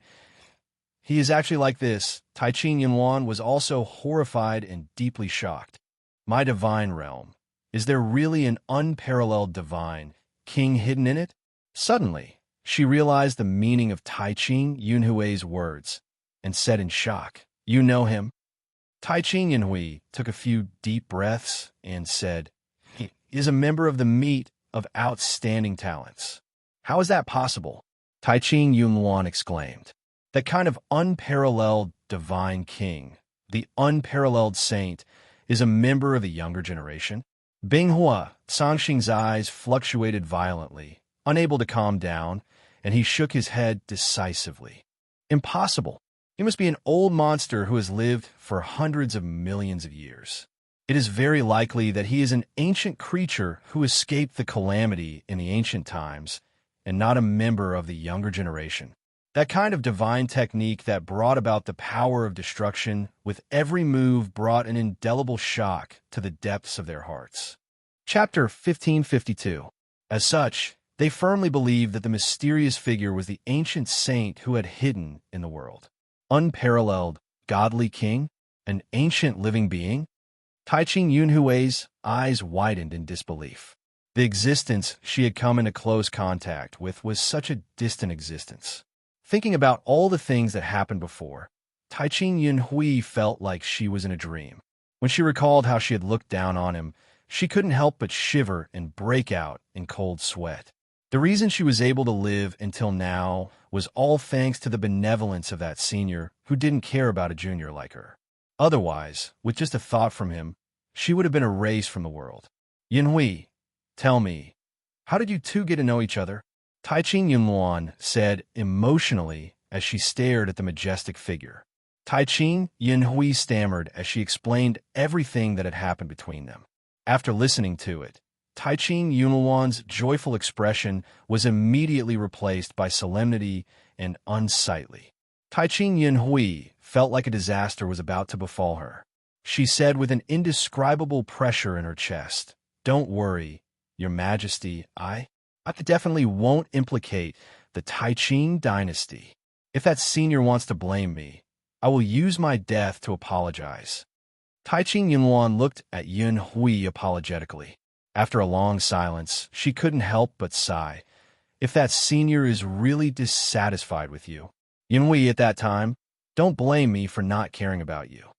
Speaker 1: "He is actually like this." Taiqing Yunhuan was also horrified and deeply shocked. "My divine realm. Is there really an unparalleled divine king hidden in it?" Suddenly, she realized the meaning of Taiqing Yunhui's words, and said in shock, "You know him?" Taiqing Yunhui took a few deep breaths and said, "He is a member of the meet of outstanding talents." "How is that possible?" Taiqing Yunhuan exclaimed. "That kind of unparalleled divine king, the unparalleled saint, is a member of the younger generation?" Binghua, Sangxing's eyes fluctuated violently, unable to calm down, and he shook his head decisively. "Impossible. He must be an old monster who has lived for hundreds of millions of years. It is very likely that he is an ancient creature who escaped the calamity in the ancient times, and not a member of the younger generation. That kind of divine technique that brought about the power of destruction with every move brought an indelible shock to the depths of their hearts." Chapter 1552. As such, they firmly believed that the mysterious figure was the ancient saint who had hidden in the world. Unparalleled, godly king? An ancient living being? Taiqing Yunhui's eyes widened in disbelief. The existence she had come into close contact with was such a distant existence. Thinking about all the things that happened before, Taiqing Yunhui felt like she was in a dream. When she recalled how she had looked down on him, she couldn't help but shiver and break out in cold sweat. The reason she was able to live until now was all thanks to the benevolence of that senior who didn't care about a junior like her. Otherwise, with just a thought from him, she would have been erased from the world. "Yunhui, tell me, how did you two get to know each other?" Taiqing Yunhuan said emotionally as she stared at the majestic figure. Taiqing Yunhui stammered as she explained everything that had happened between them. After listening to it, Taiqing Yunhuan's joyful expression was immediately replaced by solemnity and unsightly. Taiqing Yunhui felt like a disaster was about to befall her. She said with an indescribable pressure in her chest, "Don't worry, Your Majesty, I definitely won't implicate the Taiqing dynasty. If that senior wants to blame me, I will use my death to apologize." Taiqing Yunhuan looked at Yunhui apologetically. After a long silence, she couldn't help but sigh. "If that senior is really dissatisfied with you, Yunhui, at that time, don't blame me for not caring about you."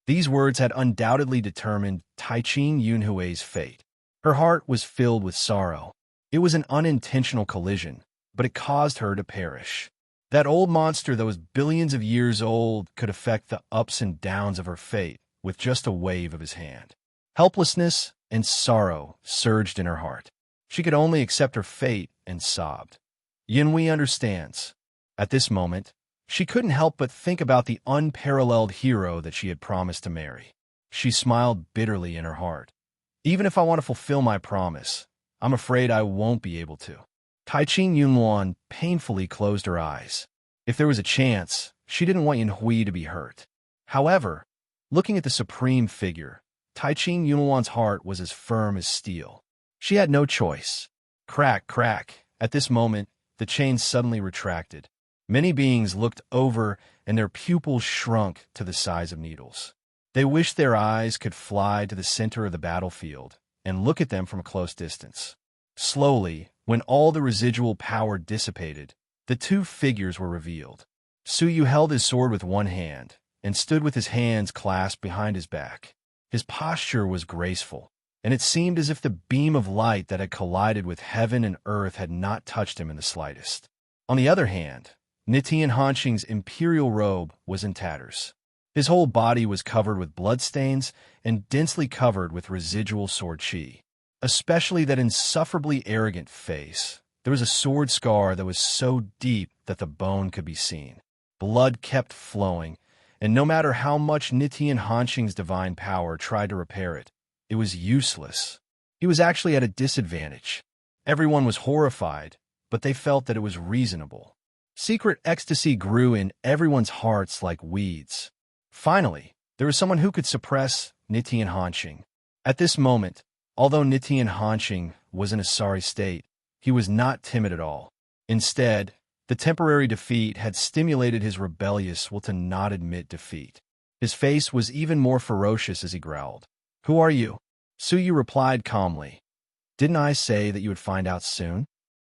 Speaker 1: These words had undoubtedly determined Taiqing Yunhui's fate. Her heart was filled with sorrow. It was an unintentional collision, but it caused her to perish. That old monster that was billions of years old could affect the ups and downs of her fate with just a wave of his hand. Helplessness and sorrow surged in her heart. She could only accept her fate and sobbed. Yinhui understands. At this moment, she couldn't help but think about the unparalleled hero that she had promised to marry. She smiled bitterly in her heart. Even if I want to fulfill my promise, I'm afraid I won't be able to. Taiqing Yunluan painfully closed her eyes. If there was a chance, she didn't want Yinhui to be hurt. However, looking at the supreme figure, Taiqing Yunluan's heart was as firm as steel. She had no choice. Crack, crack. At this moment, the chain suddenly retracted. Many beings looked over, and their pupils shrunk to the size of needles. They wished their eyes could fly to the center of the battlefield and look at them from a close distance. Slowly, when all the residual power dissipated, the two figures were revealed. Suyu held his sword with one hand and stood with his hands clasped behind his back. His posture was graceful, and it seemed as if the beam of light that had collided with heaven and earth had not touched him in the slightest. On the other hand, Nitian Hanqing's imperial robe was in tatters. His whole body was covered with bloodstains and densely covered with residual sword chi. Especially that insufferably arrogant face. There was a sword scar that was so deep that the bone could be seen. Blood kept flowing, and no matter how much Nitian Hanqing's divine power tried to repair it, it was useless. He was actually at a disadvantage. Everyone was horrified, but they felt that it was reasonable. Secret ecstasy grew in everyone's hearts like weeds. Finally, there was someone who could suppress Nitian Hanqing. At this moment, although Nitian Hanqing was in a sorry state, he was not timid at all. Instead, the temporary defeat had stimulated his rebellious will to not admit defeat. His face was even more ferocious as he growled. "Who are you?" Suyu replied calmly. "Didn't I say that you would find out soon?"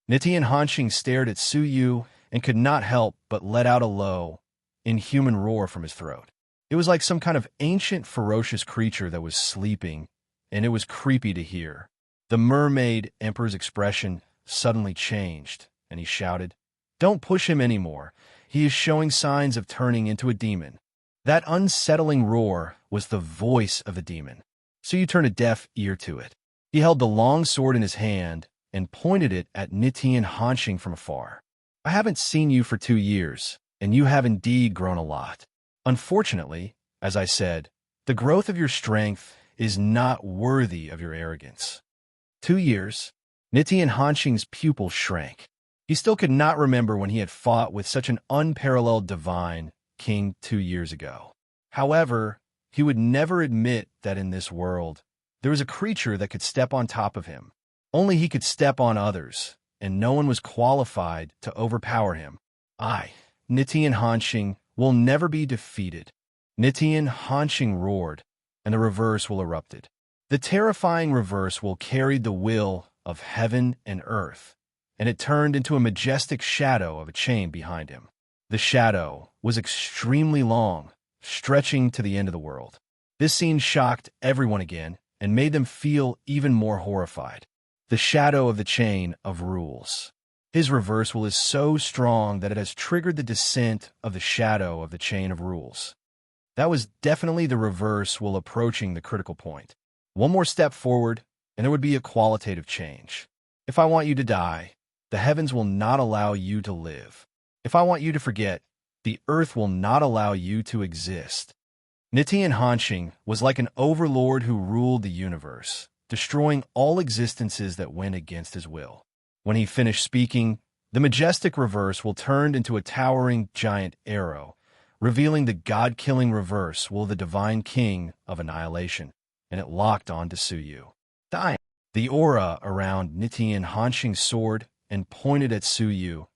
Speaker 1: Nitian Hanqing stared at Suyu and could not help but let out a low, inhuman roar from his throat. It was like some kind of ancient, ferocious creature that was sleeping, and it was creepy to hear. The mermaid emperor's expression suddenly changed, and he shouted, "Don't push him anymore. He is showing signs of turning into a demon." That unsettling roar was the voice of a demon. So you turned a deaf ear to it. He held the long sword in his hand and pointed it at Nitian Hanqing from afar. "I haven't seen you for 2 years, and you have indeed grown a lot. Unfortunately, as I said, the growth of your strength is not worthy of your arrogance." 2 years? Nitian Hanqing's pupils shrank. He still could not remember when he had fought with such an unparalleled divine king 2 years ago. However, he would never admit that in this world, there was a creature that could step on top of him. Only he could step on others, and no one was qualified to overpower him. I, Nitian Hanqing, will never be defeated. Nitian Hanqing roared, and the reversal erupted. The terrifying reversal carried the will of heaven and earth, and it turned into a majestic shadow of a chain behind him. The shadow was extremely long, stretching to the end of the world. This scene shocked everyone again and made them feel even more horrified. The shadow of the chain of rules. His reversal is so strong that it has triggered the descent of the shadow of the chain of rules. That was definitely the reverse while approaching the critical point. One more step forward, and there would be a qualitative change. If I want you to die, the heavens will not allow you to live. If I want you to forget, the earth will not allow you to exist. Nitian Hanqing was like an overlord who ruled the universe, destroying all existences that went against his will. When he finished speaking, the majestic reverse will turned into a towering giant arrow, revealing the god-killing reverse will the divine king of annihilation, and it locked onto Suyu. Die! The aura around Nitian Hanqing's sword and pointed at Suyu,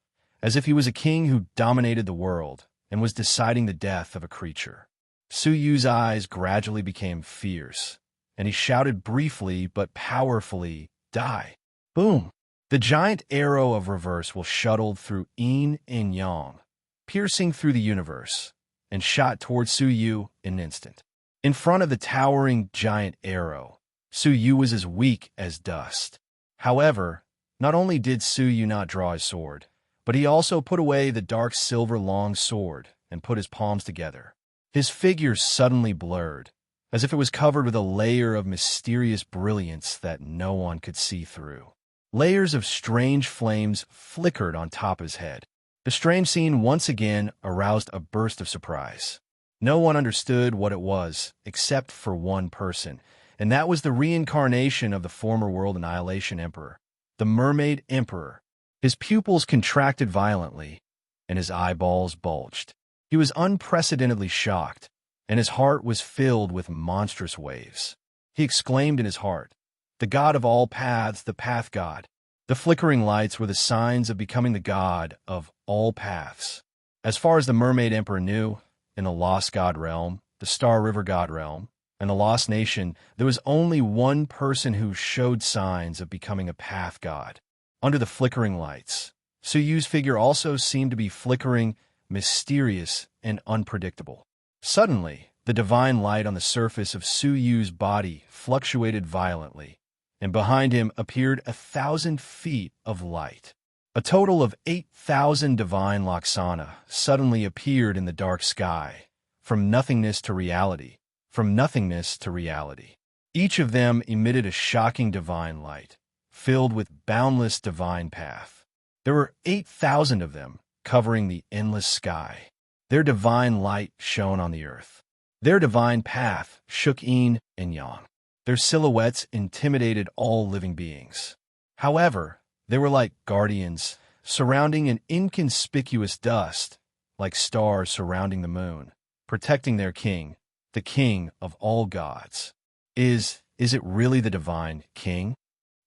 Speaker 1: as if he was a king who dominated the world and was deciding the death of a creature. Suyu's eyes gradually became fierce, and he shouted briefly but powerfully, "Die!" Boom! The giant arrow of reverse will shuttled through yin and yang, piercing through the universe, and shot towards Suyu in an instant. In front of the towering giant arrow, Suyu was as weak as dust. However, not only did Suyu not draw his sword, But he also put away the dark silver long sword and put his palms together. His figure suddenly blurred, as if it was covered with a layer of mysterious brilliance that no one could see through. Layers of strange flames flickered on top of his head. The strange scene once again aroused a burst of surprise. No one understood what it was, except for one person, and that was the reincarnation of the former World Annihilation Emperor, the Mermaid Emperor. His pupils contracted violently, and his eyeballs bulged. He was unprecedentedly shocked, and his heart was filled with monstrous waves. He exclaimed in his heart, "The God of all paths, the Path God." The flickering lights were the signs of becoming the God of all paths. As far as the Mermaid Emperor knew, in the Lost God realm, the Star River God realm, and the Lost Nation, there was only one person who showed signs of becoming a Path God. Under the flickering lights, Suyu's figure also seemed to be flickering, mysterious, and unpredictable. Suddenly, the divine light on the surface of Suyu's body fluctuated violently, and behind him appeared 1,000 feet of light. A total of 8,000 divine Laksana suddenly appeared in the dark sky, from nothingness to reality, from nothingness to reality. Each of them emitted a shocking divine light, filled with boundless divine path. There were 8,000 of them, covering the endless sky. Their divine light shone on the earth. Their divine path shook yin and yang. Their silhouettes intimidated all living beings. However, they were like guardians, surrounding an inconspicuous dust, like stars surrounding the moon, protecting their king, the king of all gods. Is it really the divine king?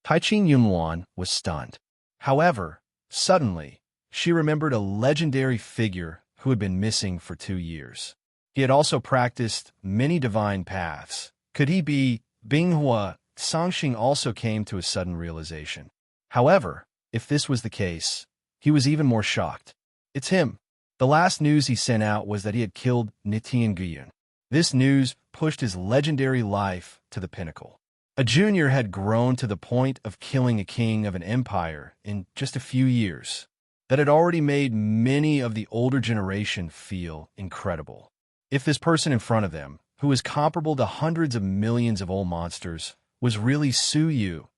Speaker 1: Taiqing Yunhuan was stunned. However, suddenly, she remembered a legendary figure who had been missing for 2 years. He had also practiced many divine paths. Could he be Binghua? Sangxing also came to a sudden realization. However, if this was the case, he was even more shocked. It's him. The last news he sent out was that he had killed Nitian Guyun. This news pushed his legendary life to the pinnacle. A junior had grown to the point of killing a king of an empire in just a few years. That had already made many of the older generation feel incredible. If this person in front of them, who was comparable to hundreds of millions of old monsters, was really Suyu,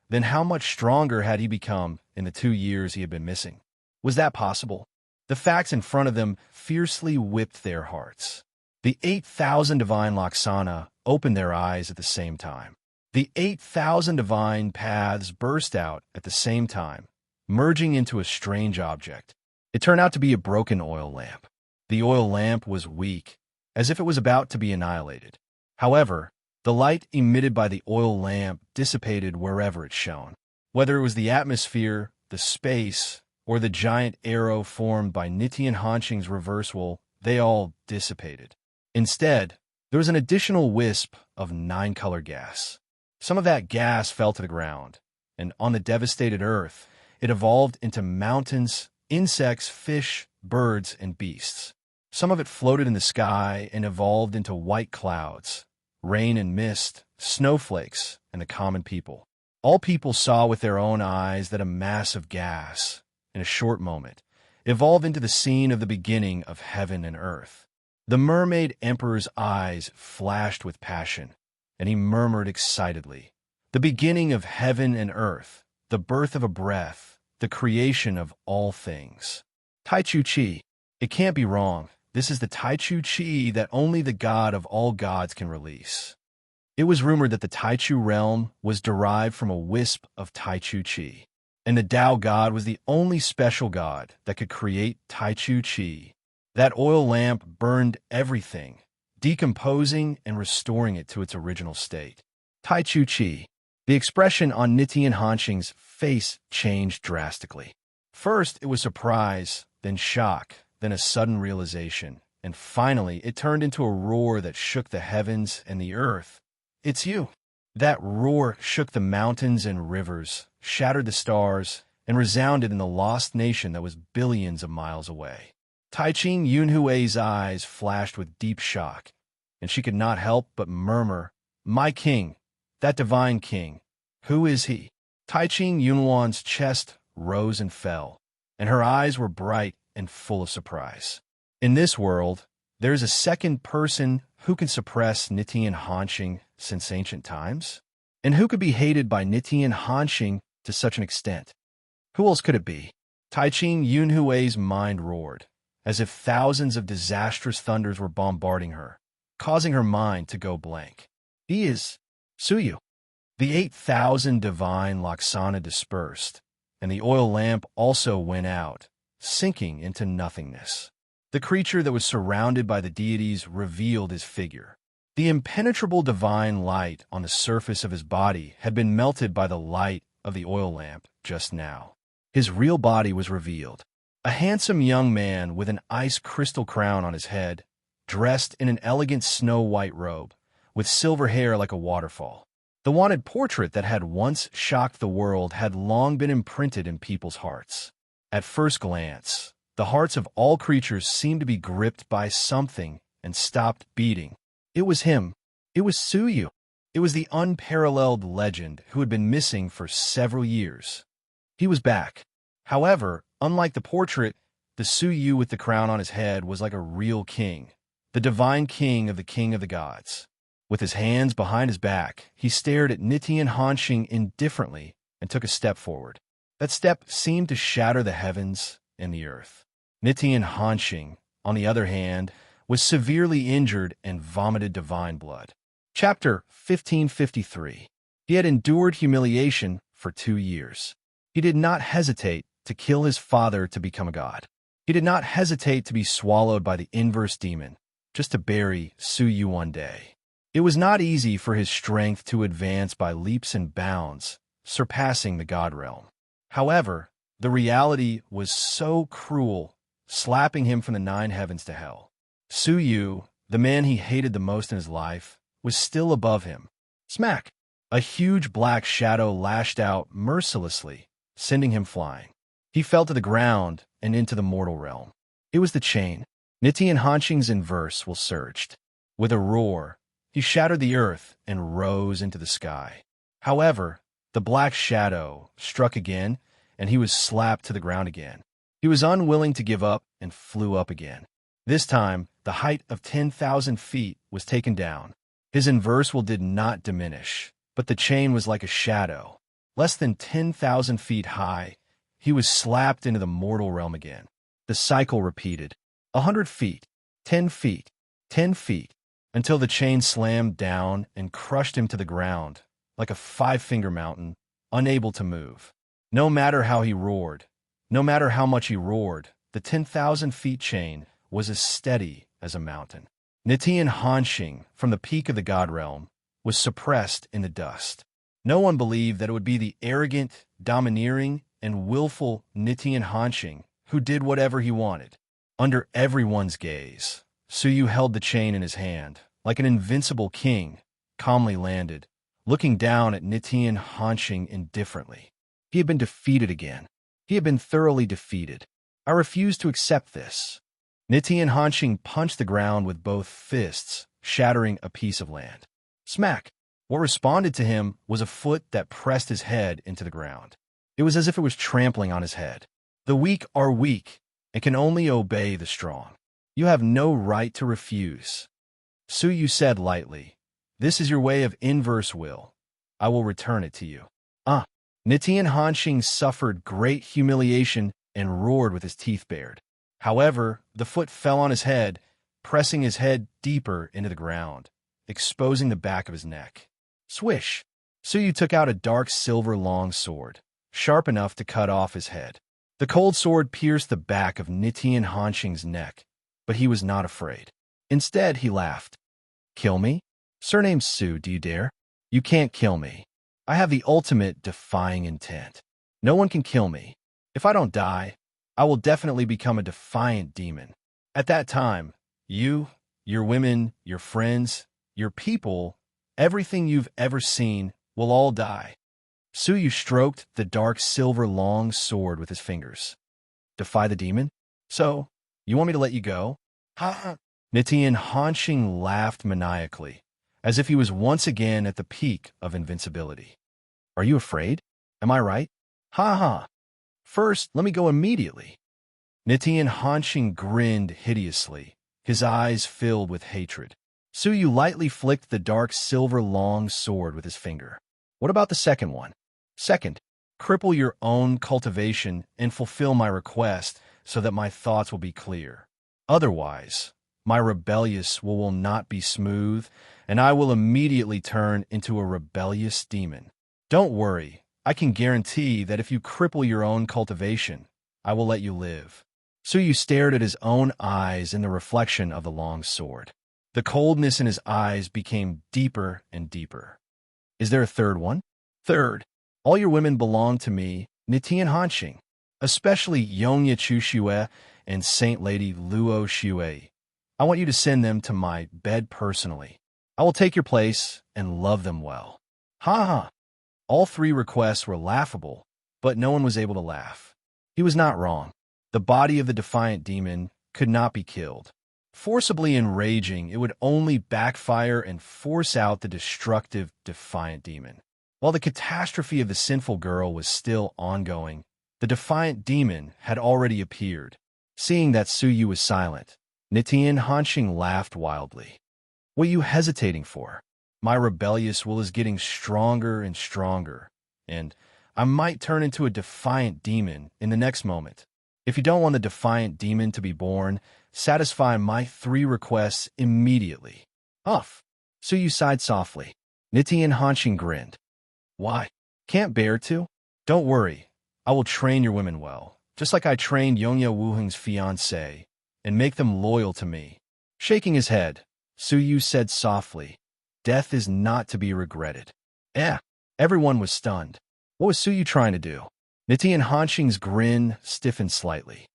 Speaker 1: then how much stronger had he become in the 2 years he had been missing? Was that possible? The facts in front of them fiercely whipped their hearts. The 8,000 divine Laksana opened their eyes at the same time. The 8,000 divine paths burst out at the same time, merging into a strange object. It turned out to be a broken oil lamp. The oil lamp was weak, as if it was about to be annihilated. However, the light emitted by the oil lamp dissipated wherever it shone. Whether it was the atmosphere, the space, or the giant arrow formed by Nitian Hanqing's reversal, they all dissipated. Instead, there was an additional wisp of 9-color gas. Some of that gas fell to the ground, and on the devastated earth, it evolved into mountains, insects, fish, birds, and beasts. Some of it floated in the sky and evolved into white clouds, rain and mist, snowflakes, and the common people. All people saw with their own eyes that a mass of gas, in a short moment, evolved into the scene of the beginning of heaven and earth. The Mermaid Emperor's eyes flashed with passion, and he murmured excitedly, "The beginning of heaven and earth, the birth of a breath, the creation of all things. Taichu Chi. It can't be wrong. This is the Taichu Chi that only the God of all gods can release." It was rumored that the Taichu realm was derived from a wisp of Taichu Chi, and the Tao God was the only special God that could create Taichu Chi. That oil lamp burned everything, decomposing and restoring it to its original state. Taichu Chi. The expression on Nitian Hanqing's face changed drastically. First, it was surprise, then shock, then a sudden realization, and finally, it turned into a roar that shook the heavens and the earth. "It's you." That roar shook the mountains and rivers, shattered the stars, and resounded in the lost nation that was billions of miles away. Taiqing Yunhui's eyes flashed with deep shock, and she could not help but murmur, "My king, that divine king, who is he?" Taiqing Yunhuan's chest rose and fell, and her eyes were bright and full of surprise. In this world, there is a second person who can suppress Nitian Hanxing since ancient times? And who could be hated by Nitian Hanxing to such an extent? Who else could it be? Taiqing Yunhui's mind roared, as if thousands of disastrous thunders were bombarding her, causing her mind to go blank. He is Suyu. The 8,000 divine Laksana dispersed, and the oil lamp also went out, sinking into nothingness. The creature that was surrounded by the deities revealed his figure. The impenetrable divine light on the surface of his body had been melted by the light of the oil lamp just now. His real body was revealed. A handsome young man with an ice crystal crown on his head, dressed in an elegant snow-white robe, with silver hair like a waterfall. The wanted portrait that had once shocked the world had long been imprinted in people's hearts. At first glance, the hearts of all creatures seemed to be gripped by something and stopped beating. It was him. It was Suyu. It was the unparalleled legend who had been missing for several years. He was back. However, unlike the portrait, the Suyu with the crown on his head was like a real king, the divine king of the gods. With his hands behind his back, he stared at Nitian Hanxing indifferently and took a step forward. That step seemed to shatter the heavens and the earth. Nitian Hanxing, on the other hand, was severely injured and vomited divine blood. Chapter 1553. He had endured humiliation for 2 years. He did not hesitate to kill his father to become a god. He did not hesitate to be swallowed by the inverse demon, just to bury Suyu one day. It was not easy for his strength to advance by leaps and bounds, surpassing the god realm. However, the reality was so cruel, slapping him from the 9 heavens to hell. Suyu, the man he hated the most in his life, was still above him. Smack! A huge black shadow lashed out mercilessly, sending him flying. He fell to the ground and into the mortal realm. It was the chain. Nitian Hanxing's inverse will surged. With a roar, he shattered the earth and rose into the sky. However, the black shadow struck again, and he was slapped to the ground again. He was unwilling to give up and flew up again. This time, the height of 10,000 feet was taken down. His inversal did not diminish, but the chain was like a shadow. Less than 10,000 feet high, he was slapped into the mortal realm again. The cycle repeated. 100 feet, 10 feet, 10 feet, until the chain slammed down and crushed him to the ground, like a 5-finger mountain, unable to move. No matter how he roared, no matter how much he roared, the 10,000 feet chain was as steady as a mountain. Nitian Hanxing, from the peak of the god realm, was suppressed in the dust. No one believed that it would be the arrogant, domineering, and willful Nitian Hanxing who did whatever he wanted. Under everyone's gaze, Suyu held the chain in his hand, like an invincible king, calmly landed, looking down at Nitian Hanxing indifferently. He had been defeated again. He had been thoroughly defeated. I refuse to accept this. Nitian Hanxing punched the ground with both fists, shattering a piece of land. Smack! What responded to him was a foot that pressed his head into the ground. It was as if it was trampling on his head. The weak are weak and can only obey the strong. You have no right to refuse. Suyu said lightly, "This is your way of inverse will. I will return it to you." Nitian Hanxing suffered great humiliation and roared with his teeth bared. However, the foot fell on his head, pressing his head deeper into the ground, exposing the back of his neck. Swish! Suyu took out a dark silver long sword, sharp enough to cut off his head. The cold sword pierced the back of Nitian Hanxing's neck, but he was not afraid. Instead, he laughed. "Kill me? Surname Su, do you dare? You can't kill me. I have the ultimate defying intent. No one can kill me. If I don't die, I will definitely become a defiant demon. At that time, you, your women, your friends, your people, everything you've ever seen will all die." Suyu stroked the dark silver long sword with his fingers. "Defy the demon? So, you want me to let you go?" Ha! Nitian Hanxing laughed maniacally, as if he was once again at the peak of invincibility. "Are you afraid? Am I right? Ha ha! First, let me go immediately. Nitian Hanxing grinned hideously, his eyes filled with hatred. Suyu lightly flicked the dark silver long sword with his finger. What about the second one? Second, cripple your own cultivation and fulfill my request so that my thoughts will be clear. Otherwise, my rebellious will not be smooth, and I will immediately turn into a rebellious demon. Don't worry, I can guarantee that if you cripple your own cultivation, I will let you live. Suyu stared at his own eyes in the reflection of the long sword. The coldness in his eyes became deeper and deeper. Is there a third one? Third, all your women belong to me, Nitian Hanxing, especially Yongya Chushue and Saint Lady Luo Xue. I want you to send them to my bed personally. I will take your place and love them well. Ha ha. All three requests were laughable, but no one was able to laugh. He was not wrong. The body of the defiant demon could not be killed. Forcibly enraging, it would only backfire and force out the destructive, defiant demon. While the catastrophe of the sinful girl was still ongoing, the defiant demon had already appeared. Seeing that Suyu was silent, Nitian Hanxing laughed wildly. What are you hesitating for? My rebellious will is getting stronger and stronger, and I might turn into a defiant demon in the next moment. If you don't want the defiant demon to be born, satisfy my three requests immediately. Huff. Suyu sighed softly. Nitian Hanxing grinned. Why? Can't bear to? Don't worry. I will train your women well, just like I trained Yongya Wuheng's fiancé, and make them loyal to me. Shaking his head, Suyu said softly, Death is not to be regretted. Everyone was stunned. What was Suyu trying to do? Nitian Hanxing's grin stiffened slightly.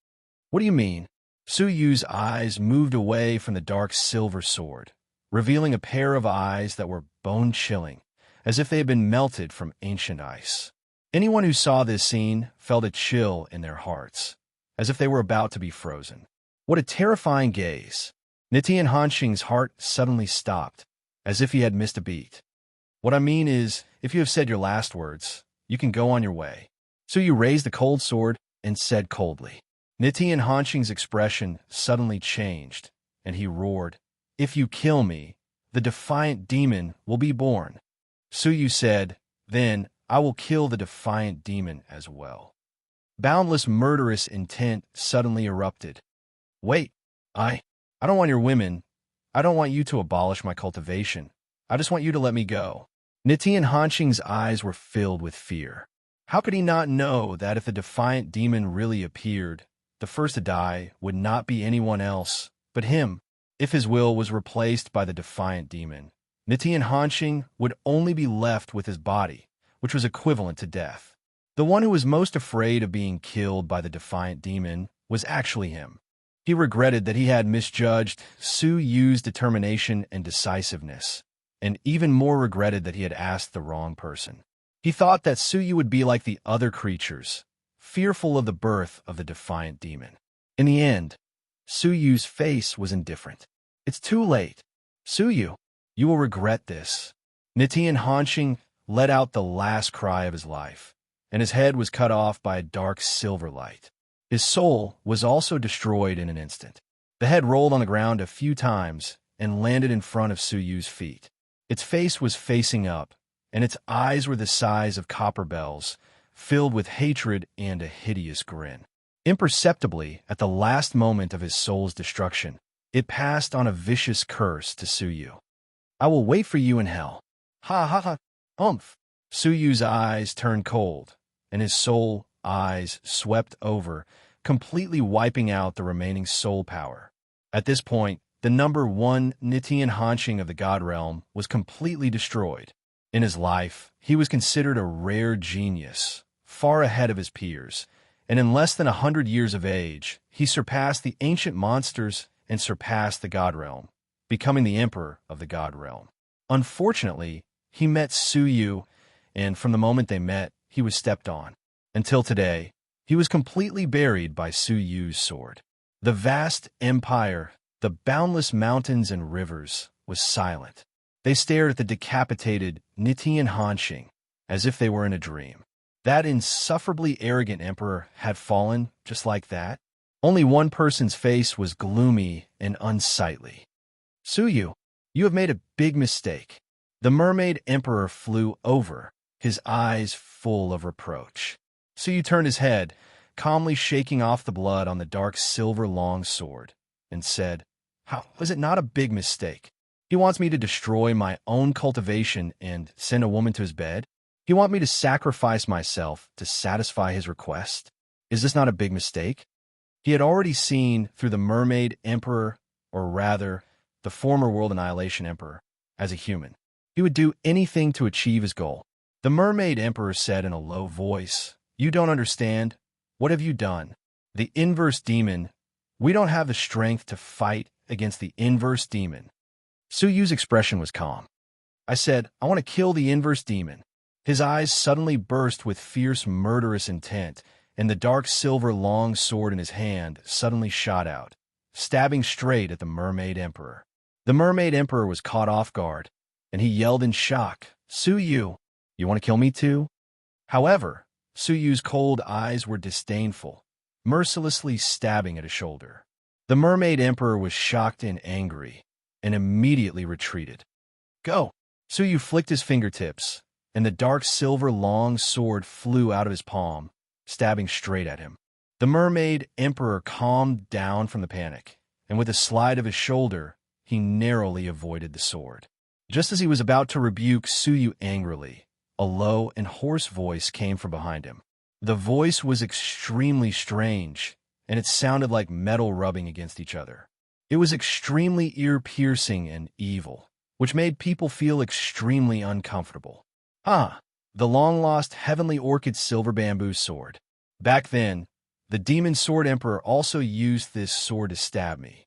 Speaker 1: What do you mean? Suyu's eyes moved away from the dark silver sword, revealing a pair of eyes that were bone-chilling, as if they had been melted from ancient ice. Anyone who saw this scene felt a chill in their hearts, as if they were about to be frozen. What a terrifying gaze! Nitian Hanxing's heart suddenly stopped, as if he had missed a beat. What I mean is, if you have said your last words, you can go on your way. Suyu raised the cold sword and said coldly. Nitian Hanxing's expression suddenly changed, and he roared, If you kill me, the defiant demon will be born. Suyu said, Then I will kill the defiant demon as well. Boundless murderous intent suddenly erupted. Wait, I don't want your women. I don't want you to abolish my cultivation. I just want you to let me go. Nitian Hanxing's eyes were filled with fear. How could he not know that if the defiant demon really appeared, the first to die would not be anyone else but him? If his will was replaced by the defiant demon, Nitian Hanxing would only be left with his body, which was equivalent to death. The one who was most afraid of being killed by the defiant demon was actually him. He regretted that he had misjudged Suyu's determination and decisiveness, and even more regretted that he had asked the wrong person. He thought that Suyu would be like the other creatures, fearful of the birth of the defiant demon. In the end, Suyu's face was indifferent. It's too late. Suyu, you will regret this. Nitian Hanxing let out the last cry of his life, and his head was cut off by a dark silver light. His soul was also destroyed in an instant. The head rolled on the ground a few times and landed in front of Suyu's feet. Its face was facing up, and its eyes were the size of copper bells, filled with hatred and a hideous grin. Imperceptibly, at the last moment of his soul's destruction, it passed on a vicious curse to Suyu. I will wait for you in hell. Ha ha ha, umph. Suyu's eyes turned cold, and his soul eyes swept over, completely wiping out the remaining soul power. At this point, the number one Nitian Hanxing of the God Realm was completely destroyed. In his life, he was considered a rare genius, far ahead of his peers, and in less than 100 years of age, he surpassed the ancient monsters and surpassed the God Realm, becoming the Emperor of the God Realm. Unfortunately, he met Suyu, and from the moment they met, he was stepped on. Until today, he was completely buried by Suyu's sword. The vast empire, the boundless mountains and rivers, was silent. They stared at the decapitated Nitian Hanxing as if they were in a dream. That insufferably arrogant emperor had fallen just like that. Only one person's face was gloomy and unsightly. Suyu, you have made a big mistake. The mermaid emperor flew over, his eyes full of reproach. Suyu turned his head, calmly shaking off the blood on the dark silver long sword, and said, "How was it not a big mistake? He wants me to destroy my own cultivation and send a woman to his bed? He wants me to sacrifice myself to satisfy his request? Is this not a big mistake?" He had already seen through the mermaid emperor, or rather, the former world annihilation emperor, as a human. He would do anything to achieve his goal. The mermaid emperor said in a low voice, "You don't understand. What have you done? The inverse demon. We don't have the strength to fight against the inverse demon." Suyu's expression was calm. "I said, I want to kill the inverse demon." His eyes suddenly burst with fierce murderous intent, and the dark silver long sword in his hand suddenly shot out, stabbing straight at the mermaid emperor. The mermaid emperor was caught off guard, and he yelled in shock, "Suyu, you want to kill me too?" However, Suyu's cold eyes were disdainful, mercilessly stabbing at his shoulder. The mermaid emperor was shocked and angry, and immediately retreated. "Go!" Suyu flicked his fingertips, and the dark silver long sword flew out of his palm, stabbing straight at him. The mermaid emperor calmed down from the panic, and with a slide of his shoulder, he narrowly avoided the sword. Just as he was about to rebuke Suyu angrily, a low and hoarse voice came from behind him. The voice was extremely strange, and it sounded like metal rubbing against each other. It was extremely ear-piercing and evil, which made people feel extremely uncomfortable. "Ah, the long-lost heavenly orchid silver bamboo sword. Back then, the demon sword emperor also used this sword to stab me."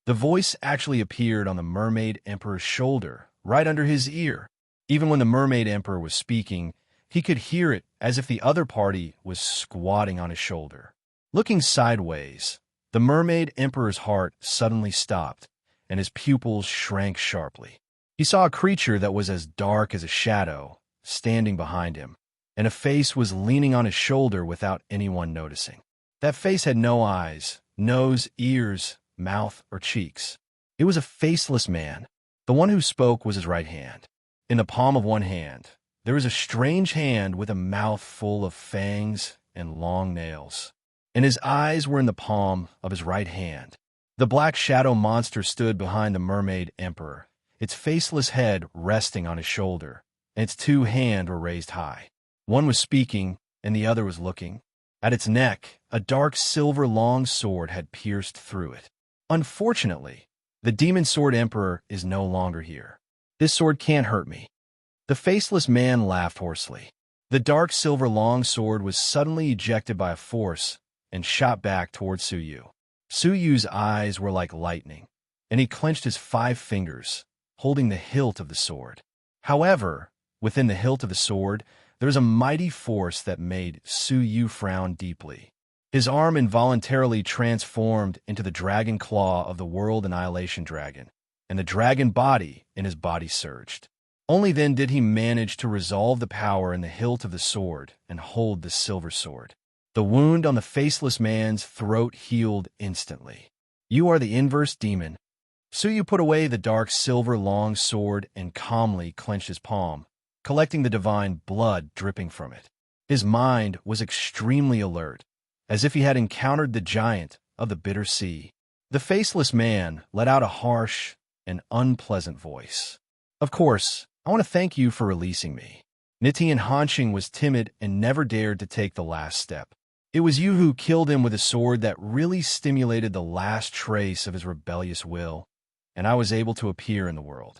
Speaker 1: The voice actually appeared on the mermaid emperor's shoulder, right under his ear. Even when the mermaid emperor was speaking, he could hear it as if the other party was squatting on his shoulder. Looking sideways, the mermaid emperor's heart suddenly stopped, and his pupils shrank sharply. He saw a creature that was as dark as a shadow, standing behind him, and a face was leaning on his shoulder without anyone noticing. That face had no eyes, nose, ears, mouth, or cheeks. It was a faceless man. The one who spoke was his right hand. In the palm of one hand, there was a strange hand with a mouth full of fangs and long nails, and his eyes were in the palm of his right hand. The black shadow monster stood behind the mermaid emperor, its faceless head resting on his shoulder, and its two hands were raised high. One was speaking, and the other was looking. At its neck, a dark silver long sword had pierced through it. Unfortunately, the demon sword emperor is no longer here. This sword can't hurt me. The faceless man laughed hoarsely. The dark silver long sword was suddenly ejected by a force and shot back towards Suyu. Suyu's eyes were like lightning, and he clenched his 5 fingers, holding the hilt of the sword. However, within the hilt of the sword, there was a mighty force that made Suyu frown deeply. His arm involuntarily transformed into the dragon claw of the world annihilation dragon, and the dragon body in his body surged. Only then did he manage to resolve the power in the hilt of the sword and hold the silver sword. The wound on the faceless man's throat healed instantly. "You are the inverse demon." Suyu put away the dark silver long sword and calmly clenched his palm, collecting the divine blood dripping from it. His mind was extremely alert, as if he had encountered the giant of the bitter sea. The faceless man let out a harsh and unpleasant voice. "Of course, I want to thank you for releasing me." Nitian Hanshing was timid and never dared to take the last step. "It was you who killed him with a sword that really stimulated the last trace of his rebellious will, and I was able to appear in the world."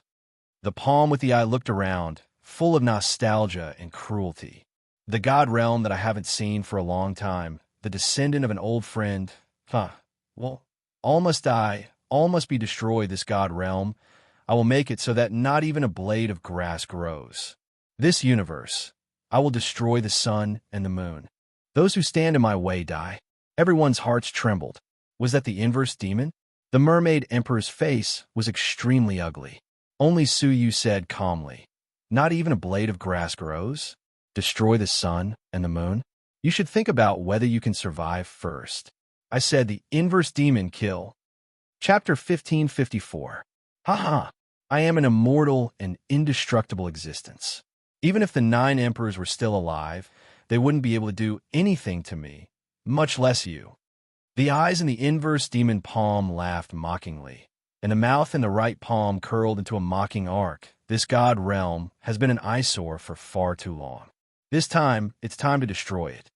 Speaker 1: The palm with the eye looked around, full of nostalgia and cruelty. "The god realm that I haven't seen for a long time, the descendant of an old friend. Well, all must die, all must be destroyed, this god realm. I will make it so that not even a blade of grass grows. This universe, I will destroy the sun and the moon. Those who stand in my way die." Everyone's hearts trembled. Was that the inverse demon? The mermaid emperor's face was extremely ugly. Only Suyu said calmly, "Not even a blade of grass grows?" Destroy the sun and the moon? You should think about whether you can survive first. I said the inverse demon kill. Chapter 1554. Haha, I am an immortal and indestructible existence. Even if the 9 emperors were still alive, they wouldn't be able to do anything to me, much less you. The eyes in the inverse demon palm laughed mockingly, and the mouth in the right palm curled into a mocking arc. This god realm has been an eyesore for far too long. This time, it's time to destroy it.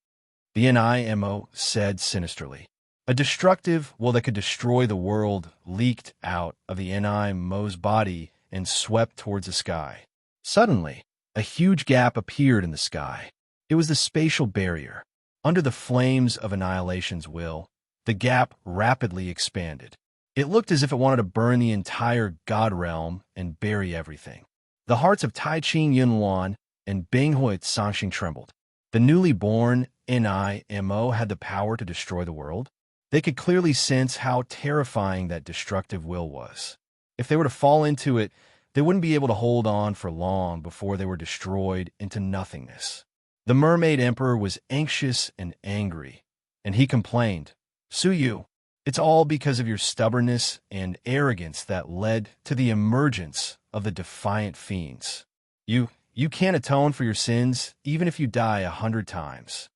Speaker 1: The NIMO said sinisterly. A destructive will that could destroy the world leaked out of the NIMO's body and swept towards the sky. Suddenly, a huge gap appeared in the sky. It was the spatial barrier. Under the flames of annihilation's will, the gap rapidly expanded. It looked as if it wanted to burn the entire god realm and bury everything. The hearts of Tai Ching Yunwan and Binghui Sangxing trembled. The newly born NIMO had the power to destroy the world. They could clearly sense how terrifying that destructive will was. If they were to fall into it, they wouldn't be able to hold on for long before they were destroyed into nothingness. The Mermaid Emperor was anxious and angry, and he complained, Suyu, it's all because of your stubbornness and arrogance that led to the emergence of the defiant fiends. You can't atone for your sins even if you die 100 times.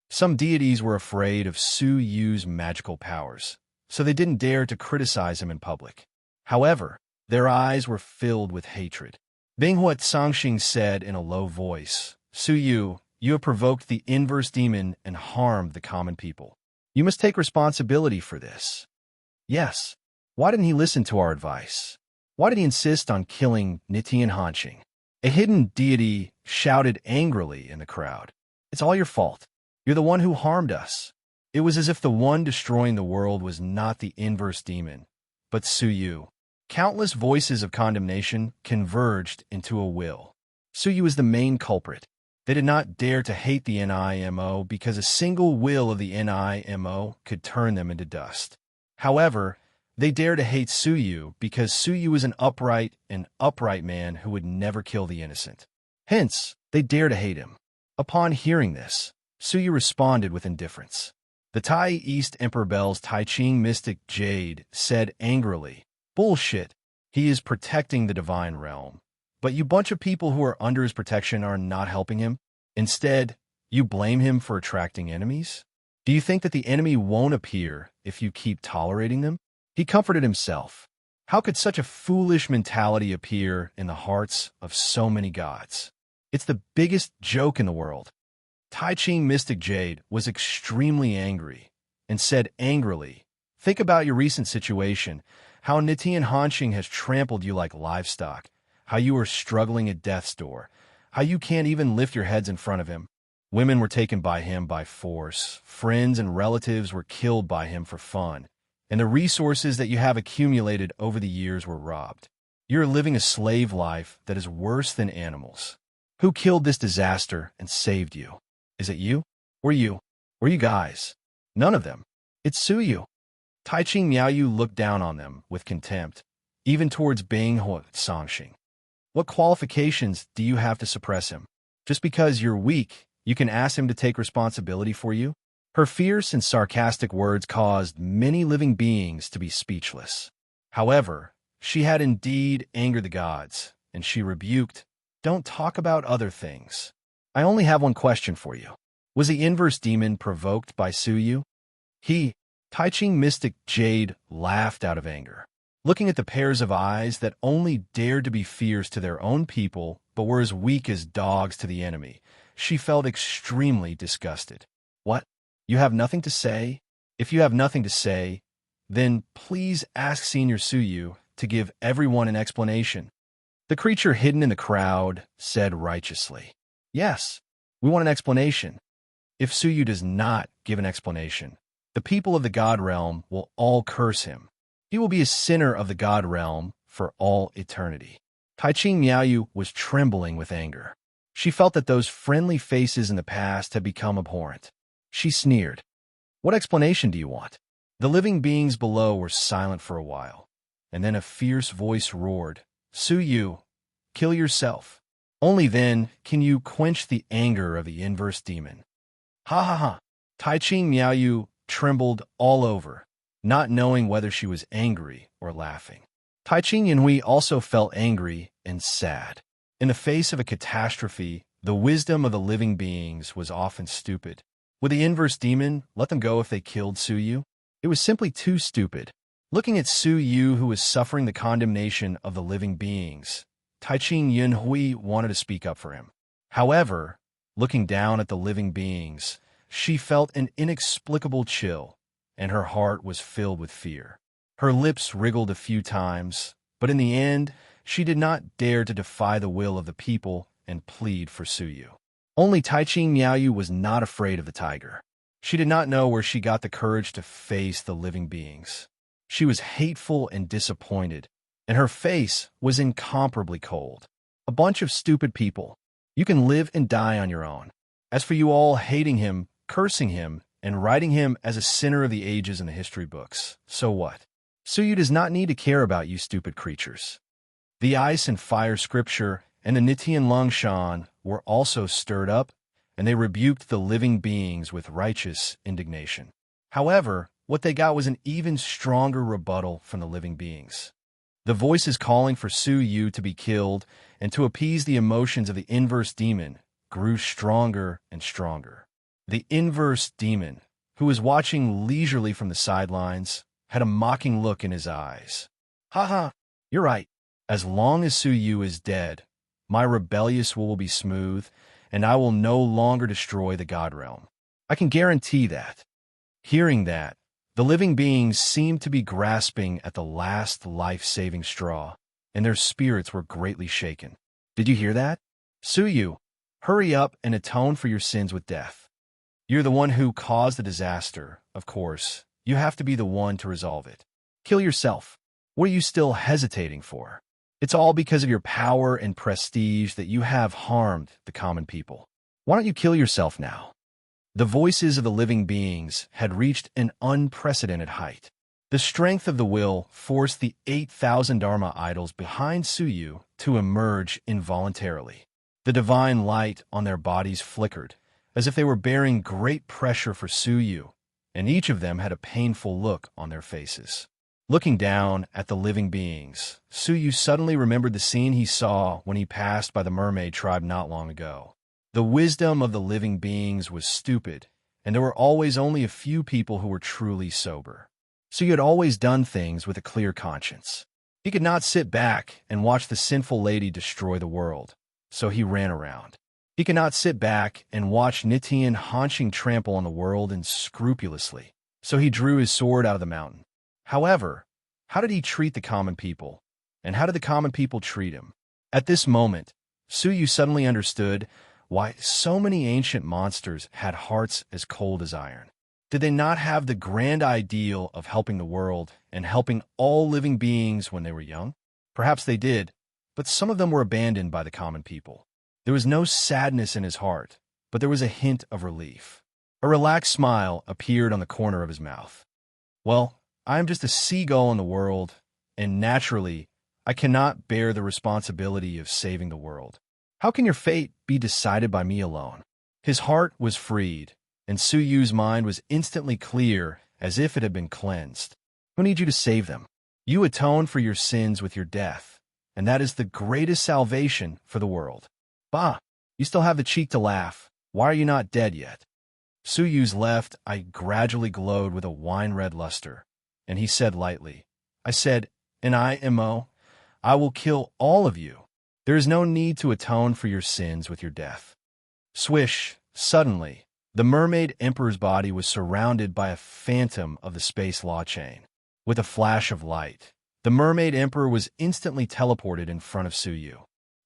Speaker 1: Some deities were afraid of Su Yu's magical powers, so they didn't dare to criticize him in public. However, their eyes were filled with hatred. Binghui Sangxing said in a low voice, Su Yu, you have provoked the inverse demon and harmed the common people. You must take responsibility for this. Yes. Why didn't he listen to our advice? Why did he insist on killing Nitian Hanxing? A hidden deity shouted angrily in the crowd. It's all your fault. You're the one who harmed us. It was as if the one destroying the world was not the inverse demon, but Su Yu. Countless voices of condemnation converged into a will. Su Yu is the main culprit. They did not dare to hate the NIMO because a single will of the NIMO could turn them into dust. However, they dare to hate Su Yu because Su Yu is an upright man who would never kill the innocent. Hence, they dare to hate him. Upon hearing this, Su Yu responded with indifference. The Tai East Emperor Bell's Tai Ching mystic Jade said angrily, Bullshit. He is protecting the divine realm. But you bunch of people who are under his protection are not helping him. Instead, you blame him for attracting enemies? Do you think that the enemy won't appear if you keep tolerating them? He comforted himself. How could such a foolish mentality appear in the hearts of so many gods? It's the biggest joke in the world. Tai Ching mystic Jade was extremely angry and said angrily, Think about your recent situation, how Nitian Hanxing has trampled you like livestock, how you are struggling at death's door, how you can't even lift your heads in front of him. Women were taken by him by force, friends and relatives were killed by him for fun, and the resources that you have accumulated over the years were robbed. You're living a slave life that is worse than animals. Who killed this disaster and saved you? Is it you? Or you? Or you guys? None of them. It's Su Yu. Tai Ching Miaoyu looked down on them with contempt, even towards Binghui Sangxing. What qualifications do you have to suppress him? Just because you're weak, you can ask him to take responsibility for you? Her fierce and sarcastic words caused many living beings to be speechless. However, she had indeed angered the gods, and she rebuked, Don't talk about other things. I only have one question for you. Was the inverse demon provoked by Su Yu? Tai Ching mystic Jade laughed out of anger. Looking at the pairs of eyes that only dared to be fierce to their own people but were as weak as dogs to the enemy, she felt extremely disgusted. What? You have nothing to say? If you have nothing to say, then please ask Senior Su Yu to give everyone an explanation. The creature hidden in the crowd said righteously, Yes, we want an explanation. If Su Yu does not give an explanation, the people of the God realm will all curse him. He will be a sinner of the God realm for all eternity. Tai Ching Miaoyu was trembling with anger. She felt that those friendly faces in the past had become abhorrent. She sneered. What explanation do you want? The living beings below were silent for a while, and then a fierce voice roared, Su Yu, kill yourself. Only then can you quench the anger of the inverse demon. Ha ha ha. Tai Ching Miaoyu trembled all over, not knowing whether she was angry or laughing. Tai Ching Yanhui also felt angry and sad. In the face of a catastrophe, the wisdom of the living beings was often stupid. Would the inverse demon let them go if they killed Su Yu? It was simply too stupid. Looking at Su Yu, who was suffering the condemnation of the living beings, Tai Ching Yanhui wanted to speak up for him. However, looking down at the living beings, she felt an inexplicable chill, and her heart was filled with fear. Her lips wriggled a few times, but in the end, she did not dare to defy the will of the people and plead for Su Yu. Only Tai Ching Miaoyu was not afraid of the tiger. She did not know where she got the courage to face the living beings. She was hateful and disappointed, and her face was incomparably cold. A bunch of stupid people. You can live and die on your own. As for you all hating him, cursing him, and writing him as a sinner of the ages in the history books, so what? Su Yu does not need to care about you stupid creatures. The ice and fire scripture and the Nitian Longshan were also stirred up, and they rebuked the living beings with righteous indignation. However, what they got was an even stronger rebuttal from the living beings. The voices calling for Su Yu to be killed and to appease the emotions of the inverse demon grew stronger and stronger. The inverse demon, who was watching leisurely from the sidelines, had a mocking look in his eyes. Ha ha, you're right. As long as Su Yu is dead, my rebellious will be smooth, and I will no longer destroy the God realm. I can guarantee that. Hearing that, the living beings seemed to be grasping at the last life-saving straw, and their spirits were greatly shaken. Did you hear that? Su Yu, hurry up and atone for your sins with death. You're the one who caused the disaster, of course. You have to be the one to resolve it. Kill yourself. What are you still hesitating for? It's all because of your power and prestige that you have harmed the common people. Why don't you kill yourself now? The voices of the living beings had reached an unprecedented height. The strength of the will forced the 8,000 Dharma idols behind Su Yu to emerge involuntarily. The divine light on their bodies flickered, as if they were bearing great pressure for Su Yu, and each of them had a painful look on their faces. Looking down at the living beings, Su Yu suddenly remembered the scene he saw when he passed by the mermaid tribe not long ago. The wisdom of the living beings was stupid, and there were always only a few people who were truly sober. Su Yu had always done things with a clear conscience. He could not sit back and watch the sinful lady destroy the world, so he ran around. He could not sit back and watch Nitian Hanxing trample on the world unscrupulously, so he drew his sword out of the mountain. However, how did he treat the common people, and how did the common people treat him? At this moment, Su Yu suddenly understood why so many ancient monsters had hearts as cold as iron. Did they not have the grand ideal of helping the world and helping all living beings when they were young? Perhaps they did, but some of them were abandoned by the common people. There was no sadness in his heart, but there was a hint of relief. A relaxed smile appeared on the corner of his mouth. Well, I am just a seagull in the world, and naturally, I cannot bear the responsibility of saving the world. How can your fate be decided by me alone? His heart was freed, and Su Yu's mind was instantly clear as if it had been cleansed. Who needs you to save them? You atone for your sins with your death, and that is the greatest salvation for the world. Bah, you still have the cheek to laugh. Why are you not dead yet? Su Yu's left eye gradually glowed with a wine-red luster, and he said lightly, I said, and I will kill all of you. There is no need to atone for your sins with your death. Swish, suddenly, the mermaid emperor's body was surrounded by a phantom of the space law chain. With a flash of light, the mermaid emperor was instantly teleported in front of Su Yu.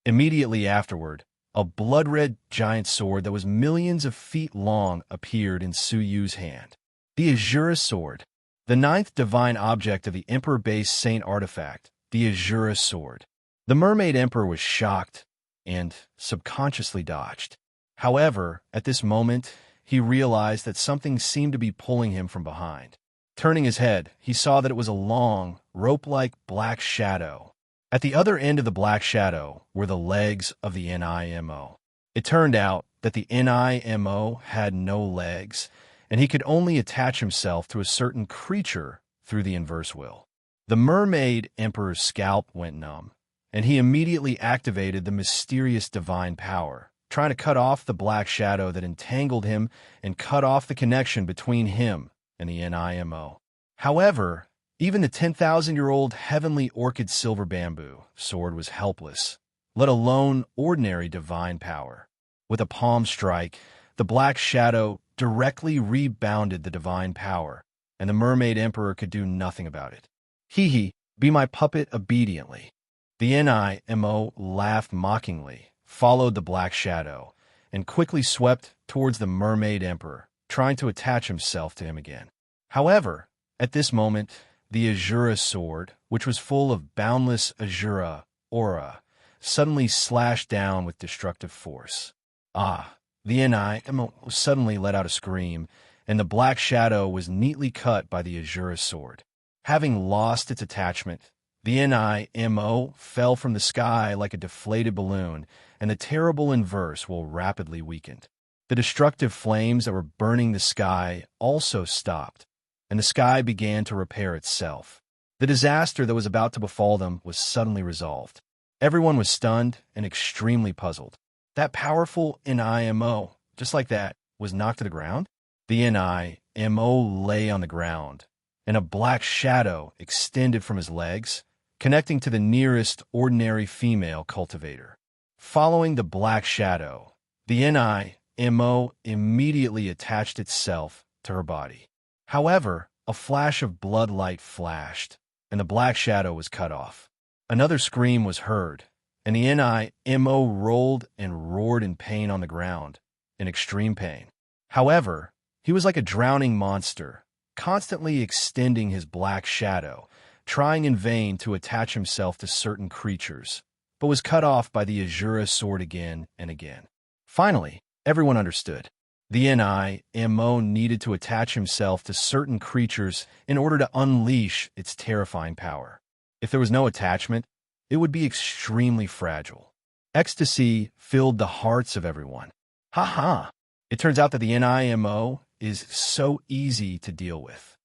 Speaker 1: Immediately afterward, a blood-red giant sword that was millions of feet long appeared in Su Yu's hand. The Azura sword, the ninth divine object of the emperor-based saint artifact, the Azura sword. The mermaid emperor was shocked and subconsciously dodged. However, at this moment, he realized that something seemed to be pulling him from behind. Turning his head, he saw that it was a long, rope-like black shadow. At the other end of the black shadow were the legs of the NIMO. It turned out that the NIMO had no legs, and he could only attach himself to a certain creature through the inverse will. The mermaid emperor's scalp went numb, and he immediately activated the mysterious divine power, trying to cut off the black shadow that entangled him and cut off the connection between him and the NIMO. However, even the 10,000-year-old heavenly orchid silver bamboo sword was helpless, let alone ordinary divine power. With a palm strike, the black shadow directly rebounded the divine power, and the mermaid emperor could do nothing about it. Hee, be my puppet obediently. The NIMO laughed mockingly, followed the black shadow, and quickly swept towards the mermaid emperor, trying to attach himself to him again. However, at this moment, the Azura sword, which was full of boundless Azura aura, suddenly slashed down with destructive force. The NIMO suddenly let out a scream, and the black shadow was neatly cut by the Azura sword. Having lost its attachment, the NIMO fell from the sky like a deflated balloon, and the terrible inverse will rapidly weakened. The destructive flames that were burning the sky also stopped, and the sky began to repair itself. The disaster that was about to befall them was suddenly resolved. Everyone was stunned and extremely puzzled. That powerful NIMO, just like that, was knocked to the ground? The NIMO lay on the ground, and a black shadow extended from his legs, connecting to the nearest ordinary female cultivator. Following the black shadow, the NIMO immediately attached itself to her body. However, a flash of bloodlight flashed, and the black shadow was cut off. Another scream was heard, and the NIMO rolled and roared in pain on the ground, in extreme pain. However, he was like a drowning monster, constantly extending his black shadow, trying in vain to attach himself to certain creatures, but was cut off by the Azura sword again and again. Finally, everyone understood. The NIMO needed to attach himself to certain creatures in order to unleash its terrifying power. If there was no attachment, it would be extremely fragile. Ecstasy filled the hearts of everyone. Ha! It turns out that the NIMO is so easy to deal with.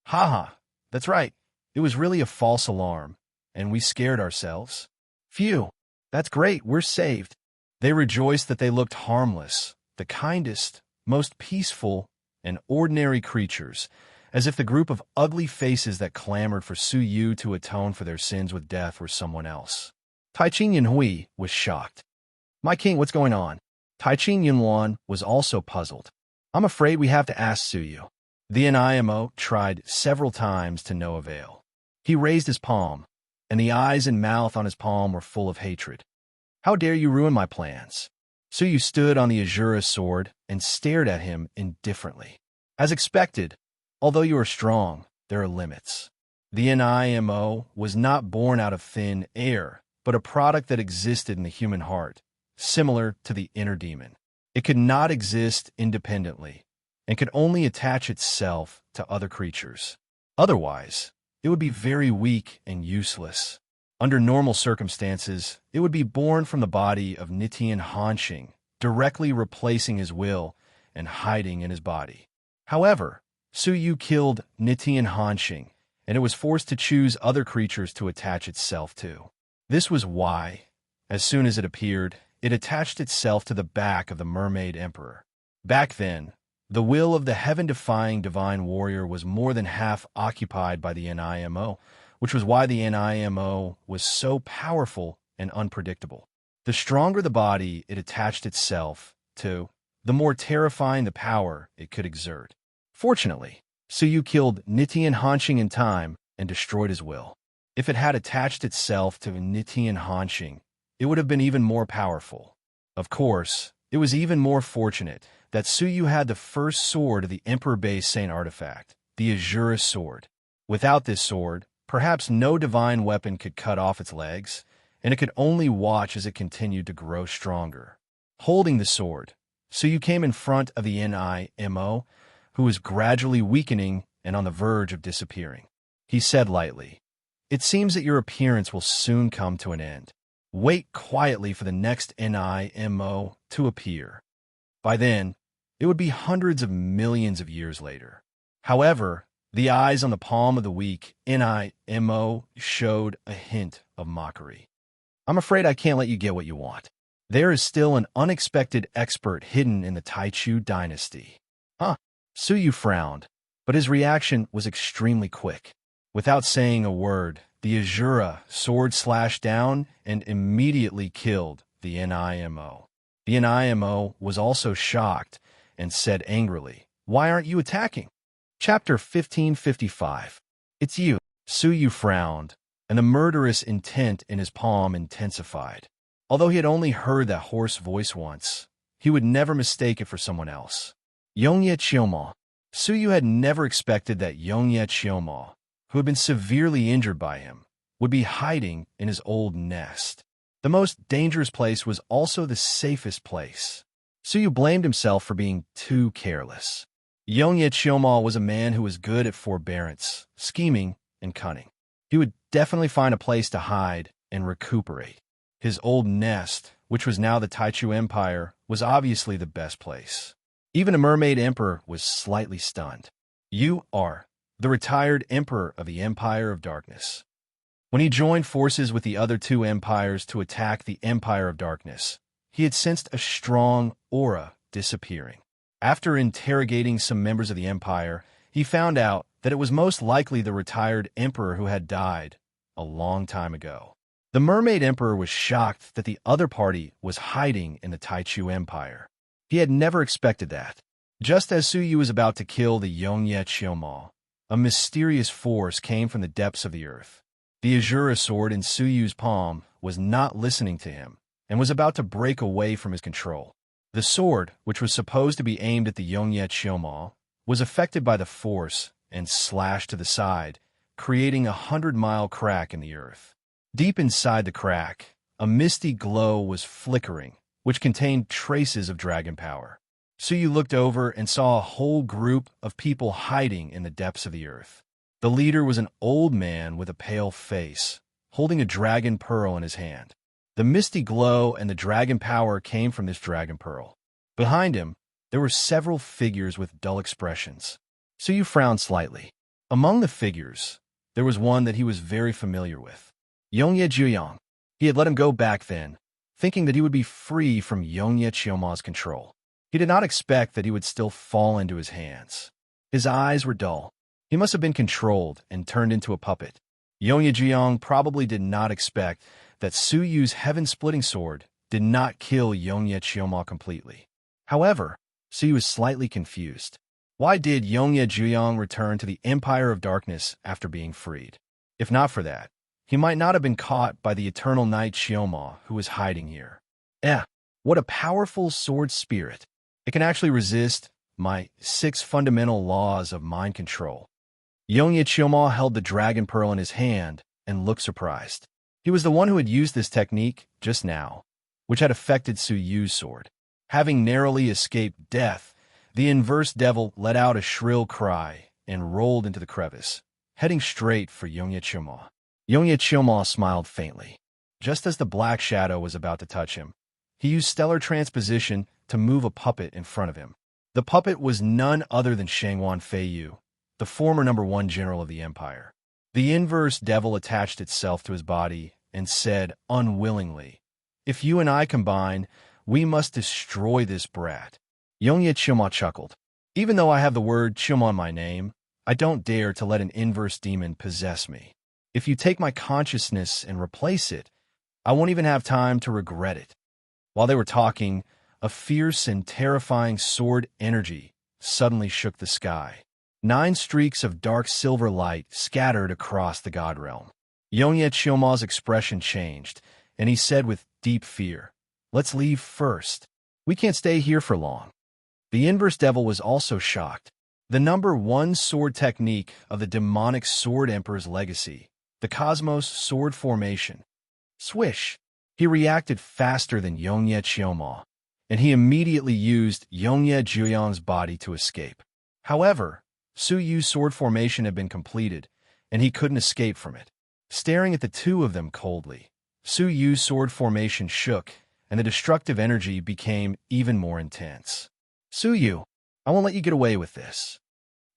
Speaker 1: Ha! That's right. It was really a false alarm, and we scared ourselves. Phew, that's great, we're saved. They rejoiced that they looked harmless, the kindest, most peaceful, and ordinary creatures, as if the group of ugly faces that clamored for Su Yu to atone for their sins with death were someone else. Tai Qin Yunhui was shocked. My king, what's going on? Tai Qin Yunhuan was also puzzled. I'm afraid we have to ask Su Yu. The NIMO tried several times to no avail. He raised his palm, and the eyes and mouth on his palm were full of hatred. How dare you ruin my plans? Su Yu stood on the Azura sword and stared at him indifferently. As expected, although you are strong, there are limits. The NIMO was not born out of thin air, but a product that existed in the human heart, similar to the inner demon. It could not exist independently, and could only attach itself to other creatures. Otherwise, it would be very weak and useless. Under normal circumstances, it would be born from the body of Nitian Hanxing, directly replacing his will and hiding in his body. However, Su Yu killed Nitian Hanxing, and it was forced to choose other creatures to attach itself to. This was why, as soon as it appeared, it attached itself to the back of the mermaid emperor. Back then, the will of the heaven-defying divine warrior was more than half occupied by the NIMO, which was why the NIMO was so powerful and unpredictable. The stronger the body it attached itself to, the more terrifying the power it could exert. Fortunately, Su Yu killed Nitian Hanxing in time and destroyed his will. If it had attached itself to Nitian Hanxing, it would have been even more powerful. Of course, it was even more fortunate that Su Yu had the first sword of the Emperor-based Saint artifact, the Azura sword. Without this sword, perhaps no divine weapon could cut off its legs, and it could only watch as it continued to grow stronger. Holding the sword, Su Yu came in front of the NIMO, who was gradually weakening and on the verge of disappearing. He said lightly, It seems that your appearance will soon come to an end. Wait quietly for the next NIMO to appear. By then, it would be hundreds of millions of years later. However, the eyes on the palm of the weak NIMO showed a hint of mockery. I'm afraid I can't let you get what you want. There is still an unexpected expert hidden in the Taichu dynasty. Huh? Suyu frowned, but his reaction was extremely quick. Without saying a word, the Azura sword slashed down and immediately killed the NIMO. The NIMO was also shocked and said angrily, "Why aren't you attacking?" Chapter 1555. It's you. Suyu frowned, and the murderous intent in his palm intensified. Although he had only heard that hoarse voice once, he would never mistake it for someone else. Yongye Chioma. Suyu had never expected that Yongye Chioma, who had been severely injured by him, would be hiding in his old nest. The most dangerous place was also the safest place. Suyu blamed himself for being too careless. Yongye Chioma was a man who was good at forbearance, scheming, and cunning. He would definitely find a place to hide and recuperate. His old nest, which was now the Taichu Empire, was obviously the best place. Even a mermaid emperor was slightly stunned. You are the retired emperor of the Empire of Darkness. When he joined forces with the other two empires to attack the Empire of Darkness, he had sensed a strong aura disappearing. After interrogating some members of the Empire, he found out that it was most likely the retired emperor who had died a long time ago. The Mermaid Emperor was shocked that the other party was hiding in the Taichu Empire. He had never expected that. Just as Suyu was about to kill the Yongye Chioma, a mysterious force came from the depths of the earth. The Azura sword in Suyu's palm was not listening to him and was about to break away from his control. The sword, which was supposed to be aimed at the Yongye Chioma, was affected by the force and slashed to the side, creating a 100-mile crack in the earth. Deep inside the crack, a misty glow was flickering, which contained traces of dragon power. Suyu looked over and saw a whole group of people hiding in the depths of the earth. The leader was an old man with a pale face, holding a dragon pearl in his hand. The misty glow and the dragon power came from this dragon pearl. Behind him, there were several figures with dull expressions. Suyu frowned slightly. Among the figures, there was one that he was very familiar with. Yongye Juyang. He had let him go back then, thinking that he would be free from Yongye Chioma's control. He did not expect that he would still fall into his hands. His eyes were dull. He must have been controlled and turned into a puppet. Yongye Juyang probably did not expect that Suyu's heaven-splitting sword did not kill Yongye Chioma completely. However, Suyu was slightly confused. Why did Yongye Juyang return to the Empire of Darkness after being freed? If not for that, he might not have been caught by the Eternal Knight Chioma, who was hiding here. What a powerful sword spirit. It can actually resist my 6 fundamental laws of mind control. Yongye Chioma held the dragon pearl in his hand and looked surprised. He was the one who had used this technique just now, which had affected Suyu's sword. Having narrowly escaped death, the inverse devil let out a shrill cry and rolled into the crevice, heading straight for Yongye Chioma. Yongye Chioma smiled faintly. Just as the black shadow was about to touch him, he used stellar transposition to move a puppet in front of him. The puppet was none other than Shangwan Feiyu, the former #1 general of the empire. The inverse devil attached itself to his body and said unwillingly, "If you and I combine, we must destroy this brat." Yongye Chioma chuckled. "Even though I have the word Chioma in my name, I don't dare to let an inverse demon possess me. If you take my consciousness and replace it, I won't even have time to regret it." While they were talking, a fierce and terrifying sword energy suddenly shook the sky. 9 streaks of dark silver light scattered across the god realm. Yongye Chioma's expression changed, and he said with deep fear, "Let's leave first. We can't stay here for long." The inverse devil was also shocked. The #1 sword technique of the demonic sword emperor's legacy, the Cosmos sword formation. Swish! He reacted faster than Yongye Chioma, and he immediately used Yongye Juyang's body to escape. However, Suyu's sword formation had been completed, and he couldn't escape from it. Staring at the two of them coldly, Su Yu's sword formation shook, and the destructive energy became even more intense. Su Yu, I won't let you get away with this.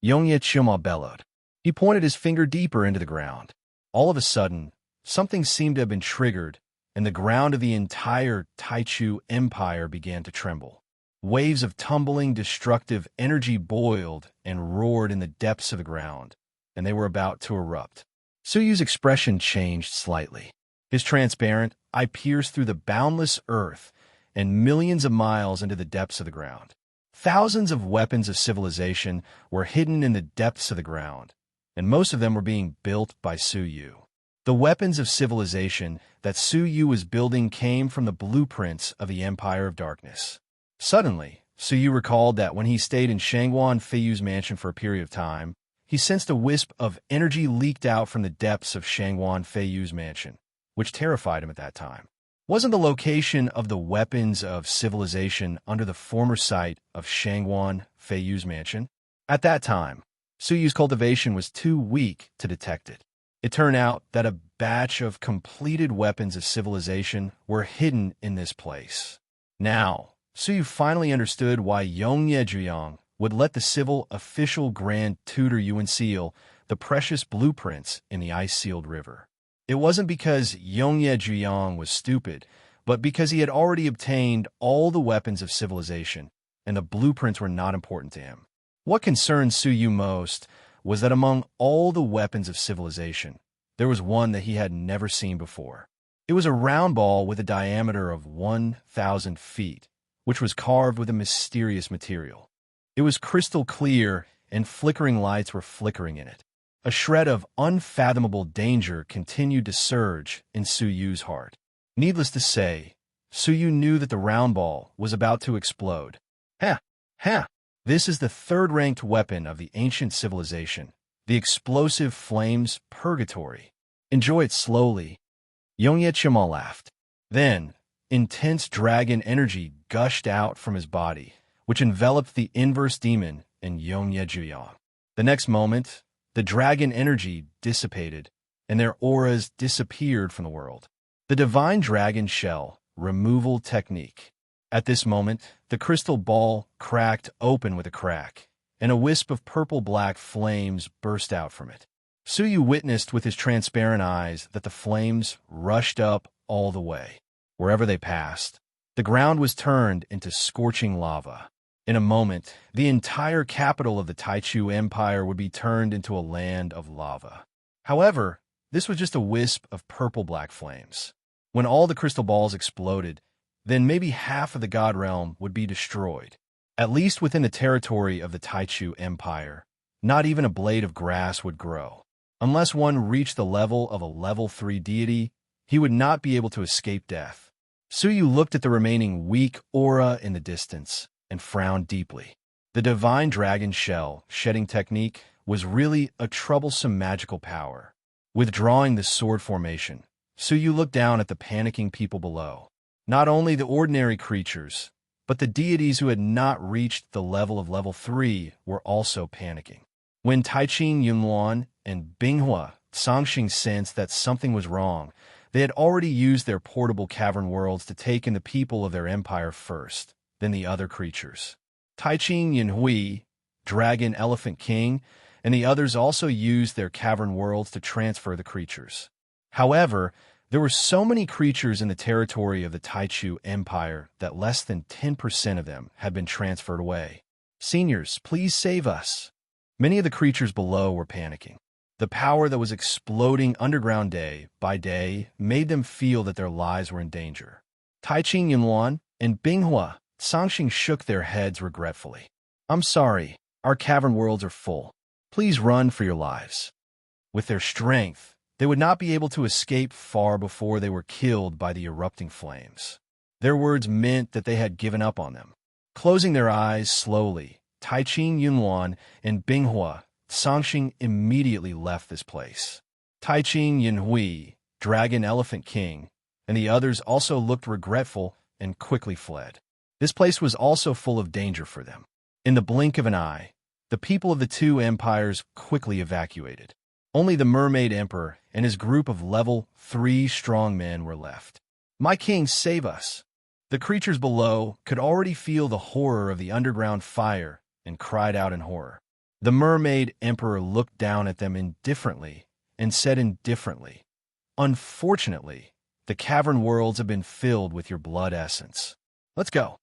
Speaker 1: Yongye Chuma bellowed. He pointed his finger deeper into the ground. All of a sudden, something seemed to have been triggered, and the ground of the entire Taichu Empire began to tremble. Waves of tumbling, destructive energy boiled and roared in the depths of the ground, and they were about to erupt. Su Yu's expression changed slightly. His transparent eye pierced through the boundless earth and millions of miles into the depths of the ground. Thousands of weapons of civilization were hidden in the depths of the ground, and most of them were being built by Su Yu. The weapons of civilization that Su Yu was building came from the blueprints of the Empire of Darkness. Suddenly, Su Yu recalled that when he stayed in Shangguan Feiyu's mansion for a period of time, he sensed a wisp of energy leaked out from the depths of Shangguan Feiyu's mansion, which terrified him at that time. Wasn't the location of the weapons of civilization under the former site of Shangguan Feiyu's mansion? At that time, Su Yu's cultivation was too weak to detect it. It turned out that a batch of completed weapons of civilization were hidden in this place. Now, Su Yu finally understood why Yongye Zhuyang would let the civil official Grand Tutor Yuan seal the precious blueprints in the ice-sealed river. It wasn't because Yongye Zhuyang was stupid, but because he had already obtained all the weapons of civilization, and the blueprints were not important to him. What concerned Su Yu most was that among all the weapons of civilization, there was one that he had never seen before. It was a round ball with a diameter of 1,000 feet, which was carved with a mysterious material. It was crystal clear, and flickering lights were flickering in it. A shred of unfathomable danger continued to surge in Su Yu's heart. Needless to say, Su Yu knew that the round ball was about to explode. Ha! Ha! This is the third-ranked weapon of the ancient civilization, the explosive flames purgatory. Enjoy it slowly. Yongye Chima laughed. Then, intense dragon energy gushed out from his body, which enveloped the inverse demon in Yongye Zhuyang. The next moment, the dragon energy dissipated, and their auras disappeared from the world. The divine dragon shell removal technique. At this moment, the crystal ball cracked open with a crack, and a wisp of purple-black flames burst out from it. Su Yu witnessed with his transparent eyes that the flames rushed up all the way. Wherever they passed, the ground was turned into scorching lava. In a moment, the entire capital of the Taichu Empire would be turned into a land of lava. However, this was just a wisp of purple-black flames. When all the crystal balls exploded, then maybe half of the God Realm would be destroyed. At least within the territory of the Taichu Empire, not even a blade of grass would grow. Unless one reached the level of a level 3 deity, he would not be able to escape death. Su Yu looked at the remaining weak aura in the distance and frowned deeply. The divine dragon shell shedding technique was really a troublesome magical power. Withdrawing the sword formation, Su Yu looked down at the panicking people below. Not only the ordinary creatures, but the deities who had not reached the level of level 3 were also panicking. When Taiqing Yunluan and Binghua Sangxing sensed that something was wrong, they had already used their portable cavern worlds to take in the people of their empire first, then the other creatures. Taiqing Yinhui, Dragon Elephant King, and the others also used their cavern worlds to transfer the creatures. However, there were so many creatures in the territory of the Taichu Empire that less than 10% of them had been transferred away. Seniors, please save us. Many of the creatures below were panicking. The power that was exploding underground day by day made them feel that their lives were in danger. Taiqing Yunluan and Binghua Sangxing shook their heads regretfully. I'm sorry, our cavern worlds are full. Please run for your lives. With their strength, they would not be able to escape far before they were killed by the erupting flames. Their words meant that they had given up on them. Closing their eyes slowly, Taiqing Yunluan and Binghua Sangxing immediately left this place. Taiqing Yinhui, Dragon Elephant King, and the others also looked regretful and quickly fled. This place was also full of danger for them. In the blink of an eye, the people of the two empires quickly evacuated. Only the Mermaid Emperor and his group of level 3 strong men were left. "My king, save us!" The creatures below could already feel the horror of the underground fire and cried out in horror. The Mermaid Emperor looked down at them indifferently and said indifferently, "Unfortunately, the cavern worlds have been filled with your blood essence. Let's go."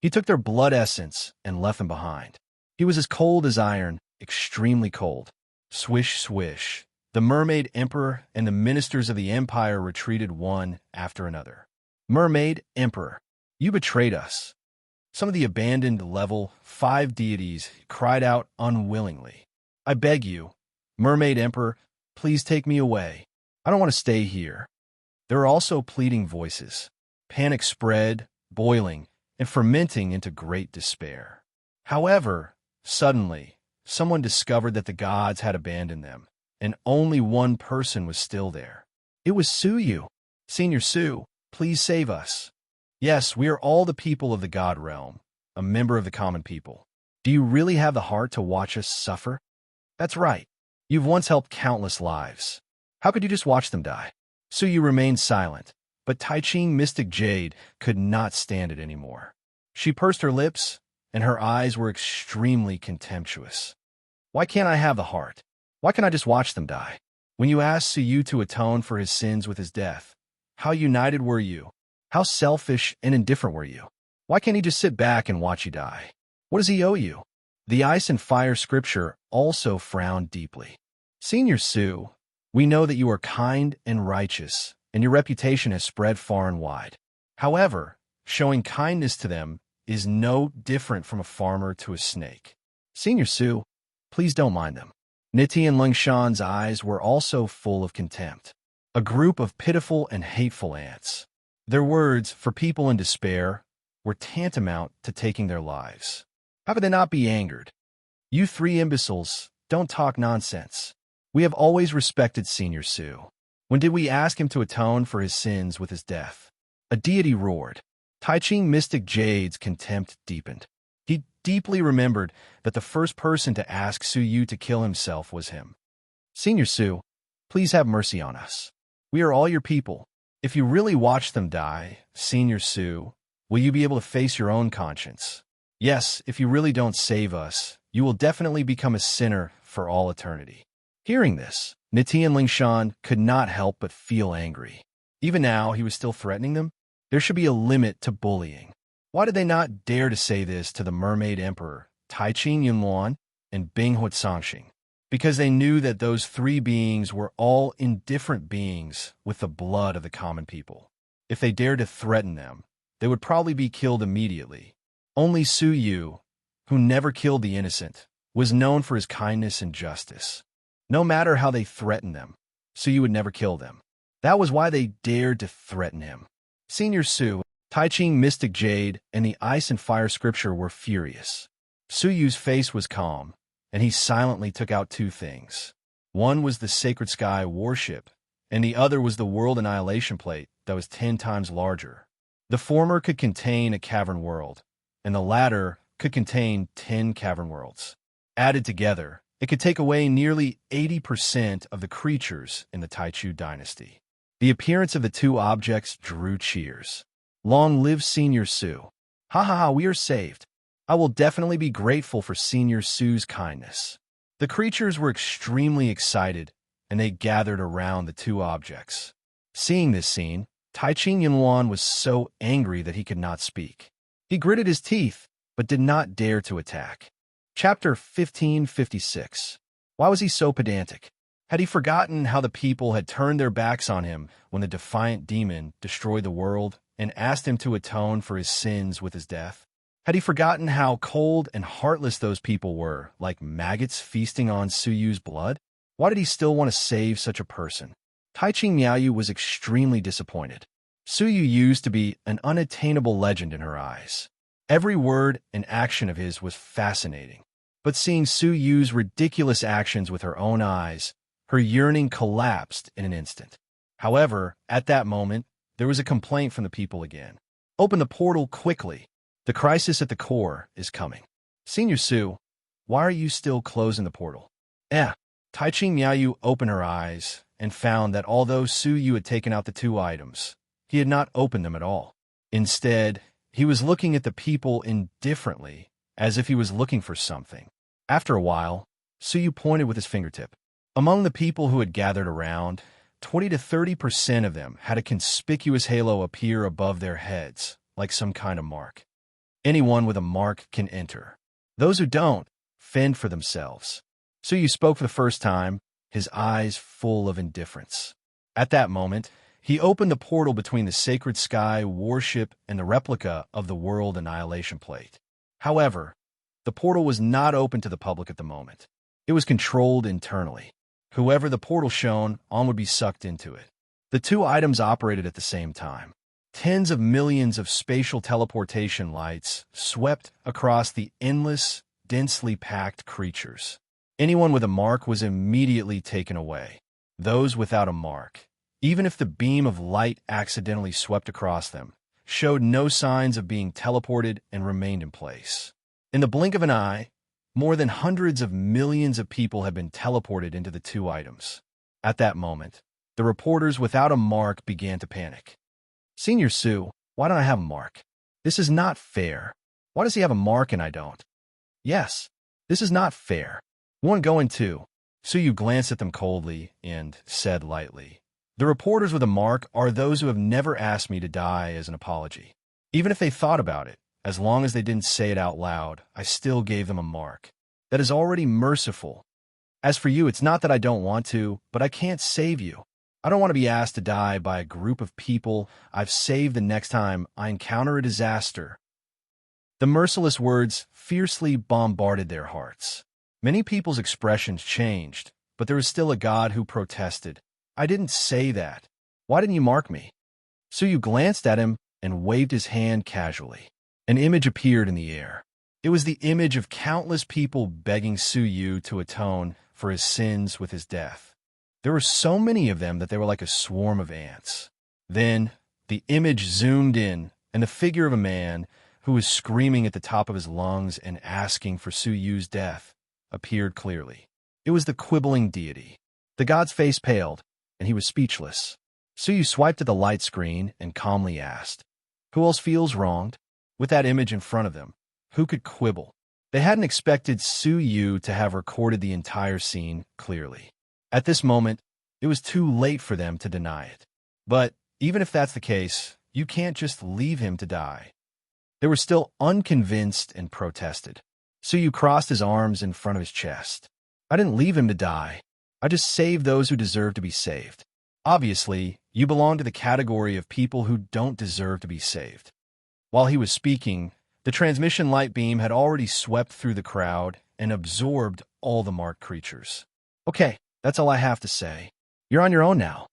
Speaker 1: He took their blood essence and left them behind. He was as cold as iron, extremely cold. Swish, swish. The Mermaid Emperor and the ministers of the Empire retreated one after another. "Mermaid Emperor, you betrayed us." Some of the abandoned level 5 deities cried out unwillingly. "I beg you, Mermaid Emperor, please take me away. I don't want to stay here." There were also pleading voices. Panic spread, boiling, and fermenting into great despair. However, suddenly, someone discovered that the gods had abandoned them, and only one person was still there. It was Suyu. "Senior Su, please save us." "Yes, we are all the people of the God realm, a member of the common people. Do you really have the heart to watch us suffer?" "That's right. You've once helped countless lives. How could you just watch them die?" Suyu remained silent, but Tai-Ching Mystic Jade could not stand it anymore. She pursed her lips, and her eyes were extremely contemptuous. "Why can't I have the heart? Why can't I just watch them die? When you asked Suyu to atone for his sins with his death, how united were you? How selfish and indifferent were you? Why can't he just sit back and watch you die? What does he owe you?" The Ice and Fire scripture also frowned deeply. "Senior Su, we know that you are kind and righteous, and your reputation has spread far and wide. However, showing kindness to them is no different from a farmer to a snake. Senior Su, please don't mind them." Niti and Lingshan's eyes were also full of contempt. A group of pitiful and hateful ants. Their words, for people in despair, were tantamount to taking their lives. How could they not be angered? "You 3 imbeciles, don't talk nonsense. We have always respected Senior Su. When did we ask him to atone for his sins with his death?" A deity roared. Tai-Ching Mystic Jade's contempt deepened. He deeply remembered that the first person to ask Suyu to kill himself was him. "Senior Su, please have mercy on us. We are all your people. If you really watch them die, Senior Su, will you be able to face your own conscience? Yes, if you really don't save us, you will definitely become a sinner for all eternity." Hearing this, Niti and Lingshan could not help but feel angry. Even now, he was still threatening them. There should be a limit to bullying. Why did they not dare to say this to the Mermaid Emperor, Tai-Ching Yunluan, and Bing Huatsangxing? Because they knew that those 3 beings were all indifferent beings with the blood of the common people. If they dared to threaten them, they would probably be killed immediately. Only Suyu, who never killed the innocent, was known for his kindness and justice. No matter how they threatened them, Suyu would never kill them. That was why they dared to threaten him. Senior Su, Tai-Ching Mystic Jade, and the Ice and Fire scripture were furious. Suyu's face was calm, and he silently took out 2 things. One was the Sacred Sky warship, and the other was the World Annihilation Plate that was 10 times larger. The former could contain a cavern world, and the latter could contain 10 cavern worlds. Added together, it could take away nearly 80% of the creatures in the Taichu dynasty. The appearance of the 2 objects drew cheers. "Long live Senior Su. Ha ha ha, we are saved. I will definitely be grateful for Senior Su's kindness." The creatures were extremely excited, and they gathered around the 2 objects. Seeing this scene, Tai-Ching Yunluan was so angry that he could not speak. He gritted his teeth, but did not dare to attack. Chapter 1556. Why was he so pedantic? Had he forgotten how the people had turned their backs on him when the defiant demon destroyed the world and asked him to atone for his sins with his death? Had he forgotten how cold and heartless those people were, like maggots feasting on Suyu's blood? Why did he still want to save such a person? Tai-Ching Miaoyu was extremely disappointed. Suyu used to be an unattainable legend in her eyes. Every word and action of his was fascinating. But seeing Suyu's ridiculous actions with her own eyes, her yearning collapsed in an instant. However, at that moment, there was a complaint from the people again. "Open the portal quickly. The crisis at the core is coming." "Senior Su, why are you still closing the portal?" Tai Ching Miaoyu opened her eyes and found that although Su Yu had taken out the 2 items, he had not opened them at all. Instead, he was looking at the people indifferently, as if he was looking for something. After a while, Su Yu pointed with his fingertip. Among the people who had gathered around, 20 to 30% of them had a conspicuous halo appear above their heads, like some kind of mark. Anyone with a mark can enter. Those who don't, fend for themselves. Su Yu spoke for the first time, his eyes full of indifference. At that moment, he opened the portal between the sacred sky warship and the replica of the world annihilation plate. However, the portal was not open to the public at the moment. It was controlled internally. Whoever the portal shone on would be sucked into it. The 2 items operated at the same time. Tens of millions of spatial teleportation lights swept across the endless, densely packed creatures. Anyone with a mark was immediately taken away. Those without a mark, even if the beam of light accidentally swept across them, showed no signs of being teleported and remained in place. In the blink of an eye, more than hundreds of millions of people had been teleported into the 2 items. At that moment, the reporters without a mark began to panic. "Senior Su, why don't I have a mark? This is not fair. Why does he have a mark and I don't?" "Yes, this is not fair. Won't go in too." Su Yu glanced at them coldly and said lightly, "The reporters with a mark are those who have never asked me to die as an apology. Even if they thought about it, as long as they didn't say it out loud, I still gave them a mark. That is already merciful. As for you, it's not that I don't want to, but I can't save you. I don't want to be asked to die by a group of people I've saved the next time I encounter a disaster." The merciless words fiercely bombarded their hearts. Many people's expressions changed, but there was still a God who protested. "I didn't say that. Why didn't you mark me?" Su Yu glanced at him and waved his hand casually. An image appeared in the air. It was the image of countless people begging Su Yu to atone for his sins with his death. There were so many of them that they were like a swarm of ants. Then, the image zoomed in, and the figure of a man who was screaming at the top of his lungs and asking for Su Yu's death appeared clearly. It was the quibbling deity. The god's face paled, and he was speechless. Su Yu swiped at the light screen and calmly asked, "Who else feels wronged?" With that image in front of them, who could quibble? They hadn't expected Su Yu to have recorded the entire scene clearly. At this moment, it was too late for them to deny it. But even if that's the case, you can't just leave him to die. They were still unconvinced and protested. Su Yu crossed his arms in front of his chest. "I didn't leave him to die. I just saved those who deserve to be saved. Obviously, you belong to the category of people who don't deserve to be saved." While he was speaking, the transmission light beam had already swept through the crowd and absorbed all the marked creatures. "Okay, that's all I have to say. You're on your own now."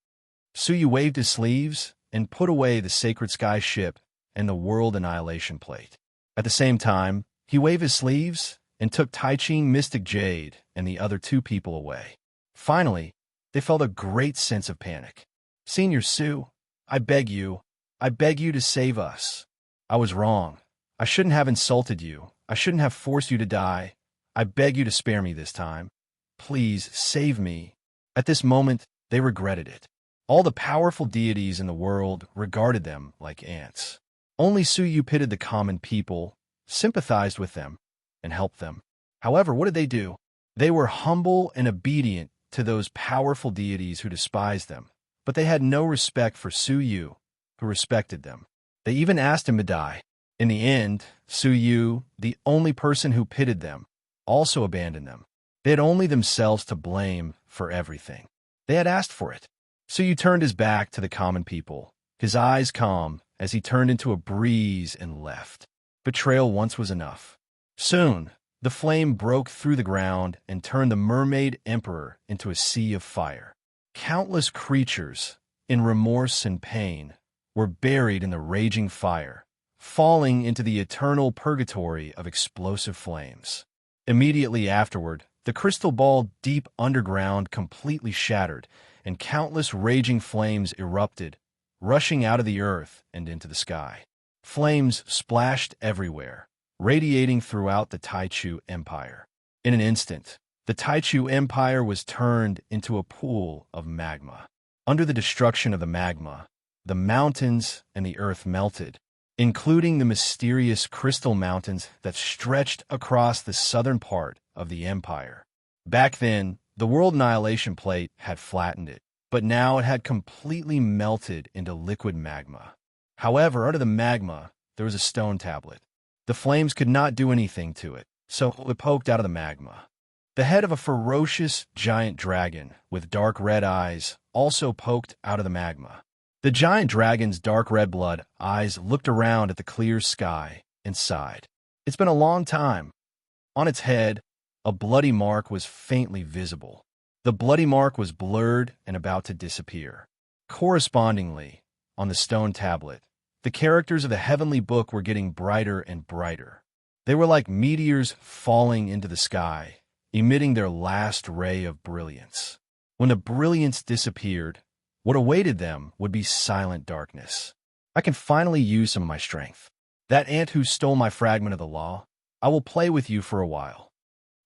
Speaker 1: Su Yu waved his sleeves and put away the Sacred Sky ship and the World Annihilation plate. At the same time, he waved his sleeves and took Tai Ching Mystic Jade and the other 2 people away. Finally, they felt a great sense of panic. "Senior Su, I beg you to save us. I was wrong. I shouldn't have insulted you. I shouldn't have forced you to die. I beg you to spare me this time. Please save me." At this moment, they regretted it. All the powerful deities in the world regarded them like ants. Only Su Yu pitied the common people, sympathized with them, and helped them. However, what did they do? They were humble and obedient to those powerful deities who despised them, but they had no respect for Su Yu, who respected them. They even asked him to die. In the end, Su Yu, the only person who pitied them, also abandoned them. They had only themselves to blame for everything. They had asked for it. Su Yu turned his back to the common people, his eyes calm as he turned into a breeze and left. Betrayal once was enough. Soon, the flame broke through the ground and turned the mermaid emperor into a sea of fire. Countless creatures, in remorse and pain, were buried in the raging fire, falling into the eternal purgatory of explosive flames. Immediately afterward, the crystal ball deep underground completely shattered, and countless raging flames erupted, rushing out of the earth and into the sky. Flames splashed everywhere, radiating throughout the Taichu Empire. In an instant, The Taichu Empire was turned into a pool of magma. Under the destruction of the magma, the mountains and the earth melted, including the mysterious crystal mountains that stretched across the southern part of the empire. Back then, the world annihilation plate had flattened it, but now it had completely melted into liquid magma. However, under the magma, there was a stone tablet. The flames could not do anything to it, so it poked out of the magma. The head of a ferocious giant dragon with dark red eyes also poked out of the magma. The giant dragon's dark red blood eyes looked around at the clear sky and sighed. It's been a long time. On its head, a bloody mark was faintly visible. The bloody mark was blurred and about to disappear. Correspondingly, on the stone tablet, the characters of the heavenly book were getting brighter and brighter. They were like meteors falling into the sky, emitting their last ray of brilliance. When the brilliance disappeared, what awaited them would be silent darkness. I can finally use some of my strength. That ant who stole my fragment of the law, I will play with you for a while.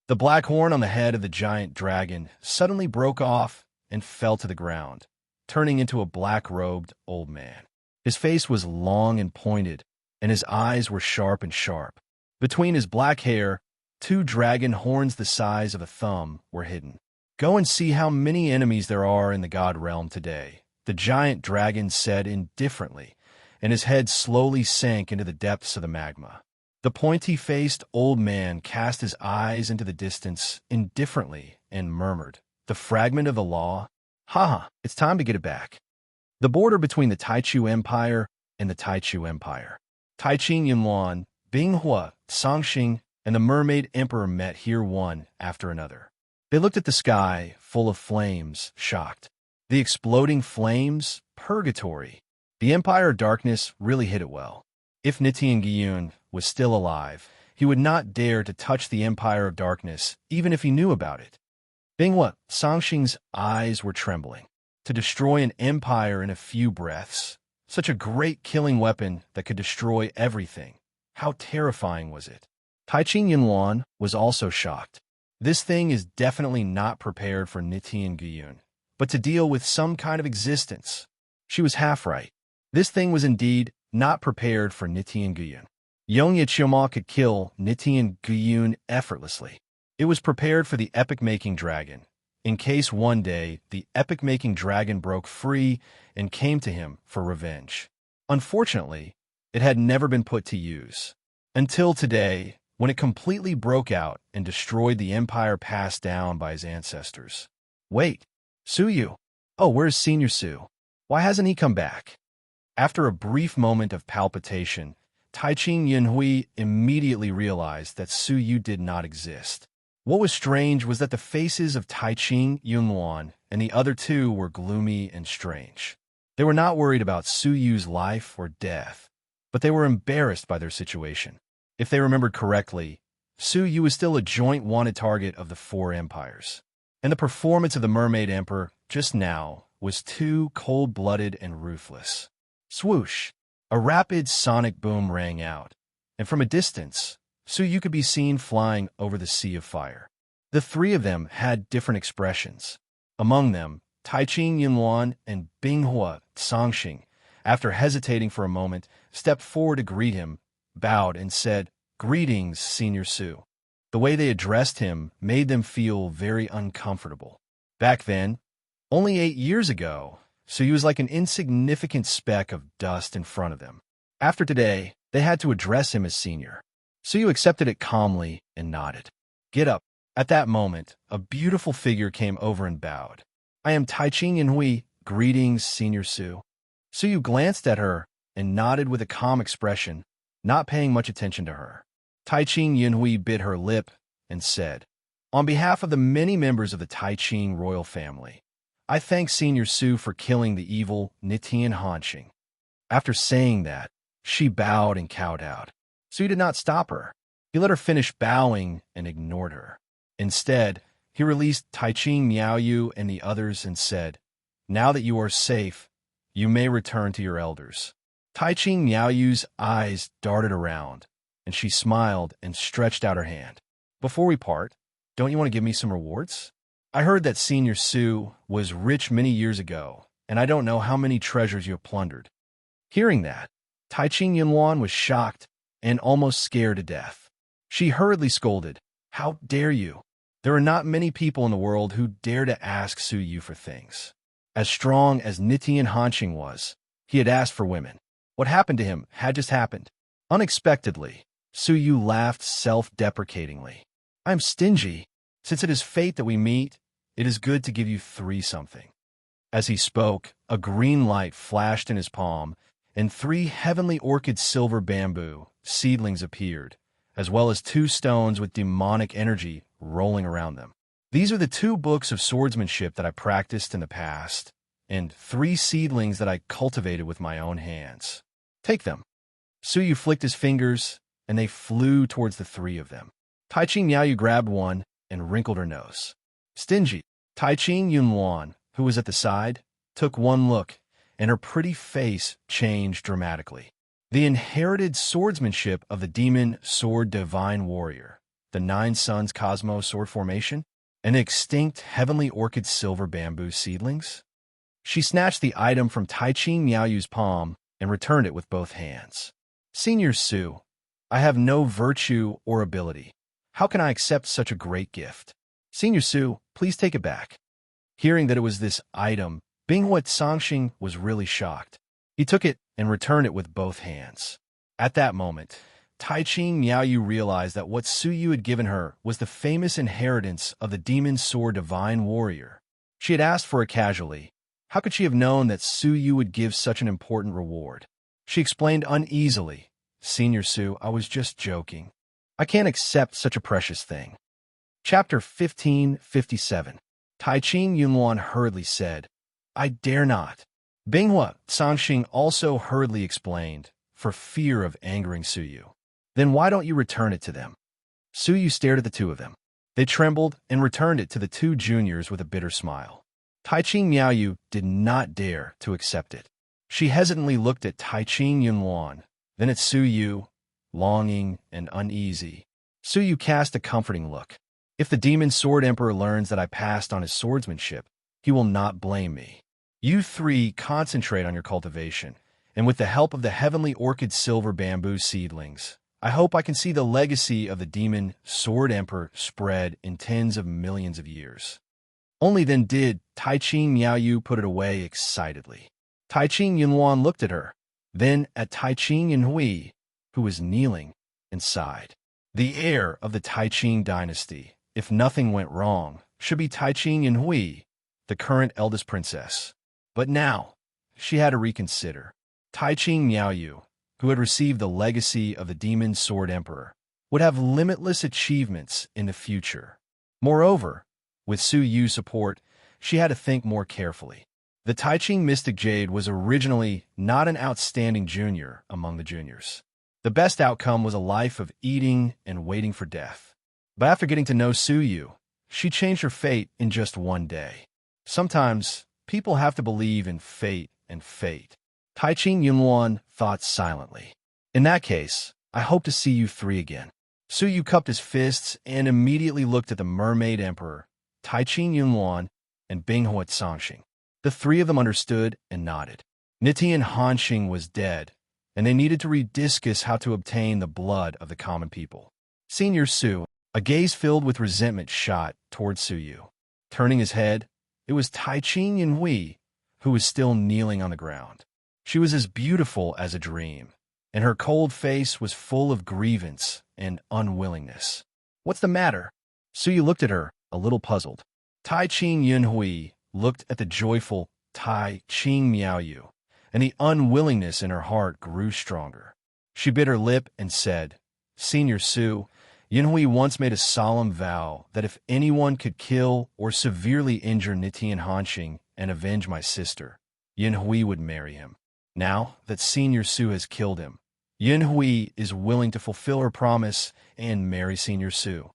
Speaker 1: The black horn on the head of the giant dragon suddenly broke off and fell to the ground, turning into a black-robed old man. His face was long and pointed, and his eyes were sharp and sharp. Between his black hair, 2 dragon horns the size of a thumb were hidden. Go and see how many enemies there are in the god realm today, the giant dragon said indifferently, and his head slowly sank into the depths of the magma. The pointy-faced old man cast his eyes into the distance indifferently and murmured, "The fragment of the law? Ha, it's time to get it back." The border between the Taichu Empire and the Taichu Empire. Taiqing Yunluan, Binghua, Songxing, and the Mermaid Emperor met here one after another. They looked at the sky, full of flames, shocked. The exploding flames? Purgatory. The Empire of Darkness really hit it well. If Nitian Gyun was still alive, he would not dare to touch the Empire of Darkness, even if he knew about it. Binghua, Songxing's eyes were trembling. To destroy an empire in a few breaths, such a great killing weapon that could destroy everything. How terrifying was it? Taiqing Yunluan was also shocked. This thing is definitely not prepared for Nitian Gyun, but to deal with some kind of existence. She was half right. This thing was indeed not prepared for Nitian Gyun. Yongye Chioma could kill Nitian Gyun effortlessly. It was prepared for the epic-making dragon, in case one day the epic-making dragon broke free and came to him for revenge. Unfortunately, it had never been put to use. Until today, when it completely broke out and destroyed the empire passed down by his ancestors. Wait, Suyu. Oh, where's Senior Su? Why hasn't he come back? After a brief moment of palpitation, Taiqing Yunhui immediately realized that Suyu did not exist. What was strange was that the faces of Taiqing Yunluan and the other 2 were gloomy and strange. They were not worried about Suyu's life or death, but they were embarrassed by their situation. If they remembered correctly, Suyu was still a joint wanted target of the 4 empires, and the performance of the Mermaid Emperor just now was too cold-blooded and ruthless. Swoosh! A rapid sonic boom rang out, and from a distance, Suyu could be seen flying over the sea of fire. The 3 of them had different expressions. Among them, Taiqing Yunluan and Binghua Songxing, after hesitating for a moment, stepped forward to greet him, bowed, and said, "Greetings, Senior Su." The way they addressed him made them feel very uncomfortable. Back then, only 8 years ago, Suyu was like an insignificant speck of dust in front of them. After today, they had to address him as Senior. Suyu accepted it calmly and nodded. "Get up." At that moment, a beautiful figure came over and bowed. "I am Taiqing Yunhui. Greetings, Senior Su." Suyu glanced at her and nodded with a calm expression, not paying much attention to her. Taiqing Yunhui bit her lip and said, "On behalf of the many members of the Taiqing royal family, I thank Senior Su for killing the evil Nitian Hanxing." After saying that, she bowed and kowtowed. Suyu did not stop her. He let her finish bowing and ignored her. Instead, he released Taiqing Miaoyu and the others and said, "Now that you are safe, you may return to your elders." Taiqing Miaoyu's eyes darted around, and she smiled and stretched out her hand. "Before we part, don't you want to give me some rewards? I heard that Senior Su was rich many years ago, and I don't know how many treasures you have plundered. Hearing that, Tai Ching Yunwan was shocked and almost scared to death. She hurriedly scolded, "How dare you? There are not many people in the world who dare to ask Su Yu for things." As strong as Nitian Hanqing was, he had asked for women. What happened to him had just happened. Unexpectedly, Su Yu laughed self-deprecatingly. "I am stingy. Since it is fate that we meet, it is good to give you 3 something." As he spoke, a green light flashed in his palm, and 3 heavenly orchid silver bamboo seedlings appeared, as well as 2 stones with demonic energy rolling around them. "These are the 2 books of swordsmanship that I practiced in the past, and 3 seedlings that I cultivated with my own hands. Take them." Su Yu flicked his fingers, and they flew towards the 3 of them. Tai Ching Miaoyu grabbed one and wrinkled her nose. Stingy. Tai Ching Yunwan, who was at the side, took one look, and her pretty face changed dramatically. The inherited swordsmanship of the demon sword divine warrior, the 9 Suns Cosmos sword formation, and extinct heavenly orchid silver bamboo seedlings. She snatched the item from Tai Ching Miaoyu's palm and returned it with both hands. "Senior Su, I have no virtue or ability. How can I accept such a great gift? Senior Su, please take it back." Hearing that it was this item, Binghua Sangxing was really shocked. He took it and returned it with both hands. At that moment, Tai Ching Miaoyu realized that what Su Yu had given her was the famous inheritance of the demon sword divine warrior. She had asked for it casually. How could she have known that Su Yu would give such an important reward? She explained uneasily, "Senior Su, I was just joking. I can't accept such a precious thing." Chapter 1557. Tai Ching Yunwan hurriedly said, "I dare not." Binghua Sangxing also hurriedly explained, for fear of angering Su Yu. "Then why don't you return it to them?" Su Yu stared at the 2 of them. They trembled and returned it to the 2 juniors with a bitter smile. Tai Ching Miaoyu did not dare to accept it. She hesitantly looked at Tai Ching Yunwan, then at Su Yu, longing and uneasy. Su Yu cast a comforting look. "If the Demon Sword Emperor learns that I passed on his swordsmanship, he will not blame me. You 3 concentrate on your cultivation, and with the help of the heavenly orchid silver bamboo seedlings, I hope I can see the legacy of the Demon Sword Emperor spread in tens of millions of years." Only then did Tai Ching Miaoyu put it away excitedly. Tai Ching Yunwan looked at her, then at Tai Ching Yunhui, who was kneeling, and sighed. The heir of the Tai Ching dynasty, if nothing went wrong, should be Tai Ching Yunhui, the current eldest princess. But now, she had to reconsider. Tai Ching Miaoyu, who had received the legacy of the Demon Sword Emperor, would have limitless achievements in the future. Moreover, with Su Yu's support, she had to think more carefully. The Tai Ching Mystic Jade was originally not an outstanding junior among the juniors. The best outcome was a life of eating and waiting for death. But after getting to know Su Yu, she changed her fate in just one day. Sometimes, people have to believe in fate and fate. Tai Ching Yunwan thought silently. "In that case, I hope to see you 3 again." Su Yu cupped his fists and immediately looked at the Mermaid Emperor, Tai Ching Yunwan, and Binghua Sangxing. The 3 of them understood and nodded. Nitian Hanqing was dead, and they needed to rediscuss how to obtain the blood of the common people. Senior Su, a gaze filled with resentment, shot towards Su Yu. Turning his head, it was Tai Ching Yunhui, who was still kneeling on the ground. She was as beautiful as a dream, and her cold face was full of grievance and unwillingness. "What's the matter?" Su Yu looked at her, a little puzzled. Tai Ching Yunhui looked at the joyful Tai Ching Miaoyu, and the unwillingness in her heart grew stronger. She bit her lip and said, "Senior Su, Yunhui once made a solemn vow that if anyone could kill or severely injure Nitian Hanqing and avenge my sister, Yunhui would marry him. Now that Senior Su has killed him, Yunhui is willing to fulfill her promise and marry Senior Su."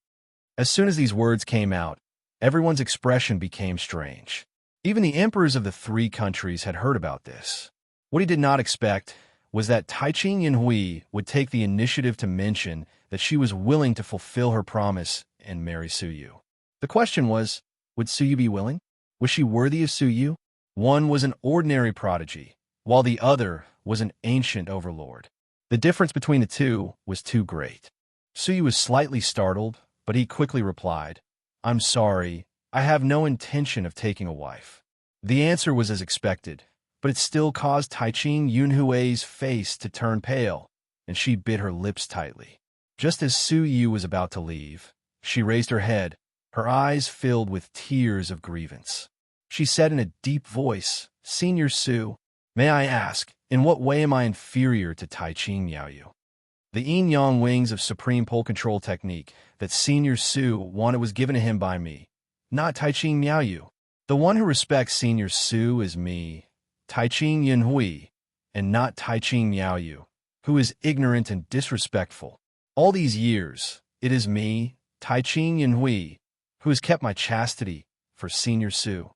Speaker 1: As soon as these words came out, everyone's expression became strange. Even the emperors of the 3 countries had heard about this. What he did not expect was that Tai Ching Yunhui would take the initiative to mention that she was willing to fulfill her promise and marry Su Yu. The question was, would Suyu be willing? Was she worthy of Suyu? One was an ordinary prodigy, while the other was an ancient overlord. The difference between the two was too great. Suyu was slightly startled, but he quickly replied, "I'm sorry, I have no intention of taking a wife." The answer was as expected, but it still caused Taiching Yunhui's face to turn pale, and she bit her lips tightly. Just as Suyu was about to leave, she raised her head, her eyes filled with tears of grievance. She said in a deep voice, "Senior Su, may I ask, in what way am I inferior to Taiching Miaoyu?" The yin-yang wings of supreme pole control technique that Senior Su wanted was given to him by me, not Taiching Miaoyu. The one who respects Senior Su is me, Taiching Yunhui, and not Taiching Miaoyu, who is ignorant and disrespectful. All these years, it is me, Taiching Yunhui, who has kept my chastity for Senior Su,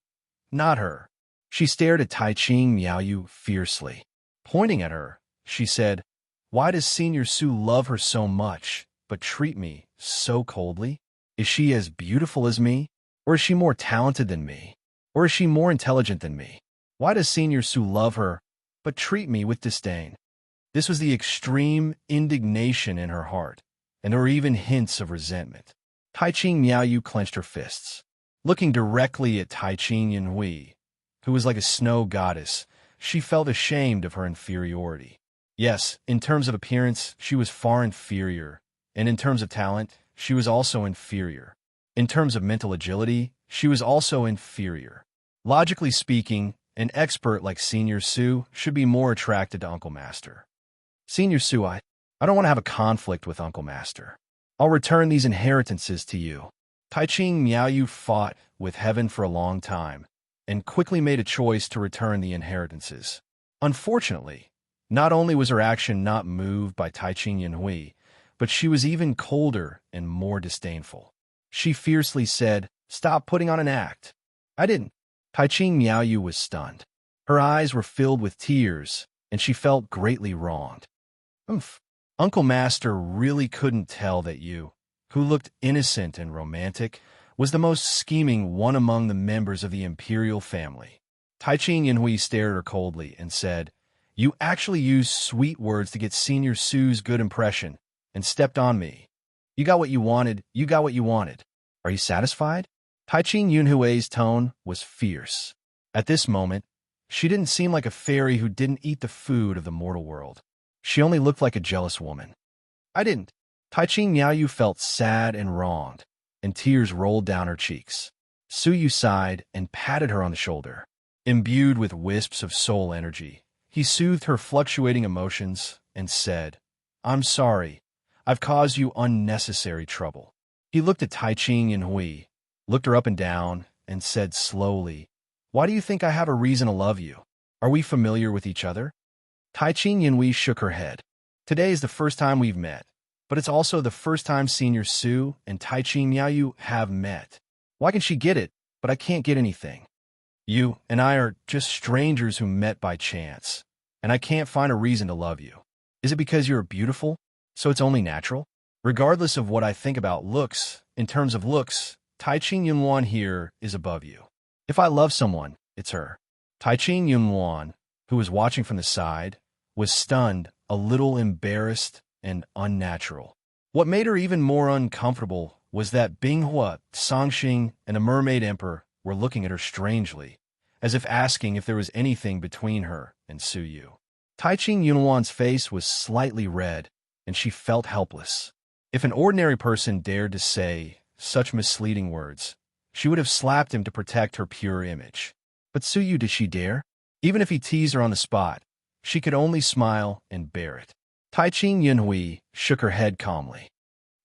Speaker 1: not her. She stared at Taiching Miaoyu fiercely. Pointing at her, she said, "Why does Senior Su love her so much, but treat me so coldly? Is she as beautiful as me? Or is she more talented than me? Or is she more intelligent than me? Why does Senior Su love her, but treat me with disdain?" This was the extreme indignation in her heart, and there were even hints of resentment. Taiching Miaoyu clenched her fists. Looking directly at Taiching Yunhui, who was like a snow goddess, she felt ashamed of her inferiority. Yes, in terms of appearance, she was far inferior, and in terms of talent, she was also inferior. In terms of mental agility, she was also inferior. Logically speaking, an expert like Senior Su should be more attracted to Uncle Master. "Senior Su, I don't want to have a conflict with Uncle Master. I'll return these inheritances to you." Taiching Miaoyu fought with heaven for a long time, and quickly made a choice to return the inheritances. Unfortunately, not only was her action not moved by Taiching Yunhui, but she was even colder and more disdainful. She fiercely said, "Stop putting on an act." "I didn't." Taiching Miaoyu was stunned. Her eyes were filled with tears, and she felt greatly wronged. "Oomph. Uncle Master really couldn't tell that you, who looked innocent and romantic, was the most scheming one among the members of the imperial family." Taiching Yunhui stared at her coldly and said, "You actually used sweet words to get Senior Su's good impression, and stepped on me. You got what you wanted, you got what you wanted. Are you satisfied?" Taiching Yunhui's tone was fierce. At this moment, she didn't seem like a fairy who didn't eat the food of the mortal world. She only looked like a jealous woman. "I didn't." Taiching Miaoyu felt sad and wronged, and tears rolled down her cheeks. Suyu sighed and patted her on the shoulder. Imbued with wisps of soul energy, he soothed her fluctuating emotions and said, "I'm sorry. I've caused you unnecessary trouble." He looked at Taiching Yunhui, looked her up and down, and said slowly, "Why do you think I have a reason to love you? Are we familiar with each other?" Taiching Yunhui shook her head. "Today is the first time we've met, but it's also the first time Senior Su and Taiching Miaoyu have met. Why can she get it, but I can't get anything? You and I are just strangers who met by chance, and I can't find a reason to love you. Is it because you're beautiful, so it's only natural? Regardless of what I think about looks, in terms of looks, Taiching Yunhuan here is above you. If I love someone, it's her." Taiching Yunhuan, who was watching from the side, was stunned, a little embarrassed, and unnatural. What made her even more uncomfortable was that Binghua, Sangxing, and the Mermaid Emperor were looking at her strangely, as if asking if there was anything between her and Suyu. Taiching Yunhuan's face was slightly red, and she felt helpless. If an ordinary person dared to say such misleading words, she would have slapped him to protect her pure image. But Suyu, did she dare? Even if he teased her on the spot, she could only smile and bear it. Taiching Yunhui shook her head calmly.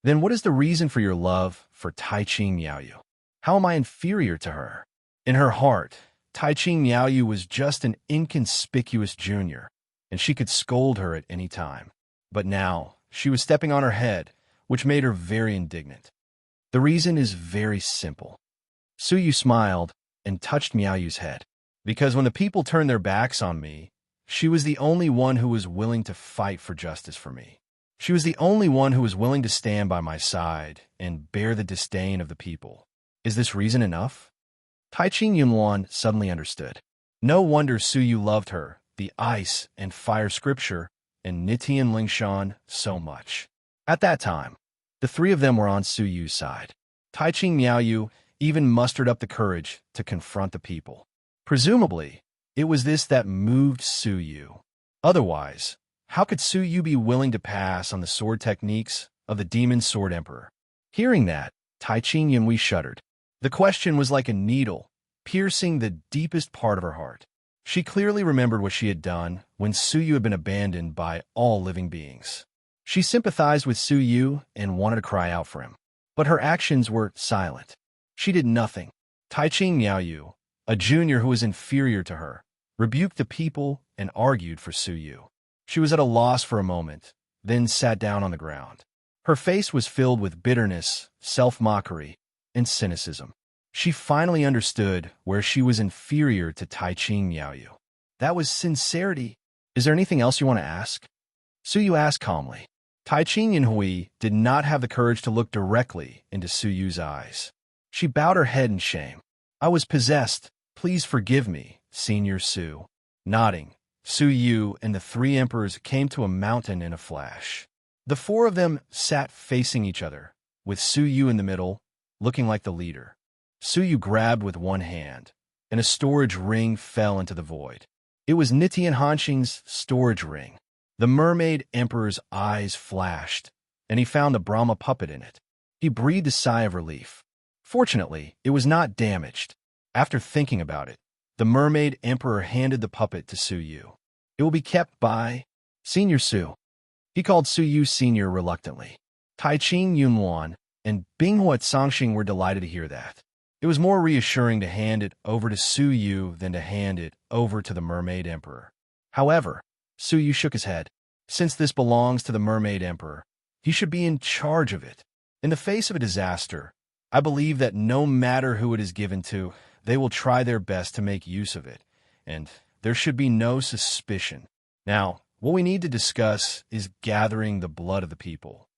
Speaker 1: "Then what is the reason for your love for Taiching Miaoyu? How am I inferior to her?" In her heart, Taiching Miaoyu was just an inconspicuous junior, and she could scold her at any time. But now, she was stepping on her head, which made her very indignant. "The reason is very simple." Suyu smiled and touched Miaoyu's head. "Because when the people turned their backs on me, she was the only one who was willing to fight for justice for me. She was the only one who was willing to stand by my side and bear the disdain of the people. Is this reason enough? Taiching Yunluan suddenly understood. No wonder Suyu loved her, the ice and fire scripture, and Nitian Lingshan so much. At that time, the three of them were on Suyu's side. Taiching Miaoyu even mustered up the courage to confront the people. Presumably, it was this that moved Suyu. Otherwise, how could Suyu be willing to pass on the sword techniques of the Demon Sword Emperor? Hearing that, Taiching Yunhui shuddered. The question was like a needle, piercing the deepest part of her heart. She clearly remembered what she had done when Suyu had been abandoned by all living beings. She sympathized with Suyu and wanted to cry out for him. But her actions were silent. She did nothing. Taiching Miaoyu, a junior who was inferior to her, rebuked the people and argued for Suyu. She was at a loss for a moment, then sat down on the ground. Her face was filled with bitterness, self-mockery, and cynicism. She finally understood where she was inferior to Taiching Miaoyu. That was sincerity. Is there anything else you want to ask? Suyu asked calmly. Taiching Yunhui did not have the courage to look directly into Suyu's eyes. She bowed her head in shame. I was possessed. Please forgive me, Senior Su. Nodding, Suyu and the three emperors came to a mountain in a flash. The four of them sat facing each other, with Suyu in the middle, looking like the leader. Suyu grabbed with one hand, and a storage ring fell into the void. It was Nitian Hanxing's storage ring. The mermaid emperor's eyes flashed, and he found a Brahma puppet in it. He breathed a sigh of relief. Fortunately, it was not damaged. After thinking about it, the mermaid emperor handed the puppet to Suyu. It will be kept by Senior Su. He called Suyu Senior reluctantly. Taiching Yunluan and Binghua Sangxing were delighted to hear that. It was more reassuring to hand it over to Suyu than to hand it over to the mermaid emperor. However, Suyu shook his head. Since this belongs to the mermaid emperor, he should be in charge of it. In the face of a disaster, I believe that no matter who it is given to, they will try their best to make use of it, and there should be no suspicion. Now, what we need to discuss is gathering the blood of the people.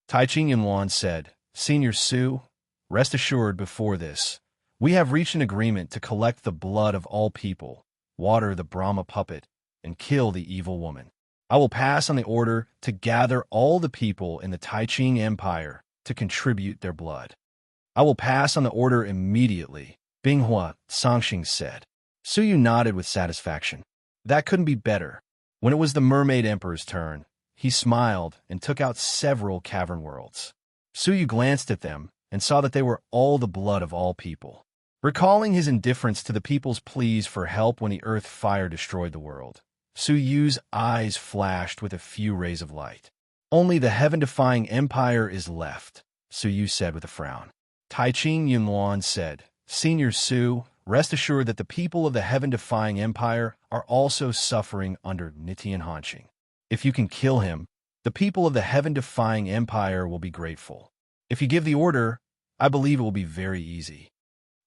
Speaker 1: Taiching Yunluan said, Senior Su, rest assured before this, we have reached an agreement to collect the blood of all people, water the Brahma puppet, and kill the evil woman. I will pass on the order to gather all the people in the Taiching Empire to contribute their blood. I will pass on the order immediately, Binghua Sangxing said. Suyu nodded with satisfaction. That couldn't be better. When it was the mermaid emperor's turn, he smiled and took out several cavern worlds. Suyu glanced at them and saw that they were all the blood of all people. Recalling his indifference to the people's pleas for help when the earth fire destroyed the world, Suyu's eyes flashed with a few rays of light. Only the heaven-defying empire is left, Suyu said with a frown. Taiching Yunluan said, Senior Su, rest assured that the people of the heaven-defying empire are also suffering under Nitian Hanxing. If you can kill him, the people of the heaven-defying empire will be grateful. If you give the order, I believe it will be very easy.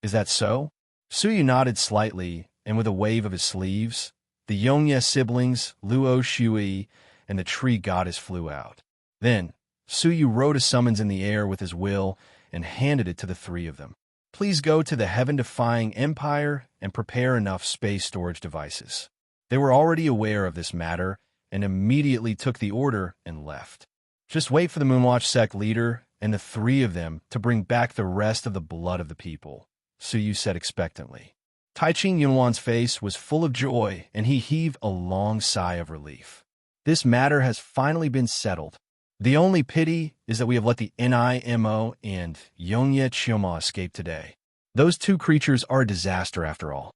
Speaker 1: Is that so? Suyu nodded slightly, and with a wave of his sleeves, the Yongye siblings, Luo Shui, and the tree goddess flew out. Then, Suyu wrote a summons in the air with his will and handed it to the three of them. Please go to the heaven-defying empire and prepare enough space storage devices. They were already aware of this matter and immediately took the order and left. Just wait for the Moonwatch sect leader and the three of them to bring back the rest of the blood of the people, Suyu said expectantly. Taiching Yunluan's face was full of joy, and he heaved a long sigh of relief. This matter has finally been settled. The only pity is that we have let the Nimo and Yongye Chioma escape today. Those two creatures are a disaster after all.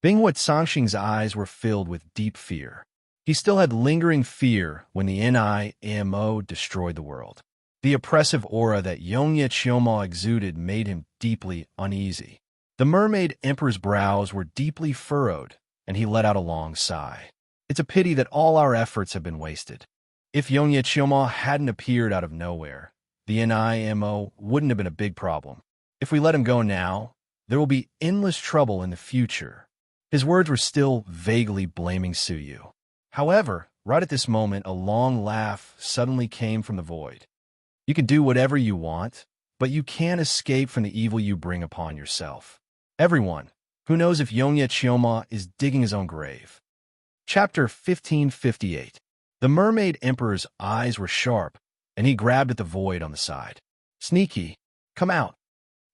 Speaker 1: Binghua Sangxing's eyes were filled with deep fear. He still had lingering fear when the Nimo destroyed the world. The oppressive aura that Yongye Chioma exuded made him deeply uneasy. The mermaid emperor's brows were deeply furrowed, and he let out a long sigh. It's a pity that all our efforts have been wasted. If Yongye Chioma hadn't appeared out of nowhere, the Nimo wouldn't have been a big problem. If we let him go now, there will be endless trouble in the future. His words were still vaguely blaming Suyu. However, right at this moment, a long laugh suddenly came from the void. You can do whatever you want, but you can't escape from the evil you bring upon yourself. Everyone who knows if Yongye Chioma is digging his own grave. Chapter 1558. The Mermaid Emperor's eyes were sharp, and he grabbed at the void on the side. Sneaky, come out.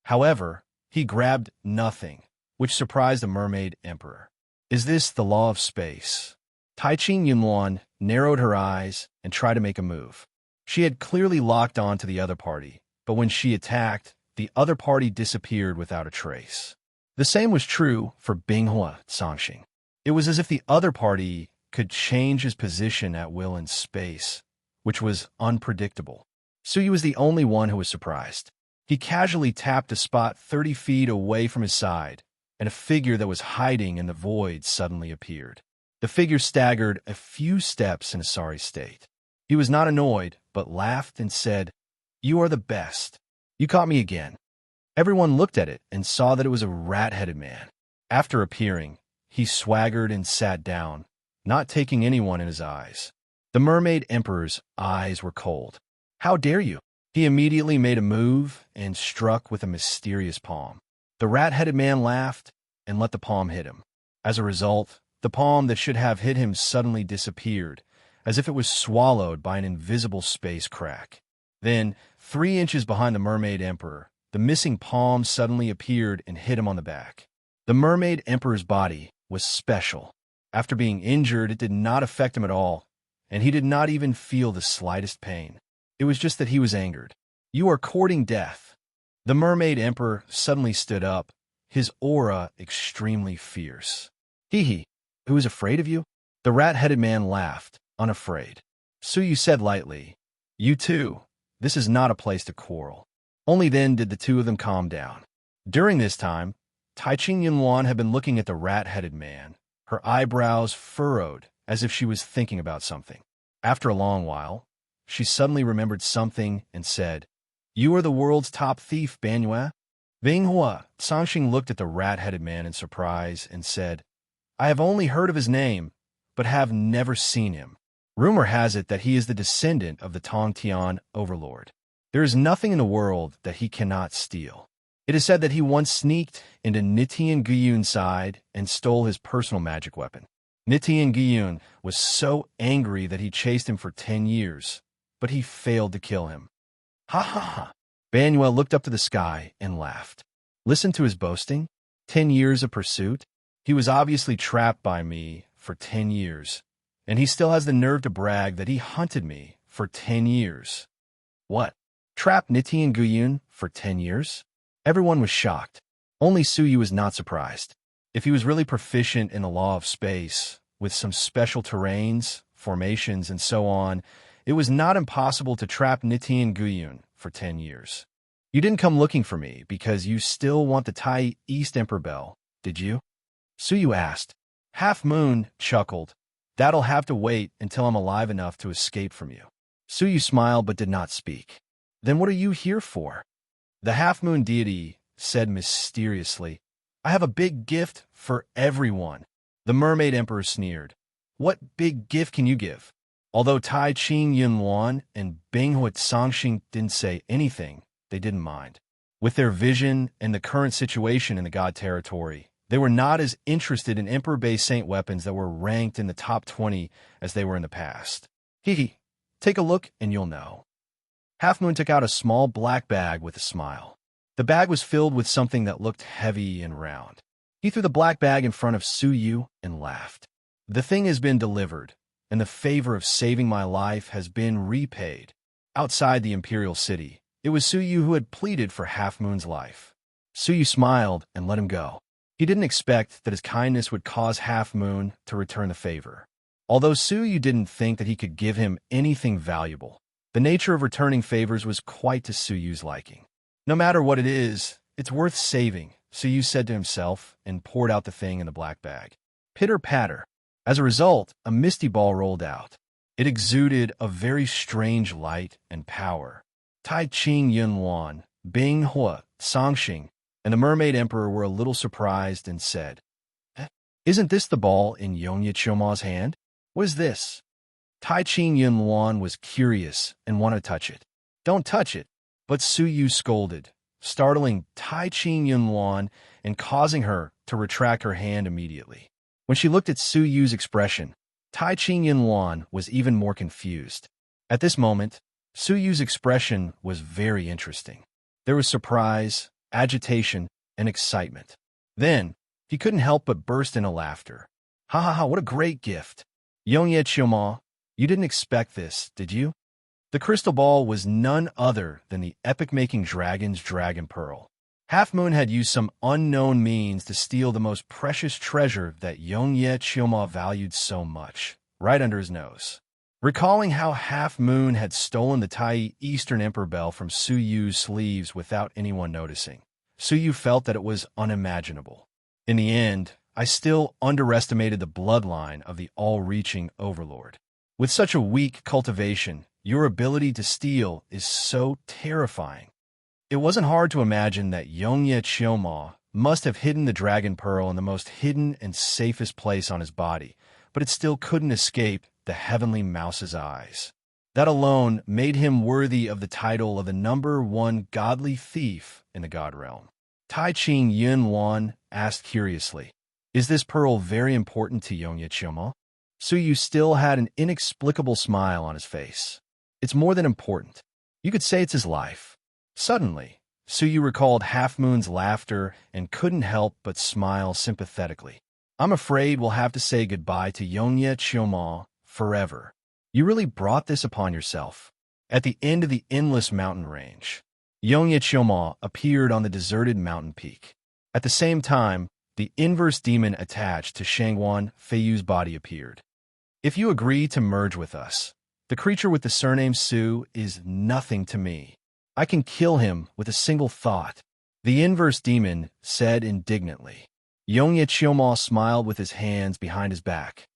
Speaker 1: However, he grabbed nothing, which surprised the Mermaid Emperor. Is this the law of space? Taiqing Yunluan narrowed her eyes and tried to make a move. She had clearly locked on to the other party, but when she attacked, the other party disappeared without a trace. The same was true for Binghua Sangxing. It was as if the other party could change his position at will in space, which was unpredictable. Suyu was the only one who was surprised. He casually tapped a spot 30 feet away from his side, and a figure that was hiding in the void suddenly appeared. The figure staggered a few steps in a sorry state. He was not annoyed, but laughed and said, "You are the best. You caught me again." Everyone looked at it and saw that it was a rat-headed man. After appearing, he swaggered and sat down, not taking anyone in his eyes. The Mermaid Emperor's eyes were cold. "How dare you?" He immediately made a move and struck with a mysterious palm. The rat-headed man laughed and let the palm hit him. As a result, the palm that should have hit him suddenly disappeared, as if it was swallowed by an invisible space crack. Then, 3 inches behind the Mermaid Emperor, the missing palm suddenly appeared and hit him on the back. The Mermaid Emperor's body was special. After being injured, it did not affect him at all, and he did not even feel the slightest pain. It was just that he was angered. "You are courting death." The Mermaid Emperor suddenly stood up, his aura extremely fierce. "Hee, who is afraid of you?" The rat-headed man laughed, unafraid. Suyu said lightly, "You too. This is not a place to quarrel." Only then did the two of them calm down. During this time, Taiqing Yunluan had been looking at the rat-headed man, her eyebrows furrowed as if she was thinking about something. After a long while, she suddenly remembered something and said, "You are the world's top thief, Banyue." Binghua Sangxing looked at the rat-headed man in surprise and said, "I have only heard of his name, but have never seen him. Rumor has it that he is the descendant of the Tongtian overlord. There is nothing in the world that he cannot steal. It is said that he once sneaked into Nitian Guyun's side and stole his personal magic weapon. Nitian Guyun was so angry that he chased him for 10 years, but he failed to kill him." "Ha ha ha." Banyue looked up to the sky and laughed. Listen to his boasting. 10 years of pursuit. He was obviously trapped by me for 10 years, and he still has the nerve to brag that he hunted me for 10 years. What? Trapped Nitian Guyun for 10 years? Everyone was shocked. Only Suyu was not surprised. If he was really proficient in the law of space, with some special terrains, formations, and so on, it was not impossible to trap Nitian Guyun for 10 years. "You didn't come looking for me because you still want the Tai East Emperor Bell, did you?" Suyu asked. Half Moon chuckled. "That'll have to wait until I'm alive enough to escape from you." Suyu smiled but did not speak. "Then what are you here for?" The Half Moon deity said mysteriously, "I have a big gift for everyone." The Mermaid Emperor sneered. "What big gift can you give?" Although Taiqing Yunluan and Binghua Sangxing didn't say anything, they didn't mind. With their vision and the current situation in the God territory, they were not as interested in Emperor-based saint weapons that were ranked in the top 20 as they were in the past. "Hee, take a look and you'll know." Half Moon took out a small black bag with a smile. The bag was filled with something that looked heavy and round. He threw the black bag in front of Suyu and laughed. "The thing has been delivered, and the favor of saving my life has been repaid." Outside the Imperial City, it was Suyu who had pleaded for Half Moon's life. Suyu smiled and let him go. He didn't expect that his kindness would cause Half Moon to return the favor. Although Suyu didn't think that he could give him anything valuable, the nature of returning favors was quite to Suyu's liking. "No matter what it is, it's worth saving," Suyu said to himself and poured out the thing in the black bag. Pitter-patter. As a result, a misty ball rolled out. It exuded a very strange light and power. Taiqing Yunluan, Binghua Sangxing, and the Mermaid Emperor were a little surprised and said, "Isn't this the ball in Yongye Chioma's hand? What is this?" Taiqing Yunluan was curious and wanted to touch it. "Don't touch it," But Su Yu scolded, startling Tai Ching Yunluan and causing her to retract her hand immediately. When she looked at Su Yu's expression, Tai Ching Yunluan was even more confused. At this moment, Su Yu's expression was very interesting. There was surprise, agitation, and excitement. Then, he couldn't help but burst into laughter. Ha ha ha, what a great gift! Yongye Chioma, you didn't expect this, did you? The crystal ball was none other than the epic-making dragon's dragon pearl. Half Moon had used some unknown means to steal the most precious treasure that Yongye Chioma valued so much, right under his nose. Recalling how Half Moon had stolen the Tai Eastern Emperor bell from Su Yu's sleeves without anyone noticing, Su Yu felt that it was unimaginable. In the end, I still underestimated the bloodline of the all-reaching overlord. With such a weak cultivation, your ability to steal is so terrifying. It wasn't hard to imagine that Yongye Chioma must have hidden the dragon pearl in the most hidden and safest place on his body, but it still couldn't escape the heavenly mouse's eyes. That alone made him worthy of the title of the #1 godly thief in the god realm. Tai Ching Yunluan asked curiously, "Is this pearl very important to Yongye Chioma?" Su Yu still had an inexplicable smile on his face. "It's more than important. You could say it's his life." Suddenly, Su Yu recalled Half Moon's laughter and couldn't help but smile sympathetically. "I'm afraid we'll have to say goodbye to Yongye Chioma forever. You really brought this upon yourself." At the end of the endless mountain range, Yongye Chioma appeared on the deserted mountain peak. At the same time, the inverse demon attached to Shangguan Feiyu's body appeared. "If you agree to merge with us, the creature with the surname Su is nothing to me. I can kill him with a single thought," the inverse demon said indignantly. Yongye Chioma smiled with his hands behind his back.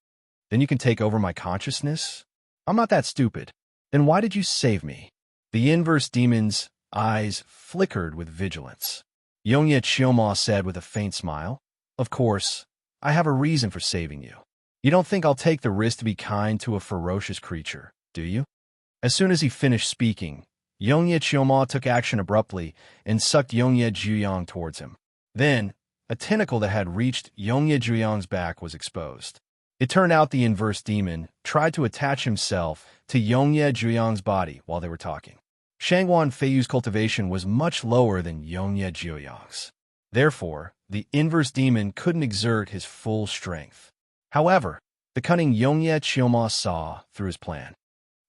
Speaker 1: "Then you can take over my consciousness? I'm not that stupid. Then why did you save me?" The inverse demon's eyes flickered with vigilance. Yongye Chioma said with a faint smile, "Of course, I have a reason for saving you. You don't think I'll take the risk to be kind to a ferocious creature, do you?" As soon as he finished speaking, Yongye Chioma took action abruptly and sucked Yongye Juyang towards him. Then, a tentacle that had reached Yongye Juyang's back was exposed. It turned out the inverse demon tried to attach himself to Yongye Juyang's body while they were talking. Shangguan Feiyu's cultivation was much lower than Yongye Juyang's. Therefore, the inverse demon couldn't exert his full strength. However, the cunning Yongye Chioma saw through his plan.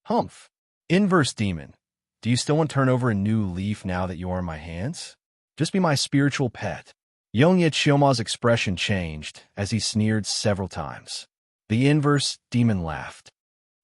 Speaker 1: "Humph! Inverse demon, do you still want to turn over a new leaf now that you are in my hands? Just be my spiritual pet." Yongye Chioma's expression changed as he sneered several times. The inverse demon laughed.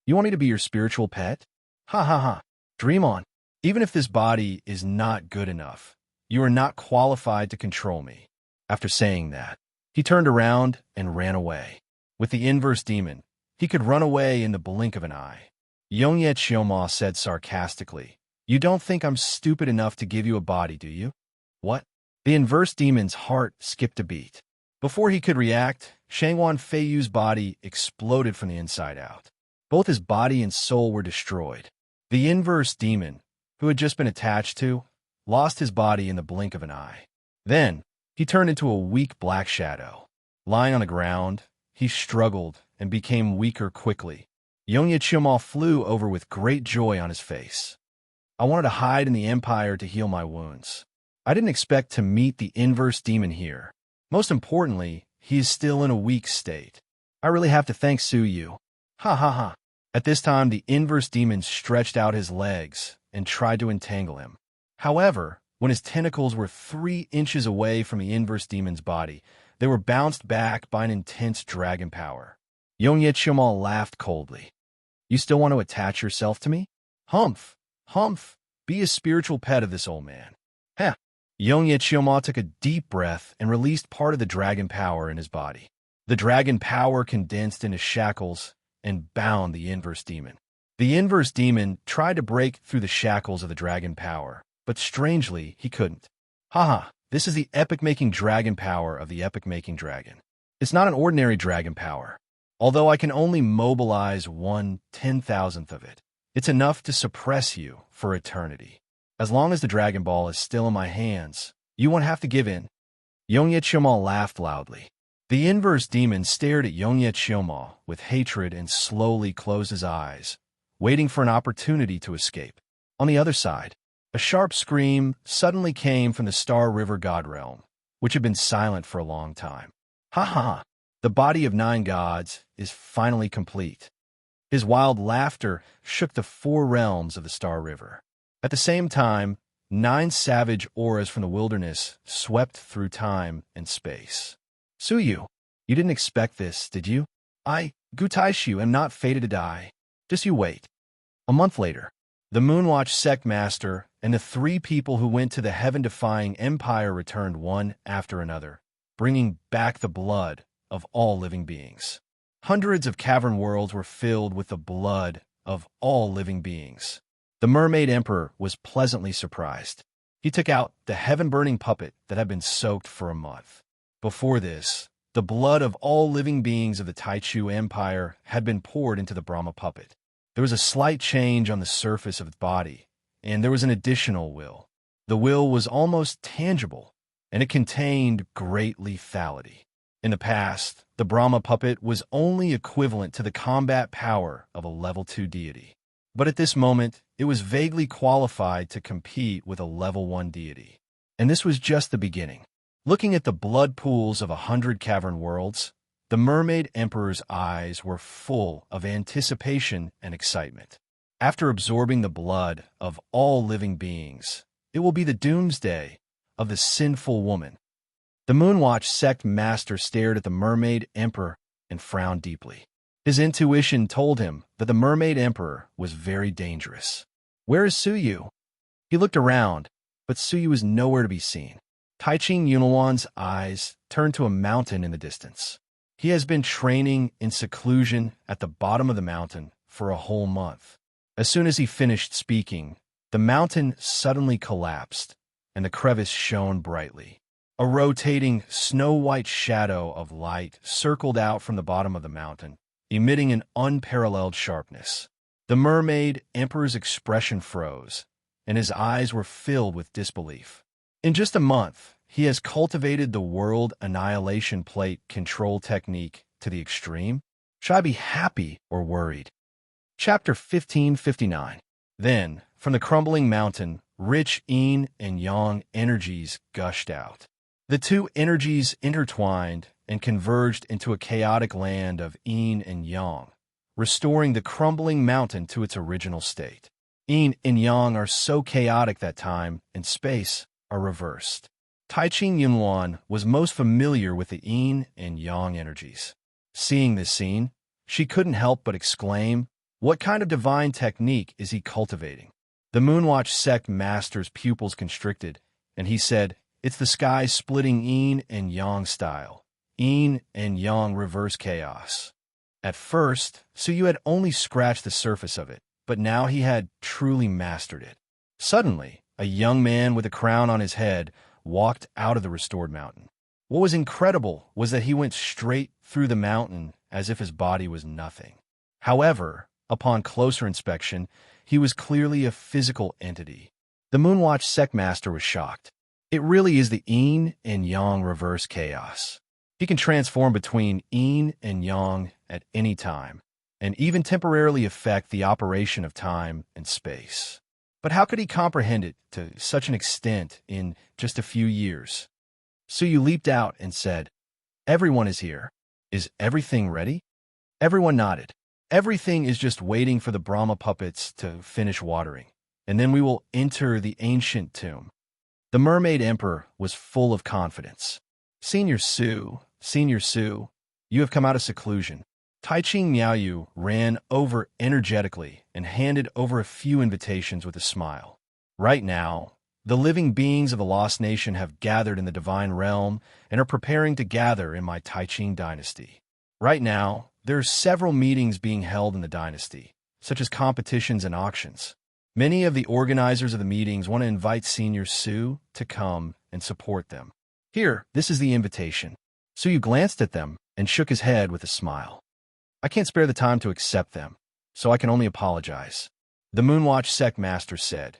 Speaker 1: "You want me to be your spiritual pet? Ha ha ha. Dream on. Even if this body is not good enough, you are not qualified to control me." After saying that, he turned around and ran away. With the inverse demon, he could run away in the blink of an eye. Yongye Chioma said sarcastically, "You don't think I'm stupid enough to give you a body, do you?" "What?" The inverse demon's heart skipped a beat. Before he could react, Shangguan Feiyu's body exploded from the inside out. Both his body and soul were destroyed. The inverse demon, who had just been attached to, lost his body in the blink of an eye. Then, he turned into a weak black shadow. Lying on the ground, he struggled and became weaker quickly. Yongye Chioma flew over with great joy on his face. "I wanted to hide in the Empire to heal my wounds. I didn't expect to meet the inverse demon here. Most importantly, he is still in a weak state. I really have to thank Su Yu. Ha ha ha." At this time, the inverse demon stretched out his legs and tried to entangle him. However, when his tentacles were 3 inches away from the inverse demon's body, they were bounced back by an intense dragon power. Yongye Chioma laughed coldly. "You still want to attach yourself to me? Humph, humph, be a spiritual pet of this old man." Heh. Yongye Chioma took a deep breath and released part of the dragon power in his body. The dragon power condensed into shackles and bound the inverse demon. The inverse demon tried to break through the shackles of the dragon power, but strangely, he couldn't. Haha, this is the epic-making dragon power of the epic-making dragon. It's not an ordinary dragon power. Although I can only mobilize 1/10,000th of it, it's enough to suppress you for eternity. As long as the Dragon Ball is still in my hands, you won't have to give in. Yongye Chioma laughed loudly. The inverse demon stared at Yongye Chioma with hatred and slowly closed his eyes, waiting for an opportunity to escape. On the other side, a sharp scream suddenly came from the Star River God Realm, which had been silent for a long time. Ha ha! The body of 9 gods is finally complete. His wild laughter shook the 4 realms of the Star River. At the same time, 9 savage auras from the wilderness swept through time and space. Suyu, you didn't expect this, did you? I, Gutaishu, am not fated to die. Just you wait. A month later, the Moonwatch sect master and the 3 people who went to the heaven-defying empire returned one after another, bringing back the blood of all living beings. Hundreds of cavern worlds were filled with the blood of all living beings. The Mermaid Emperor was pleasantly surprised. He took out the heaven-burning puppet that had been soaked for a month. Before this, the blood of all living beings of the Taichu Empire had been poured into the Brahma puppet. There was a slight change on the surface of its body, and there was an additional will. The will was almost tangible, and it contained great lethality. In the past, the Brahma puppet was only equivalent to the combat power of a level 2 deity. But at this moment, it was vaguely qualified to compete with a level 1 deity. And this was just the beginning. Looking at the blood pools of 100 cavern worlds, the Mermaid Emperor's eyes were full of anticipation and excitement. After absorbing the blood of all living beings, it will be the doomsday of the sinful woman. The Moonwatch sect master stared at the Mermaid Emperor and frowned deeply. His intuition told him that the Mermaid Emperor was very dangerous. Where is Suyu? He looked around, but Suyu was nowhere to be seen. Taichin Yunwan's eyes turned to a mountain in the distance. He has been training in seclusion at the bottom of the mountain for a whole month. As soon as he finished speaking, the mountain suddenly collapsed, and the crevice shone brightly. A rotating, snow-white shadow of light circled out from the bottom of the mountain, emitting an unparalleled sharpness. The Mermaid Emperor's expression froze, and his eyes were filled with disbelief. In just a month, he has cultivated the World Annihilation Plate control technique to the extreme. Should I be happy or worried? Chapter 1559. Then, from the crumbling mountain, rich yin and yang energies gushed out. The 2 energies intertwined and converged into a chaotic land of yin and yang, restoring the crumbling mountain to its original state. Yin and yang are so chaotic that time and space are reversed. Taichin Yunwan was most familiar with the yin and yang energies. Seeing this scene, she couldn't help but exclaim, "What kind of divine technique is he cultivating?" The Moonwatch sect master's pupils constricted, and he said, "It's the sky-splitting yin and yang style. Yin and yang reverse chaos." At first, Suyu had only scratched the surface of it, but now he had truly mastered it. Suddenly, a young man with a crown on his head walked out of the restored mountain. What was incredible was that he went straight through the mountain as if his body was nothing. However, upon closer inspection, he was clearly a physical entity. The Moonwatch sect master was shocked. It really is the yin and yang reverse chaos. He can transform between yin and yang at any time, and even temporarily affect the operation of time and space. But how could he comprehend it to such an extent in just a few years? Suyu leaped out and said, "Everyone is here. Is everything ready?" Everyone nodded. "Everything is just waiting for the Brahma puppets to finish watering, and then we will enter the ancient tomb." The Mermaid Emperor was full of confidence. Senior Su, you have come out of seclusion." Taichin Miaoyu ran over energetically and handed over a few invitations with a smile. Right now, the living beings of the Lost Nation have gathered in the Divine Realm and are preparing to gather in my Taichin dynasty. Right now, there are several meetings being held in the dynasty, such as competitions and auctions. Many of the organizers of the meetings want to invite Senior Su to come and support them. Here, this is the invitation. Suyu glanced at them and shook his head with a smile. "I can't spare the time to accept them, so I can only apologize." The Moonwatch sect master said,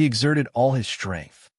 Speaker 1: He exerted all his strength.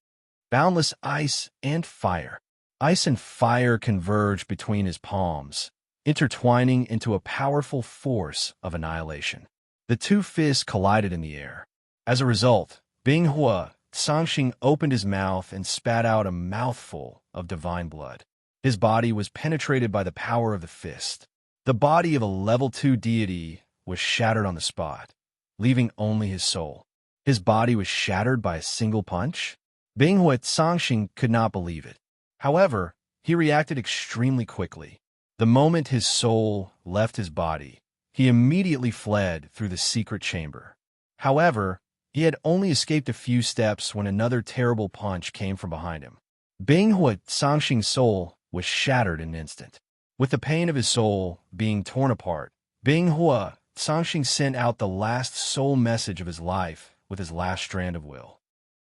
Speaker 1: Boundless ice and fire. Ice and fire converged between his palms, intertwining into a powerful force of annihilation. The two fists collided in the air. As a result, Binghua Sangxing opened his mouth and spat out a mouthful of divine blood. His body was penetrated by the power of the fist. The body of a level 2 deity was shattered on the spot, leaving only his soul. His body was shattered by a single punch? Binghua Sangxing could not believe it. However, he reacted extremely quickly. The moment his soul left his body, he immediately fled through the secret chamber. However, he had only escaped a few steps when another terrible punch came from behind him. Binghua Sangxing's soul was shattered in an instant. With the pain of his soul being torn apart, Binghua Sangxing sent out the last soul message of his life with his last strand of will.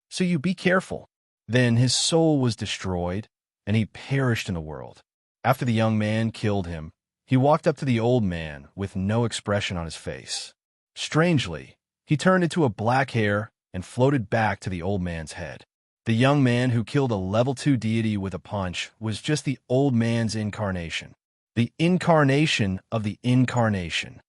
Speaker 1: So you be careful. Then his soul was destroyed, and he perished in the world. After the young man killed him, he walked up to the old man with no expression on his face. Strangely, he turned into a black hair and floated back to the old man's head. The young man who killed a level 2 deity with a punch was just the old man's incarnation. The incarnation of the incarnation.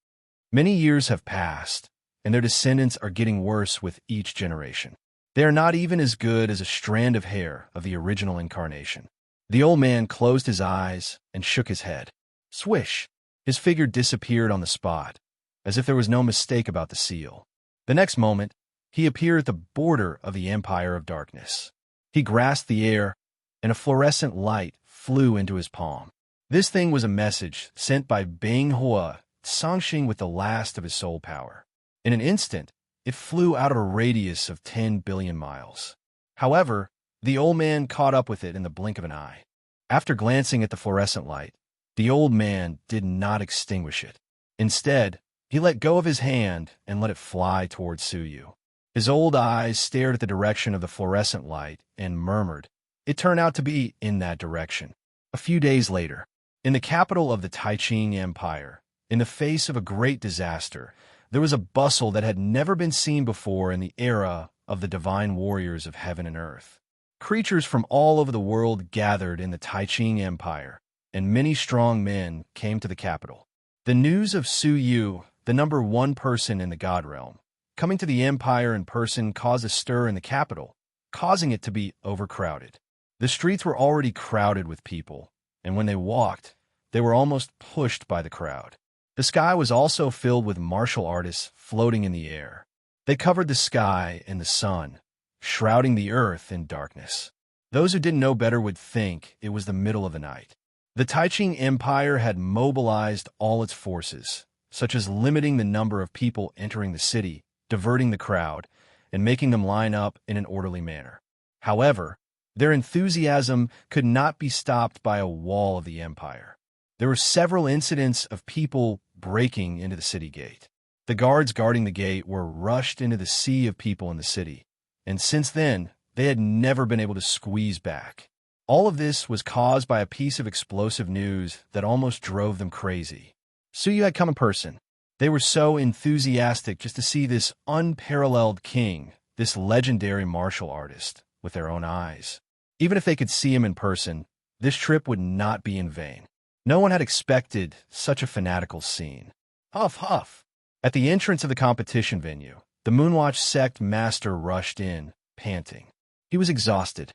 Speaker 1: Many years have passed, and their descendants are getting worse with each generation. They are not even as good as a strand of hair of the original incarnation. The old man closed his eyes and shook his head. Swish! His figure disappeared on the spot, as if there was no mistake about the seal. The next moment, he appeared at the border of the Empire of Darkness. He grasped the air, and a fluorescent light flew into his palm. This thing was a message sent by Binghua Sangxing with the last of his soul power. In an instant, it flew out of a radius of 10 billion miles. However, the old man caught up with it in the blink of an eye. After glancing at the fluorescent light, the old man did not extinguish it. Instead, he let go of his hand and let it fly towards Suyu. His old eyes stared at the direction of the fluorescent light and murmured, "It turned out to be in that direction." A few days later, in the capital of the Taiqing Empire, in the face of a great disaster, there was a bustle that had never been seen before in the era of the divine warriors of heaven and earth. Creatures from all over the world gathered in the Taiqing Empire, and many strong men came to the capital. The news of Suyu, the number 1 person in the God realm, coming to the empire in person caused a stir in the capital, causing it to be overcrowded. The streets were already crowded with people, and when they walked, they were almost pushed by the crowd. The sky was also filled with martial artists floating in the air. They covered the sky and the sun, shrouding the earth in darkness. Those who didn't know better would think it was the middle of the night. The Taiqing Empire had mobilized all its forces, such as limiting the number of people entering the city, diverting the crowd, and making them line up in an orderly manner. However, their enthusiasm could not be stopped by a wall of the empire. There were several incidents of people breaking into the city gate. The guards guarding the gate were rushed into the sea of people in the city, and since then, they had never been able to squeeze back. All of this was caused by a piece of explosive news that almost drove them crazy. Suyu had come in person. They were so enthusiastic just to see this unparalleled king, this legendary martial artist, with their own eyes. Even if they could see him in person, this trip would not be in vain. No one had expected such a fanatical scene. Huff, huff. At the entrance of the competition venue, the Moonwatch sect master rushed in, panting. He was exhausted.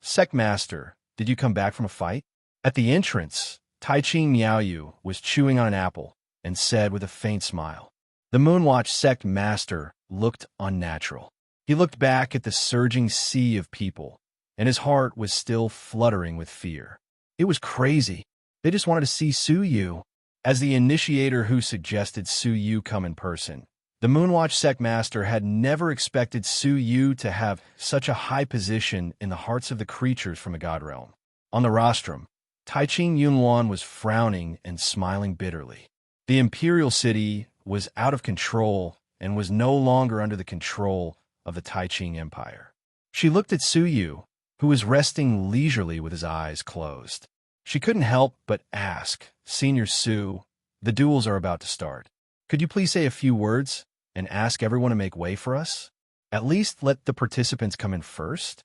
Speaker 1: Sect master, did you come back from a fight? At the entrance, Taiqing Miaoyu was chewing on an apple and said with a faint smile. The Moonwatch sect master looked unnatural. He looked back at the surging sea of people, and his heart was still fluttering with fear. It was crazy. They just wanted to see Suyu. As the initiator who suggested Suyu come in person, the Moonwatch sect master had never expected Suyu to have such a high position in the hearts of the creatures from the God realm. On the rostrum, Taiqing Yunwan was frowning and smiling bitterly. The imperial city was out of control and was no longer under the control of the Taiqing Empire. She looked at Suyu, who was resting leisurely with his eyes closed. She couldn't help but ask, "Senior Su, the duels are about to start. Could you please say a few words and ask everyone to make way for us?" At least let the participants come in first.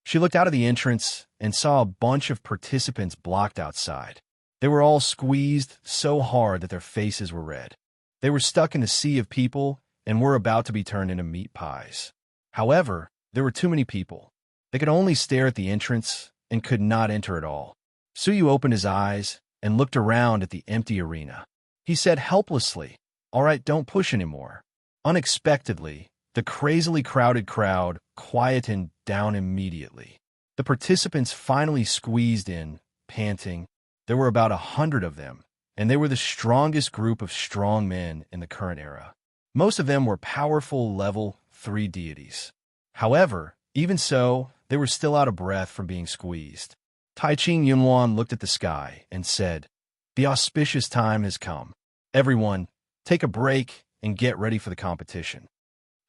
Speaker 1: She looked out of the entrance and saw a bunch of participants blocked outside. They were all squeezed so hard that their faces were red. They were stuck in a sea of people and were about to be turned into meat pies. However, there were too many people. They could only stare at the entrance and could not enter at all. Suyu opened his eyes and looked around at the empty arena. He said helplessly, "All right, don't push anymore." Unexpectedly, the crazily crowded crowd quietened down immediately. The participants finally squeezed in, panting. There were about 100 of them, and they were the strongest group of strong men in the current era. Most of them were powerful level 3 deities. However, even so, they were still out of breath from being squeezed. Taiching Yunwan looked at the sky and said, "The auspicious time has come. Everyone, take a break and get ready for the competition."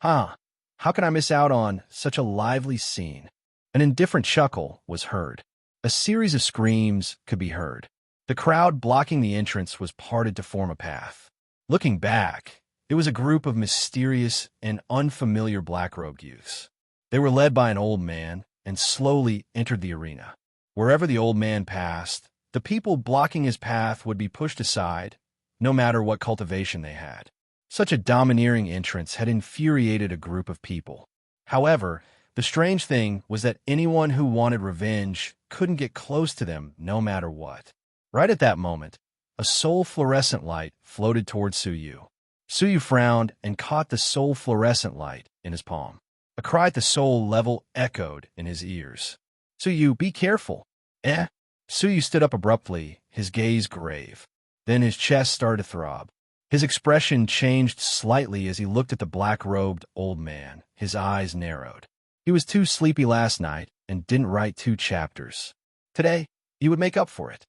Speaker 1: How can I miss out on such a lively scene? An indifferent chuckle was heard. A series of screams could be heard. The crowd blocking the entrance was parted to form a path. Looking back, it was a group of mysterious and unfamiliar black-robed youths. They were led by an old man and slowly entered the arena. Wherever the old man passed, the people blocking his path would be pushed aside, no matter what cultivation they had. Such a domineering entrance had infuriated a group of people. However, the strange thing was that anyone who wanted revenge couldn't get close to them no matter what. Right at that moment, a soul fluorescent light floated towards Suyu. Suyu frowned and caught the soul fluorescent light in his palm. A cry at the soul level echoed in his ears. "Suyu, be careful." "Eh?" Suyu stood up abruptly, his gaze grave. Then his chest started to throb. His expression changed slightly as he looked at the black-robed old man. His eyes narrowed. He was too sleepy last night and didn't write 2 chapters. Today, he would make up for it.